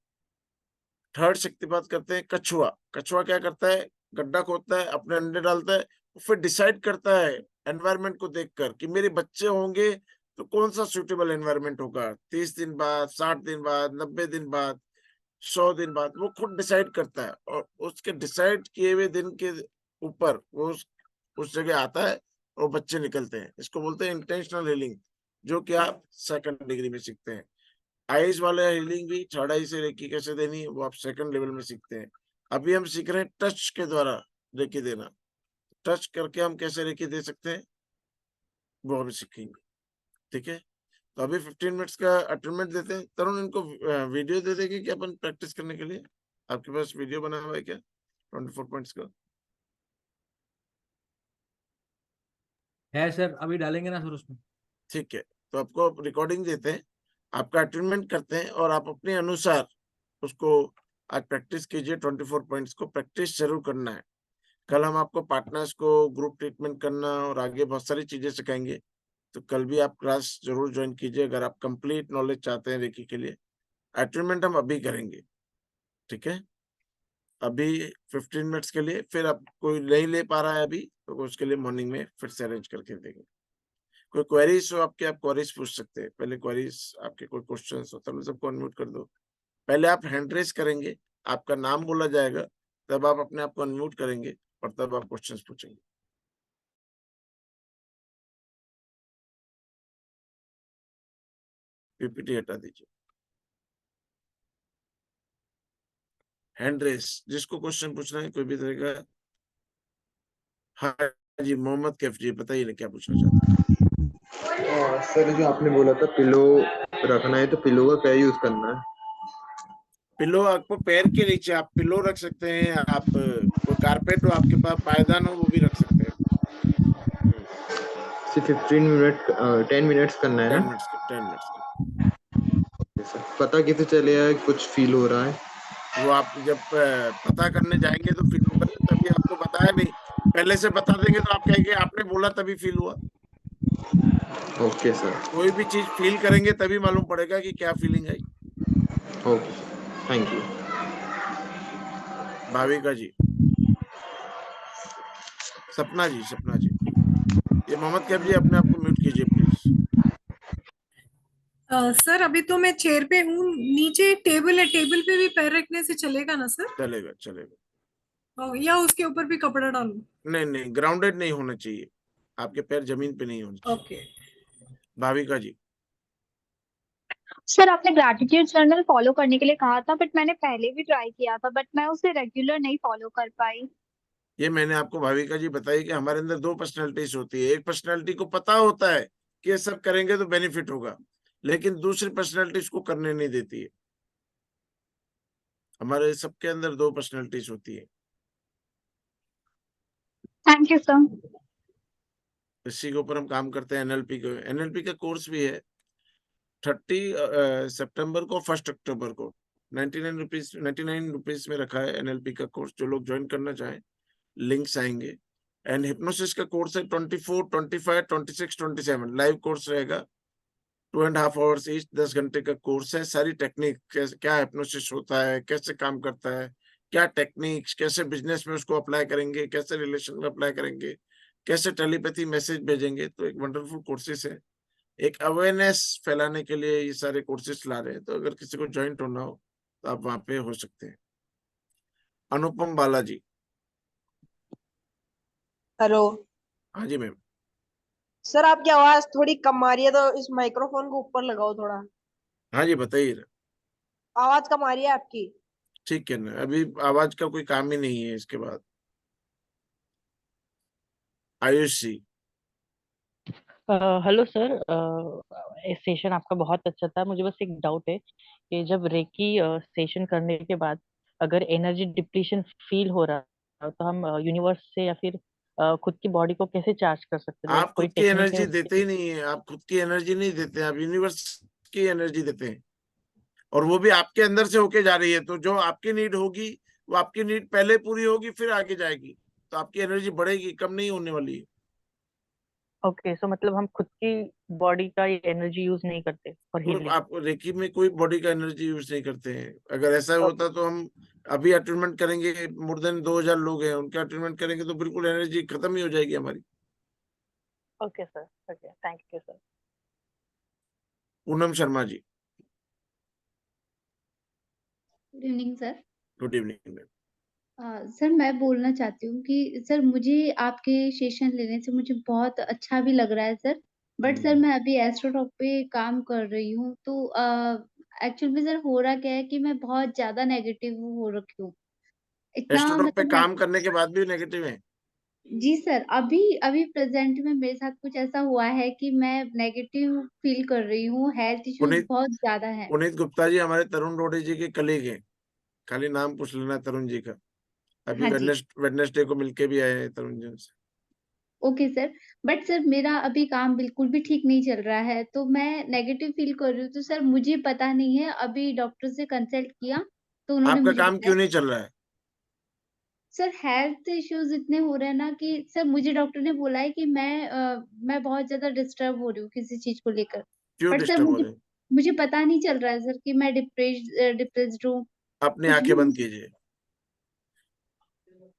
S3: थर्ड शक्तिपात करते हैं कछुआ। कछुआ क्या करता है, गड्ढा खोदता है, अपने अंडे डालता है, फिर डिसाइड करता है एनवायरनमेंट को देखकर कि मेरे बच्चे होंगे तो कौन सा सुटेबल एनवायरनमेंट होगा। 30 दिन बाद, 60 दिन बाद, 90 दिन बाद, 100 दिन बाद, वो खुद डिसाइड करता है और उसके डिसाइड किए हुए दिन के ऊपर वो उस जगह आता है और बच्चे निकलते हैं। इसको बोलते हैं इंटेंशनल हीलिंग, जो कि आप 2nd डिग्री में सीखते हैं। आइज वाले हीलिंग भी 3rd आई से रेकी कैसे देनी है वो आप 2nd लेवल में सीखते हैं। अभी हम सीख रहे हैं टच के द्वारा रेकी देना। टच करके हम कैसे रेकी दे सकते हैं वो हम सीखेंगे। ठीक है, तो अभी 15 मिनट्स का अटेन्मेंट देते हैं। तरुण, इनको वीडियो दे देंगे क्या अपन प्रैक्टिस करने के लिए? आपके पास वीडियो बना हुआ है क्या 24 पॉइंट्स का?
S1: है सर, अभी डालेंगे ना सर उसमें।
S3: ठीक है, तो आपको रिकॉर्डिंग देते हैं, आपका अटेन्मेंट करते हैं और आप अपने अनुसार उसको आज प्रैक्टिस कीजिए। 24 पॉइंट्स को प्रैक्टिस जरूर करना है। कल हम आपको पार्टनर्स को ग्रुप ट्रीटमेंट करना और आगे बहुत सारी चीजें सिखाएंगे, तो कल भी आप क्लास जरूर ज्वाइन कीजिए अगर आप कंप्लीट नॉलेज चाहते हैं रेकी के लिए। अटेन्मेंट हम अभी करेंगे, ठीक है, अभी 15 मिनट्स के लिए। फिर अब कोई नहीं ले पा रहा है अभी तो उसके लिए मॉर्निंग में फिर से अरेंज करके देंगे। कोई क्वेरीज हो आपके, आप क्वेरीज पूछ सकते हैं। पहले क्वेरीज आपके कोई क्वेश्चन हो तब सबको अनम्यूट कर दो। पहले आप हैंड रेज करेंगे, आपका नाम बोला जाएगा, तब आप अपने आप को अनम्यूट करेंगे और तब आप क्वेश्चन पूछेंगे। पीपीटी हटा दीजिए। हैंड रेस, जिसको क्वेश्चन पूछना है कोई भी तरह का। हाँ जी, मोहम्मद कैफ जी, बताइए ना क्या पूछना चाहते हैं।
S4: सर जो आपने बोला था पिलो रखना है, तो पिलो का क्या यूज करना है?
S3: पिलो आपको पैर के नीचे आप पिलो रख सकते हैं, आप कोई कारपेट हो आपके पास, पायदान हो, वो भी रख सकते हैं।
S4: सिर्फ 15 मिनट 10 मिनट्स करना है
S3: 10
S4: ना?
S3: मिनट्स 10 मिनट्स का।
S4: सर पता कैसे चलेगा कुछ फील हो रहा है?
S3: वो आप जब पता करने जाएंगे तो फील होगा, तभी आपको बताया नहीं, पहले से बता देंगे तो आप कहेंगे आपने बोला तभी फील हुआ।
S4: Okay sir.
S3: कोई भी चीज फील करेंगे तभी मालूम पड़ेगा कि क्या फीलिंग आई।
S4: Okay, thank you.
S3: Bhavika ji, Sapna ji, ये मोहम्मद कैफ जी, अपने आप को म्यूट कीजिए प्लीज।
S5: सर अभी तो मैं चेयर पे हूँ, नीचे टेबल है, टेबल पे भी पैर रखने से चलेगा ना सर?
S3: चलेगा चलेगा।
S5: या उसके ऊपर भी कपड़ा डालूं?
S3: नहीं नहीं, ग्राउंडेड नहीं होना चाहिए, आपके पैर जमीन पे नहीं होने चाहिए।
S5: ओके।
S3: भाविका जी,
S6: सर आपने ग्रैटिट्यूड जर्नल फॉलो करने के लिए कहा था, बट मैंने पहले भी ट्राई किया था, बट मैं उसे रेगुलर नहीं फॉलो कर पाई।
S3: ये मैंने आपको भाविका जी बताई कि हमारे अंदर दो पर्सनैलिटीज होती है। एक पर्सनैलिटी को पता होता है कि ये सब करेंगे तो बेनिफिट होगा, लेकिन दूसरी पर्सनैलिटी इसको करने नहीं देती है। हमारे सबके अंदर दो पर्सनैलिटीज होती है।
S6: Thank you sir.
S3: इसी के ऊपर हम काम करते हैं। एनएलपी का कोर्स भी है। 30 सितंबर को, 1 अक्टूबर को 99 रुपीज में रखा है एनएलपी का कोर्स। जो लोग ज्वाइन करना चाहें, लिंक्स आएंगे। एंड हिप्नोसिस का कोर्स है 24, 25, 26, 27 लाइव कोर्स रहेगा। 2.5 आवर्स ईच, 10 घंटे का कोर्स है। सारी टेक्निक, क्या हिप्नोसिस होता है, कैसे काम करता है, क्या टेक्निक्स, कैसे बिजनेस में उसको अप्लाई करेंगे, कैसे रिलेशन में अप्लाई करेंगे, कैसे टेलीपैथी मैसेज भेजेंगे, तो एक वंडरफुल कोर्सेस है। एक अवेयरनेस फैलाने के लिए ये सारे कोर्सेस ला रहे हैं। तो अगर किसी को ज्वाइंट होना हो तो आप वहां पे हो सकते हैं। अनुपम बालाजी,
S7: हेलो
S3: हाँ जी मैम।
S7: सर, आपकी आवाज थोड़ी कम आ रही है, तो इस माइक्रोफोन को ऊपर लगाओ थोड़ा।
S3: हाँ जी, बताइए ना।
S7: आवाज कम आ रही है आपकी।
S3: ठीक है ना, अभी आवाज का कोई काम ही नहीं है इसके बाद। आयुष जी,
S8: हेलो सर, सेशन आपका बहुत अच्छा था। मुझे बस एक डाउट है कि जब रेकी सेशन करने के बाद अगर एनर्जी डिप्लीशन फील हो रहा है तो हम यूनिवर्स से या फिर खुद की बॉडी को कैसे चार्ज कर सकते हैं? लाइक
S3: आप
S8: कोई
S3: खुद की
S8: टेक्निक है
S3: एनर्जी
S8: उसके
S3: देते ही
S8: लिए?
S3: नहीं है, आप खुद की एनर्जी नहीं देते, आप यूनिवर्स की एनर्जी देते हैं। और वो भी आपके अंदर से होके जा रही है। तो जो आपकी नीड होगी, वो आपकी नीड पहले पूरी होगी, फिर आगे जाएगी। तो आपकी एनर्जी बढ़ेगी, कम नहीं होने वाली है।
S8: ओके, सो मतलब हम खुद की बॉडी का ये एनर्जी यूज नहीं करते फॉर
S3: और
S8: हीलिंग?
S3: आप रेकी में कोई बॉडी का एनर्जी यूज नहीं करते हैं। अगर ऐसा होता तो हम अभी अटेंडमेंट करेंगे, मोर देन 2000 लोग हैं, उनके अटेंडमेंट करेंगे तो बिल्कुल एनर्जी खत्म ही हो जाएगी हमारी।
S8: Okay sir, okay, thank you sir.
S3: Poonam Sharma ji,
S9: good evening sir.
S3: Good evening ma'am.
S9: Sir मैं बोलना चाहती हूँ कि सर मुझे आपके सेशन लेने से मुझे बहुत अच्छा भी लग रहा है सर। बट सर मैं अभी एस्ट्रोटॉक पे काम कर रही हूँ, तो एक्चुअल में सर हो रहा क्या है कि मैं बहुत ज्यादा नेगेटिव हो रखी हूँ। इतना
S3: एस्ट्रोटॉक पे
S9: मतलब
S3: काम करने के बाद भी नेगेटिव है?
S9: जी सर, अभी अभी प्रेजेंट में मेरे साथ कुछ ऐसा हुआ है कि मैं नेगेटिव फील कर रही हूँ, हेल्थ इश्यूज
S3: पुनीत
S9: बहुत ज्यादा है।
S3: पुनीत गुप्ता जी हमारे तरुण रोडे जी के कलीग हैं। खाली नाम पूछ लेना तरुण जी का। अभी
S9: हाँ जी।
S3: वेडनेसडे को मिलके भी आए हैं तरुण जी से।
S9: Okay sir. बट सर मेरा अभी काम बिल्कुल भी ठीक नहीं चल रहा है, तो मैं नेगेटिव फील कर रही हूँ। तो सर मुझे पता नहीं है, अभी डॉक्टर से कंसल्ट किया तो उन्होंने
S3: आपका
S9: मुझे
S3: काम
S9: बताया।
S3: क्यों नहीं चल रहा है?
S9: सर हेल्थ इश्यूज इतने हो रहे हैं ना कि सर मुझे डॉक्टर ने बोला है कि मैं बहुत ज्यादा डिस्टर्ब हो रही हूँ किसी चीज को लेकर।
S3: क्यों
S9: बट सर
S3: डिस्टर्ब हो
S9: मुझे
S3: रहे हैं?
S9: मुझे पता नहीं चल रहा है सर कि मैं डिप्रेस्ड हूँ,
S3: अपनी
S9: कुछ भी
S3: आंखें बंद
S9: मुझे।
S3: कीजिए,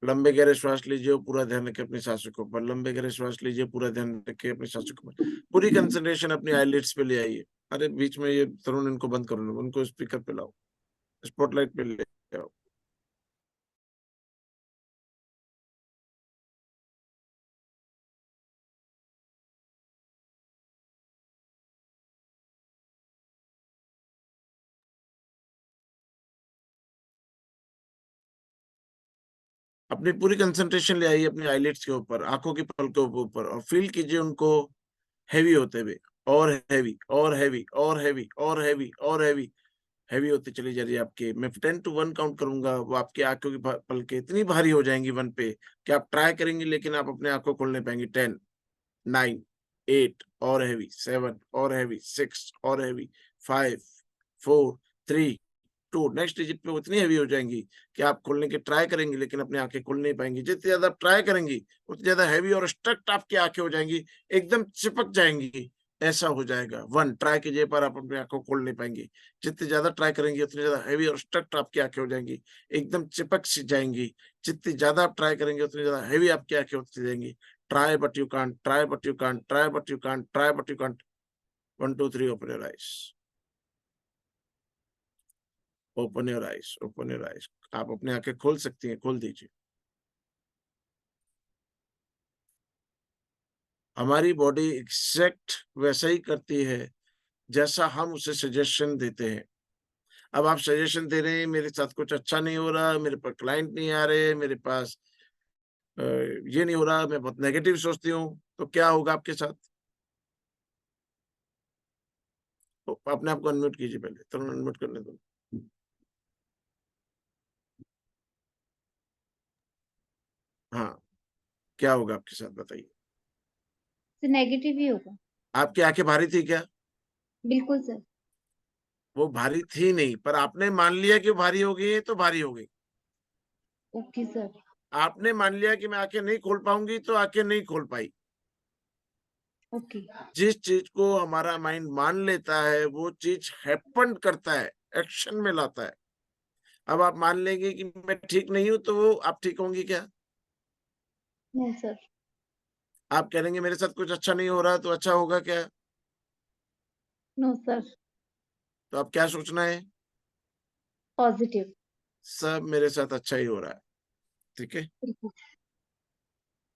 S3: लंबे गहरे श्वास लीजिए और पूरा ध्यान रखें अपनी सांसों के ऊपर। लंबे गहरे श्वास लीजिए, पूरा ध्यान रखें अपनी सांसों के ऊपर। पूरी कंसंट्रेशन अपनी आईलिड्स पे ले आइए। अरे बीच में ये तरुण, इनको बंद करो ना, उनको स्पीकर पे लाओ, स्पॉटलाइट पे ले आओ। अपनी पूरी कंसंट्रेशन ले आइए अपनी आईलिड्स के ऊपर, आंखों की पलकों के ऊपर, और फील कीजिए उनको हैवी होते हुए, और हैवी और हैवी और हैवी और हैवी और हैवी हैवी होती चली जा रही है आपके। मैं 10 to 1 काउंट करूंगा, वो आपकी आंखों की पलकें इतनी भारी हो जाएंगी 1 पे कि आप ट्राई करेंगे लेकिन आप अपने आंखों खोल नहीं पाएंगे। 10, 9, 8 और हैवी, 7 और हैवी, 6 और हैवी, 5, 4, 3, 2, नेक्स्ट डिजिट पे उतनी हैवी हो जाएंगी कि आप खोलने के ट्राई करेंगे लेकिन अपनी आंखें खोल नहीं पाएंगी। जितनी ज्यादा आप ट्राई करेंगी उतनी ज्यादा हैवी और स्ट्रक्ट आपकी आंखें हो जाएंगी, एकदम चिपक जाएंगी, ऐसा हो जाएगा। 1 ट्राई कीजिए पर आप अपनी आंखों खोल नहीं पाएंगे। जितनी ज्यादा ट्राई करेंगे उतनी ज्यादा हैवी और स्ट्रक्ट आपकी आंखें हो जाएंगी, एकदम चिपक सी जाएंगी। जितनी ज्यादा आप ट्राई करेंगे उतनी ज्यादा हैवी आपकी आंखें होती जाएंगी। Try but you can't, try but you can't, try but you can't, try but you can't. 1, 2, 3, open your eyes, open your eyes, open your eyes. आप अपनी आंखें खोल सकती हैं, खोल दीजिए। हमारी बॉडी एग्जैक्ट वैसा ही करती है जैसा हम उसे सजेशन देते हैं। अब आप सजेशन दे रहे हैं मेरे साथ कुछ अच्छा नहीं हो रहा, मेरे पास क्लाइंट नहीं आ रहे, मेरे पास ये नहीं हो रहा, मैं बहुत नेगेटिव सोचती हूँ, तो क्या होगा आपके साथ? तो अपने आप को अनम्यूट कीजिए, पहले तुरंत अनम्यूट करने दो। हाँ, क्या होगा आपके साथ बताइए?
S9: सर नेगेटिव ही होगा।
S3: आपकी आंखें भारी थी क्या?
S9: बिल्कुल सर।
S3: वो भारी थी नहीं, पर आपने मान लिया कि भारी हो गई है तो भारी हो गई।
S9: Okay sir.
S3: आपने मान लिया कि मैं आंखें नहीं खोल पाऊंगी तो आंखें नहीं खोल पाई।
S9: ओके।
S3: जिस चीज को हमारा माइंड मान लेता है वो चीज हैपन करता है, एक्शन में लाता है। अब आप मान लेंगे कि मैं ठीक नहीं हूं तो वो आप ठीक होंगी क्या?
S9: No sir.
S3: आप कहेंगे मेरे साथ कुछ अच्छा नहीं हो रहा तो अच्छा होगा क्या?
S9: No sir.
S3: तो आप क्या सोचना है?
S9: पॉजिटिव।
S3: सब मेरे साथ अच्छा ही हो रहा है, ठीक है,
S9: बिल्कुल।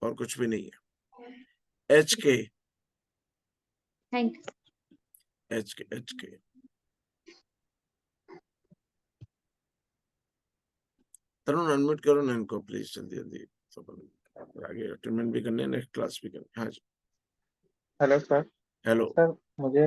S3: और कुछ भी नहीं है। एच के,
S9: थैंक यू।
S3: एच के, एच के। तरुण अनम्यूट करो ना इनको प्लीज, जल्दी जल्दी, तो आगे अटेंडमेंट भी करने, नेक्स्ट क्लास भी करने। हाँ जी,
S10: हेलो सर।
S3: हेलो।
S10: सर मुझे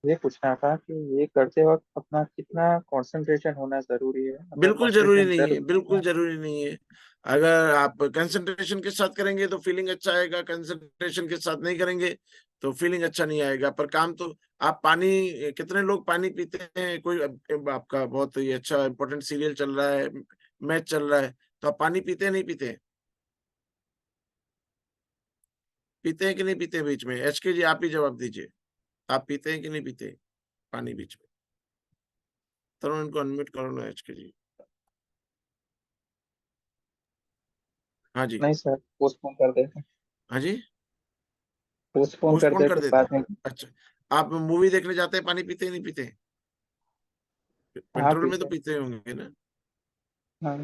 S10: ये पूछना था कि ये करते वक्त अपना कितना कंसंट्रेशन होना जरूरी है, मतलब
S3: बिल्कुल जरूरी
S10: कंसंट्रेशन
S3: नहीं है, बिल्कुल
S10: जरूर।
S3: जरूरी नहीं है। अगर आप कंसंट्रेशन के साथ करेंगे तो फीलिंग अच्छा आएगा, कंसंट्रेशन के साथ नहीं करेंगे तो फीलिंग अच्छा नहीं आएगा। पर काम तो आप पानी, कितने लोग पानी पीते हैं? कोई आपका बहुत ही अच्छा इंपॉर्टेंट सीरियल चल रहा है, मैच चल रहा है, तो आप पानी पीते हैं नहीं पीते हैं? पीते हैं कि नहीं पीते हैं? बीच में एच के जी आप ही जवाब दीजिए, आप पीते हैं कि नहीं पीते हैं पानी बीच में? तरुण इनको अनम्यूट करो ना, एच के जी। हाँ जी,
S10: नहीं सर, पोस्टपोन कर देते हैं।
S3: हाँ जी,
S10: पोस्टपोन कर
S3: पोस्टपोन कर
S10: देते
S3: देते
S10: बाद
S3: हैं।
S10: में।
S3: अच्छा, आप मूवी देखने जाते हैं, पानी पीते हैं नहीं पीते हैं?
S10: हाँ
S3: पेट्रोल में तो
S10: पीते हैं।
S3: पीते होंगे ना?
S10: हाँ।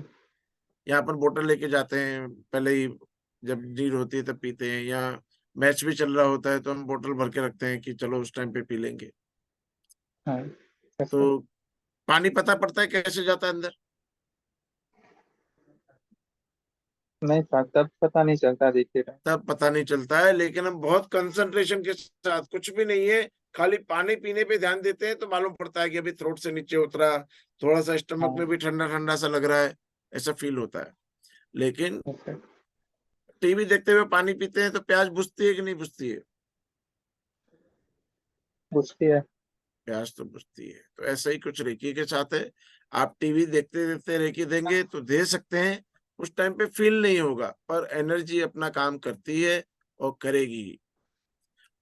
S3: यहाँ पर बोतल लेके जाते हैं पहले ही, जब नीड होती है तब पीते हैं, या मैच भी चल रहा होता है तो हम बोतल भर के रखते हैं कि चलो उस टाइम पे पी लेंगे।
S10: हाँ
S3: तो
S10: सर।
S3: पानी पता पड़ता है कैसे जाता है अंदर?
S10: नहीं सर, तब पता नहीं चलता देखते टाइम।
S3: तब पता नहीं चलता है, लेकिन हम बहुत कंसंट्रेशन के साथ, कुछ भी नहीं है, खाली पानी पीने पे ध्यान देते हैं तो मालूम पड़ता है कि अभी थ्रोट से नीचे उतरा, थोड़ा सा स्टमक में
S10: हाँ
S3: भी ठंडा ठंडा सा लग रहा है, ऐसा फील होता है। लेकिन
S10: सर।
S3: टीवी देखते हुए पानी पीते हैं तो प्यास बुझती है कि नहीं बुझती है?
S10: पूछती है।
S3: प्यास तो बुझती है। तो ऐसा ही कुछ रेकी के साथ है। आप टीवी देखते देखते रेकी देंगे तो दे सकते हैं, उस टाइम पे फील नहीं होगा, पर एनर्जी अपना काम करती है और करेगी।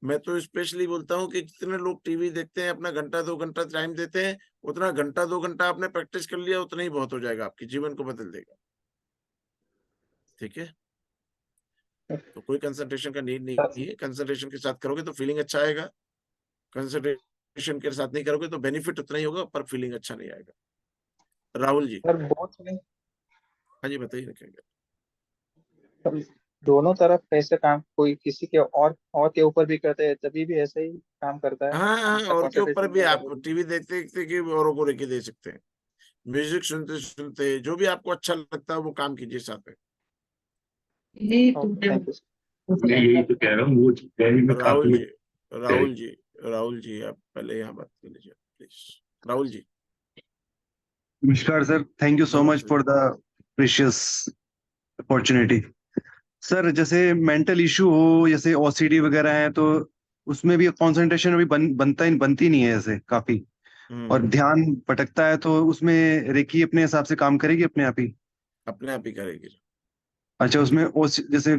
S3: मैं तो स्पेशली बोलता हूँ कि जितने लोग टीवी देखते हैं, अपना घंटा 2 घंटा टाइम देते हैं, उतना घंटा 2 घंटा आपने प्रैक्टिस कर लिया, उतना ही बहुत हो जाएगा, आपके जीवन को बदल देगा। ठीक है, तो कोई कंसंट्रेशन का नीड नहीं है। कंसंट्रेशन के साथ करोगे तो फीलिंग अच्छा आएगा, कंसंट्रेशन के साथ नहीं करोगे तो बेनिफिट उतना ही होगा पर फीलिंग अच्छा नहीं आएगा। राहुल जी।
S10: सर बहुत नहीं।
S3: हाँ जी, बताइए ना क्या कह
S10: सर दोनों तरफ कैसे काम, कोई किसी के और के ऊपर भी करते हैं तभी भी ऐसे ही काम करता है।
S3: हाँ हाँ,
S10: उसका
S3: और के ऊपर
S10: कंसंट्रेशन
S3: भी
S10: नहीं
S3: आप
S10: जरूरी।
S3: टीवी देखते देखते कि औरों को रेकी दे सकते हैं। म्यूजिक सुनते सुनते जो भी आपको अच्छा लगता है वो काम कीजिए साथ में।
S10: Thank you.
S11: मैं यही तो कह रहा हूँ, वो डेयरी में
S3: राहुल
S11: काफी
S3: जी, राहुल जी, राहुल जी, आप पहले यहाँ बात कर लीजिए प्लीज। राहुल जी,
S12: नमस्कार sir, thank you so much
S3: नमस्ते।
S12: For the precious opportunity. Sir जैसे मेंटल इशू हो, जैसे ओसीडी वगैरह है, तो उसमें भी कंसंट्रेशन अभी बनती नहीं है ऐसे काफी, और ध्यान भटकता है, तो उसमें रेकी अपने हिसाब से काम करेगी अपने आप ही?
S3: अपने आप ही करेगी।
S12: अच्छा, उसमें जैसे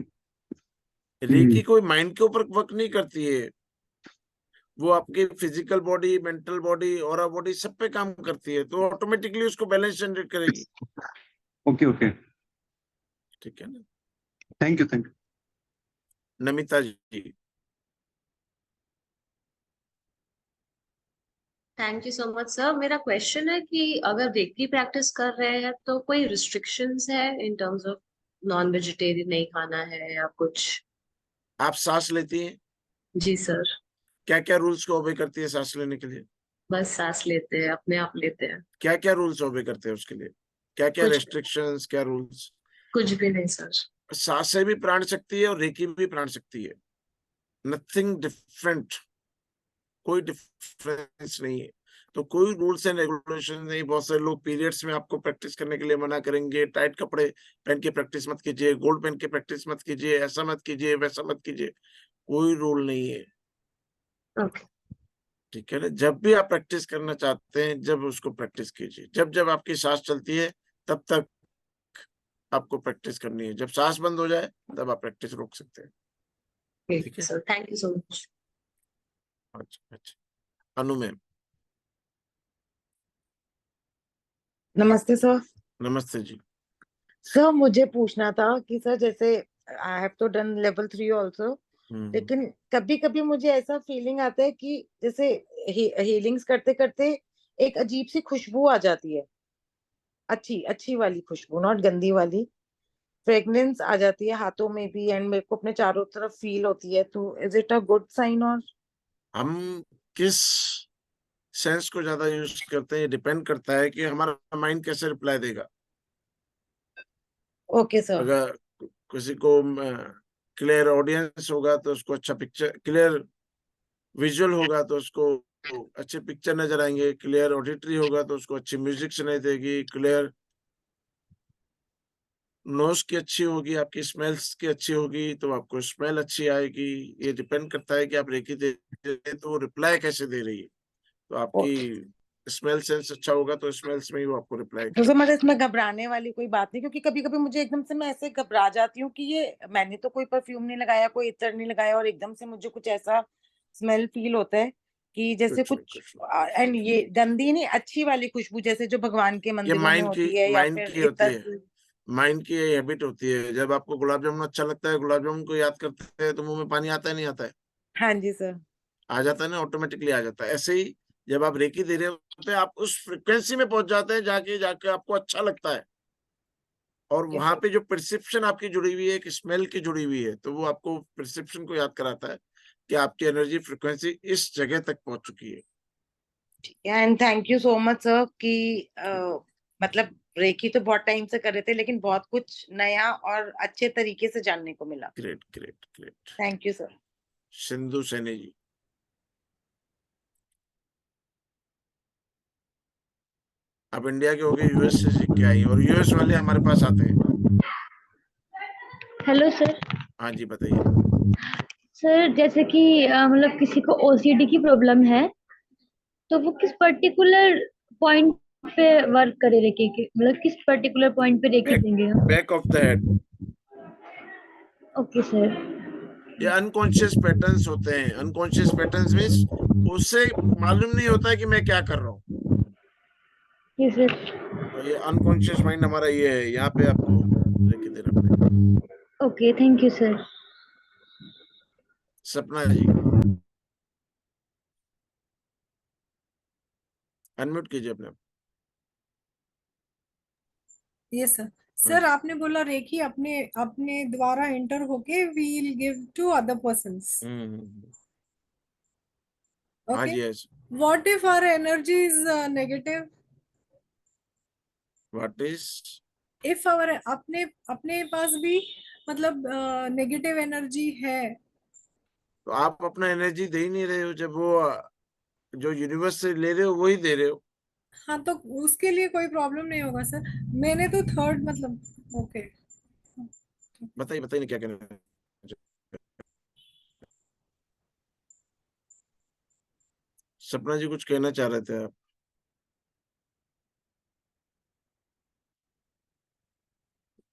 S3: रेकी कोई माइंड के ऊपर वर्क नहीं करती है, वो आपकी physical body, mental body, aura body सब पे काम करती है, तो ऑटोमेटिकली उसको बैलेंस जनरेट करेगी।
S12: ओके ओके,
S3: ठीक है ना।
S12: Thank you.
S3: Namita ji,
S13: thank you so much sir. मेरा क्वेश्चन है कि अगर रेकी प्रैक्टिस कर रहे हैं तो कोई रिस्ट्रिक्शंस है in terms of non vegetarian नहीं खाना है या कुछ?
S3: आप सांस लेती हैं?
S13: जी सर।
S3: क्या क्या रूल्स को ओबे करती है सांस लेने के लिए?
S13: बस सांस लेते हैं, अपने आप लेते हैं।
S3: क्या क्या रूल्स ओबे करते हैं उसके लिए? क्या क्या
S13: कुछ
S3: रेस्ट्रिक्शंस, क्या रूल्स?
S13: कुछ भी नहीं सर।
S3: सांस से भी प्राण शक्ति है और रेकी भी प्राण शक्ति है, नथिंग डिफरेंट, कोई डिफरेंस नहीं है। तो कोई रूल्स एंड रेगुलेशन नहीं। बहुत सारे लोग पीरियड्स में आपको प्रैक्टिस करने के लिए मना करेंगे, टाइट कपड़े पहन के प्रैक्टिस मत कीजिए, गोल्ड पहन के प्रैक्टिस मत कीजिए, ऐसा मत कीजिए, वैसा मत कीजिए, कोई रूल नहीं है।
S13: ओके,
S3: ठीक है ना। जब भी आप प्रैक्टिस करना चाहते हैं, जब उसको प्रैक्टिस कीजिए। जब जब आपकी सांस चलती है तब तक आपको प्रैक्टिस करनी है, जब सांस बंद हो जाए तब आप प्रैक्टिस रोक सकते हैं। ठीक है
S13: sir, thank you so much.
S3: अच्छा अच्छा, अनु मैम।
S14: नमस्ते सर।
S3: नमस्ते जी।
S14: सर मुझे पूछना था कि सर जैसे आई हैव तो डन लेवल 3 आल्सो, लेकिन कभी कभी मुझे ऐसा फीलिंग आता है कि जैसे हीलिंग्स करते करते एक अजीब सी खुशबू आ जाती है, अच्छी अच्छी वाली खुशबू, नॉट गंदी वाली। फ्रेग्रेंस आ जाती है हाथों में भी, एंड मेरे को अपने चारों तरफ फील होती है। तो is it a good sign? और
S3: हम किस सेंस को ज्यादा यूज करते हैं, डिपेंड करता है कि हमारा माइंड कैसे रिप्लाई देगा।
S14: Okay sir.
S3: अगर किसी को क्लियर ऑडियंस होगा तो उसको अच्छा पिक्चर, क्लियर विजुअल होगा तो उसको अच्छे पिक्चर नजर आएंगे, क्लियर ऑडिटरी होगा तो उसको अच्छी म्यूजिक सुनाई देगी, क्लियर नोज की अच्छी होगी, आपकी स्मेल्स की अच्छी होगी तो आपको स्मेल अच्छी आएगी। ये डिपेंड करता है कि आप रेकी दे रहे हैं तो रिप्लाई कैसे दे रही है। तो आपकी स्मेल सेंस अच्छा होगा तो स्मेल्स में ही वो आपको रिप्लाई
S14: तो समझ इसमें घबराने वाली कोई बात नहीं, क्योंकि कभी कभी मुझे एकदम से मैं ऐसे घबरा जाती हूँ कि ये मैंने तो कोई परफ्यूम नहीं लगाया, कोई इत्र नहीं लगाया, और एकदम से मुझे कुछ ऐसा स्मेल फील होता है कि जैसे कुछ एंड ये गंदी नहीं, अच्छी वाली खुशबू, जैसे जो भगवान के
S3: ये
S14: मंदिरों में होती है या
S3: माइंड
S14: फिर
S3: की होती है,
S14: इत्र।
S3: माइंड की ये हैबिट होती है। जब आपको गुलाब जामुन अच्छा लगता है, गुलाब जामुन को याद करते हैं तो मुंह में पानी आता है नहीं आता है?
S14: हाँ जी सर।
S3: आ जाता है ना, ऑटोमेटिकली आ जाता है। ऐसे ही जब आप रेकी दे रहे होते हैं, आप उस फ्रिक्वेंसी में पहुंच जाते हैं जाके जाके आपको अच्छा लगता है, और वहां पे जो परसेप्शन आपकी जुड़ी हुई है, एक स्मेल की जुड़ी हुई है, तो वो आपको परसेप्शन को याद कराता है कि आपकी एनर्जी फ्रिक्वेंसी इस जगह तक पहुंच चुकी है।
S14: And thank you so much sir कि मतलब रेकी तो बहुत टाइम से कर रहे थे, लेकिन बहुत कुछ नया और अच्छे तरीके से जानने को मिला।
S3: Great great great,
S14: thank you sir.
S3: Sindhu Saini ji. आप इंडिया के होगे, यूएस से सीख के आई, और यूएस वाले हमारे पास आते हैं।
S15: Hello sir.
S3: हाँ जी, बताइए।
S15: सर जैसे कि मतलब किसी को ओसीडी की प्रॉब्लम है, तो वो किस पर्टिकुलर पॉइंट पे वर्क करे रेकी के, मतलब किस पर्टिकुलर पॉइंट पे रेकी देंगे हम?
S3: Back of the head.
S15: Okay sir.
S3: ये अनकॉन्शियस पैटर्न्स होते हैं। अनकॉन्शियस पैटर्न्स मींस उससे मालूम नहीं होता है कि मैं क्या कर रहा हूँ।
S15: जी सर।
S3: तो ये अनकॉन्शियस माइंड हमारा ये है, यहाँ पे आपको रेकी देना पड़ेगा।
S15: Okay, thank you sir.
S3: सपना जी, अनम्यूट कीजिए अपने।
S5: Yes sir. सर आपने बोला रेकी अपने अपने द्वारा एंटर होके will give to other persons.
S3: हाँ
S5: ओके,
S3: जी, yes.
S5: What if our energy is negative?
S3: What is
S5: if our अपने अपने पास भी मतलब नेगेटिव एनर्जी है।
S3: तो आप अपना एनर्जी दे ही नहीं रहे हो, जब वो जो यूनिवर्स से ले रहे हो वही दे रहे हो।
S5: हाँ तो उसके लिए कोई प्रॉब्लम नहीं होगा सर। मैंने तो थर्ड मतलब ओके।
S3: बताइए बताइए क्या कहना है। सपना जी कुछ कहना चाह रहे थे आप?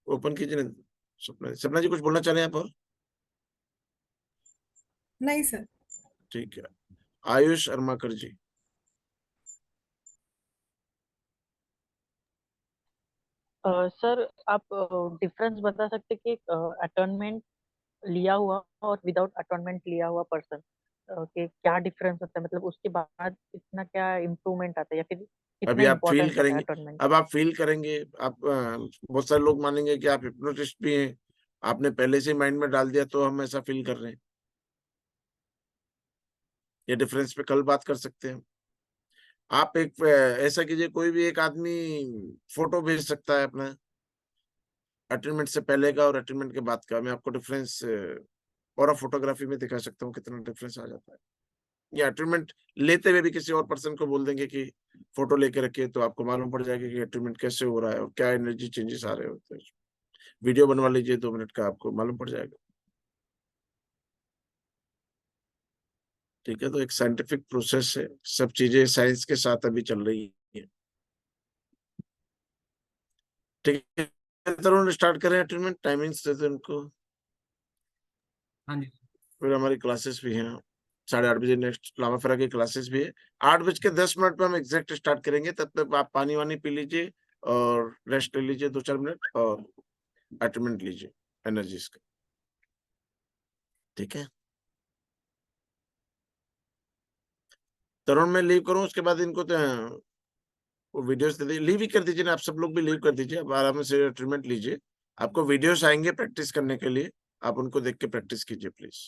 S3: ओपन कीजिए ना। सपना जी कुछ बोलना चाह रहे हैं आप और?
S5: नहीं सर।
S3: ठीक है, आयुष अर्माकर जी।
S8: सर आप डिफरेंस बता सकते कि अटॉर्नमेंट लिया हुआ और विदाउट अटॉर्नमेंट लिया हुआ पर्सन के क्या डिफरेंस होता है, मतलब उसके बाद इतना क्या इम्प्रूवमेंट आता है या फिर कितना
S3: अभी आप फील
S8: इम्पोर्टेंट होता है
S3: करेंगे,
S8: अटॉर्नमेंट?
S3: अब आप फील करेंगे। आप बहुत सारे लोग मानेंगे कि आप हिप्नोटिस्ट भी हैं, आपने पहले से माइंड में डाल दिया तो हम ऐसा फील कर रहे हैं। ये डिफरेंस पे कल बात कर सकते हैं। आप एक ऐसा कीजिए, कोई भी एक आदमी फोटो भेज सकता है अपना अटेनमेंट से पहले का और अटेनमेंट के बाद का। मैं आपको डिफरेंस और फोटोग्राफी में दिखा सकता हूँ कितना डिफरेंस आ जाता है। या अटेनमेंट लेते हुए भी किसी और पर्सन को बोल देंगे कि फोटो लेके रखिए, तो आपको मालूम पड़ जाएगा कि अटेनमेंट कैसे हो रहा है और क्या एनर्जी चेंजेस आ रहे होते हैं। वीडियो बनवा लीजिए 2 मिनट का, आपको मालूम पड़ जाएगा। ठीक है, तो एक साइंटिफिक प्रोसेस है, सब चीजें साइंस के साथ अभी चल रही है। ठीक है, तरुण स्टार्ट करें अटेनमेंट, टाइमिंग्स देते हैं उनको।
S1: हाँ जी।
S3: फिर हमारी क्लासेस भी हैं 8:30 बजे, नेक्स्ट लामा फेरा की क्लासेस भी है। 8:10 पे हम एग्जैक्ट स्टार्ट करेंगे। तब तक आप पानी वानी पी लीजिए और रेस्ट ले लीजिए 2-4 मिनट और अटेनमेंट लीजिए एनर्जीज का। ठीक है, तरुण मैं लीव करूं, उसके बाद इनको तो वो वीडियोस दे दीजिए, लीव ही कर दीजिए ना, आप सब लोग भी लीव कर दीजिए, अब आराम से ट्रीटमेंट लीजिए। आपको वीडियोस आएंगे प्रैक्टिस करने के लिए, आप उनको देख के प्रैक्टिस कीजिए प्लीज।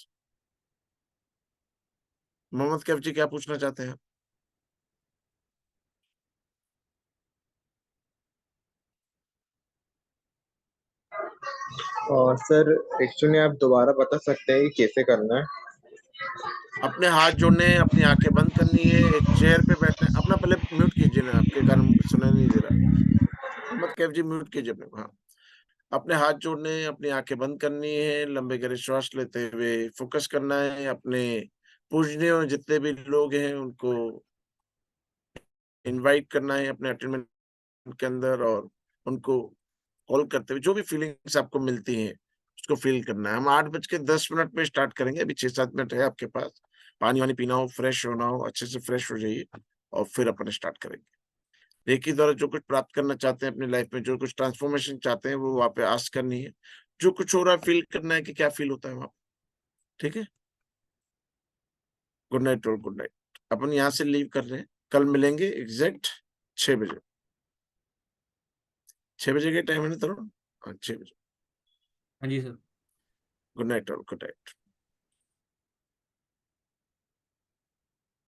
S3: मोहम्मद कैफ जी क्या पूछना चाहते हैं?
S4: और सर एक्चुअली आप दोबारा बता सकते हैं कि कैसे करना है?
S3: अपने हाथ जोड़ने हैं, अपनी आंखें बंद करनी है, एक चेयर पे बैठना है। अपना पहले म्यूट कीजिए ना, आपके कारण सुनाई नहीं दे रहा। मोहम्मद कैफ जी म्यूट कीजिए अपने। हाँ, अपने हाथ जोड़ने हैं, अपनी आंखें बंद करनी है, लंबे गहरे श्वास लेते हुए फोकस करना है। अपने पूजनीय जितने भी लोग हैं उनको इनवाइट करना है अपने अटेंडमेंट के अंदर, और उनको कॉल करते हुए जो भी फीलिंग्स आपको मिलती हैं उसको फील करना है। हम 8:10 पे स्टार्ट करेंगे। अभी 6-7 मिनट है आपके पास, पानी वानी पीना हो, फ्रेश होना हो, अच्छे से फ्रेश हो जाइए और फिर अपन स्टार्ट करेंगे। रेकी द्वारा जो कुछ प्राप्त करना चाहते हैं अपनी लाइफ में, जो कुछ ट्रांसफॉर्मेशन चाहते हैं, वो वहां पे आस्क करनी है। जो कुछ हो रहा है फील करना है कि क्या फील होता है वहां। ठीक है, गुड नाइट और गुड नाइट। अपन यहाँ से लीव कर रहे हैं, कल मिलेंगे एग्जैक्ट 6 बजे। 6 बजे के टाइम है ना तरुण? हाँ 6 बजे।
S1: हाँ जी सर।
S3: गुड नाइट और गुड नाइट।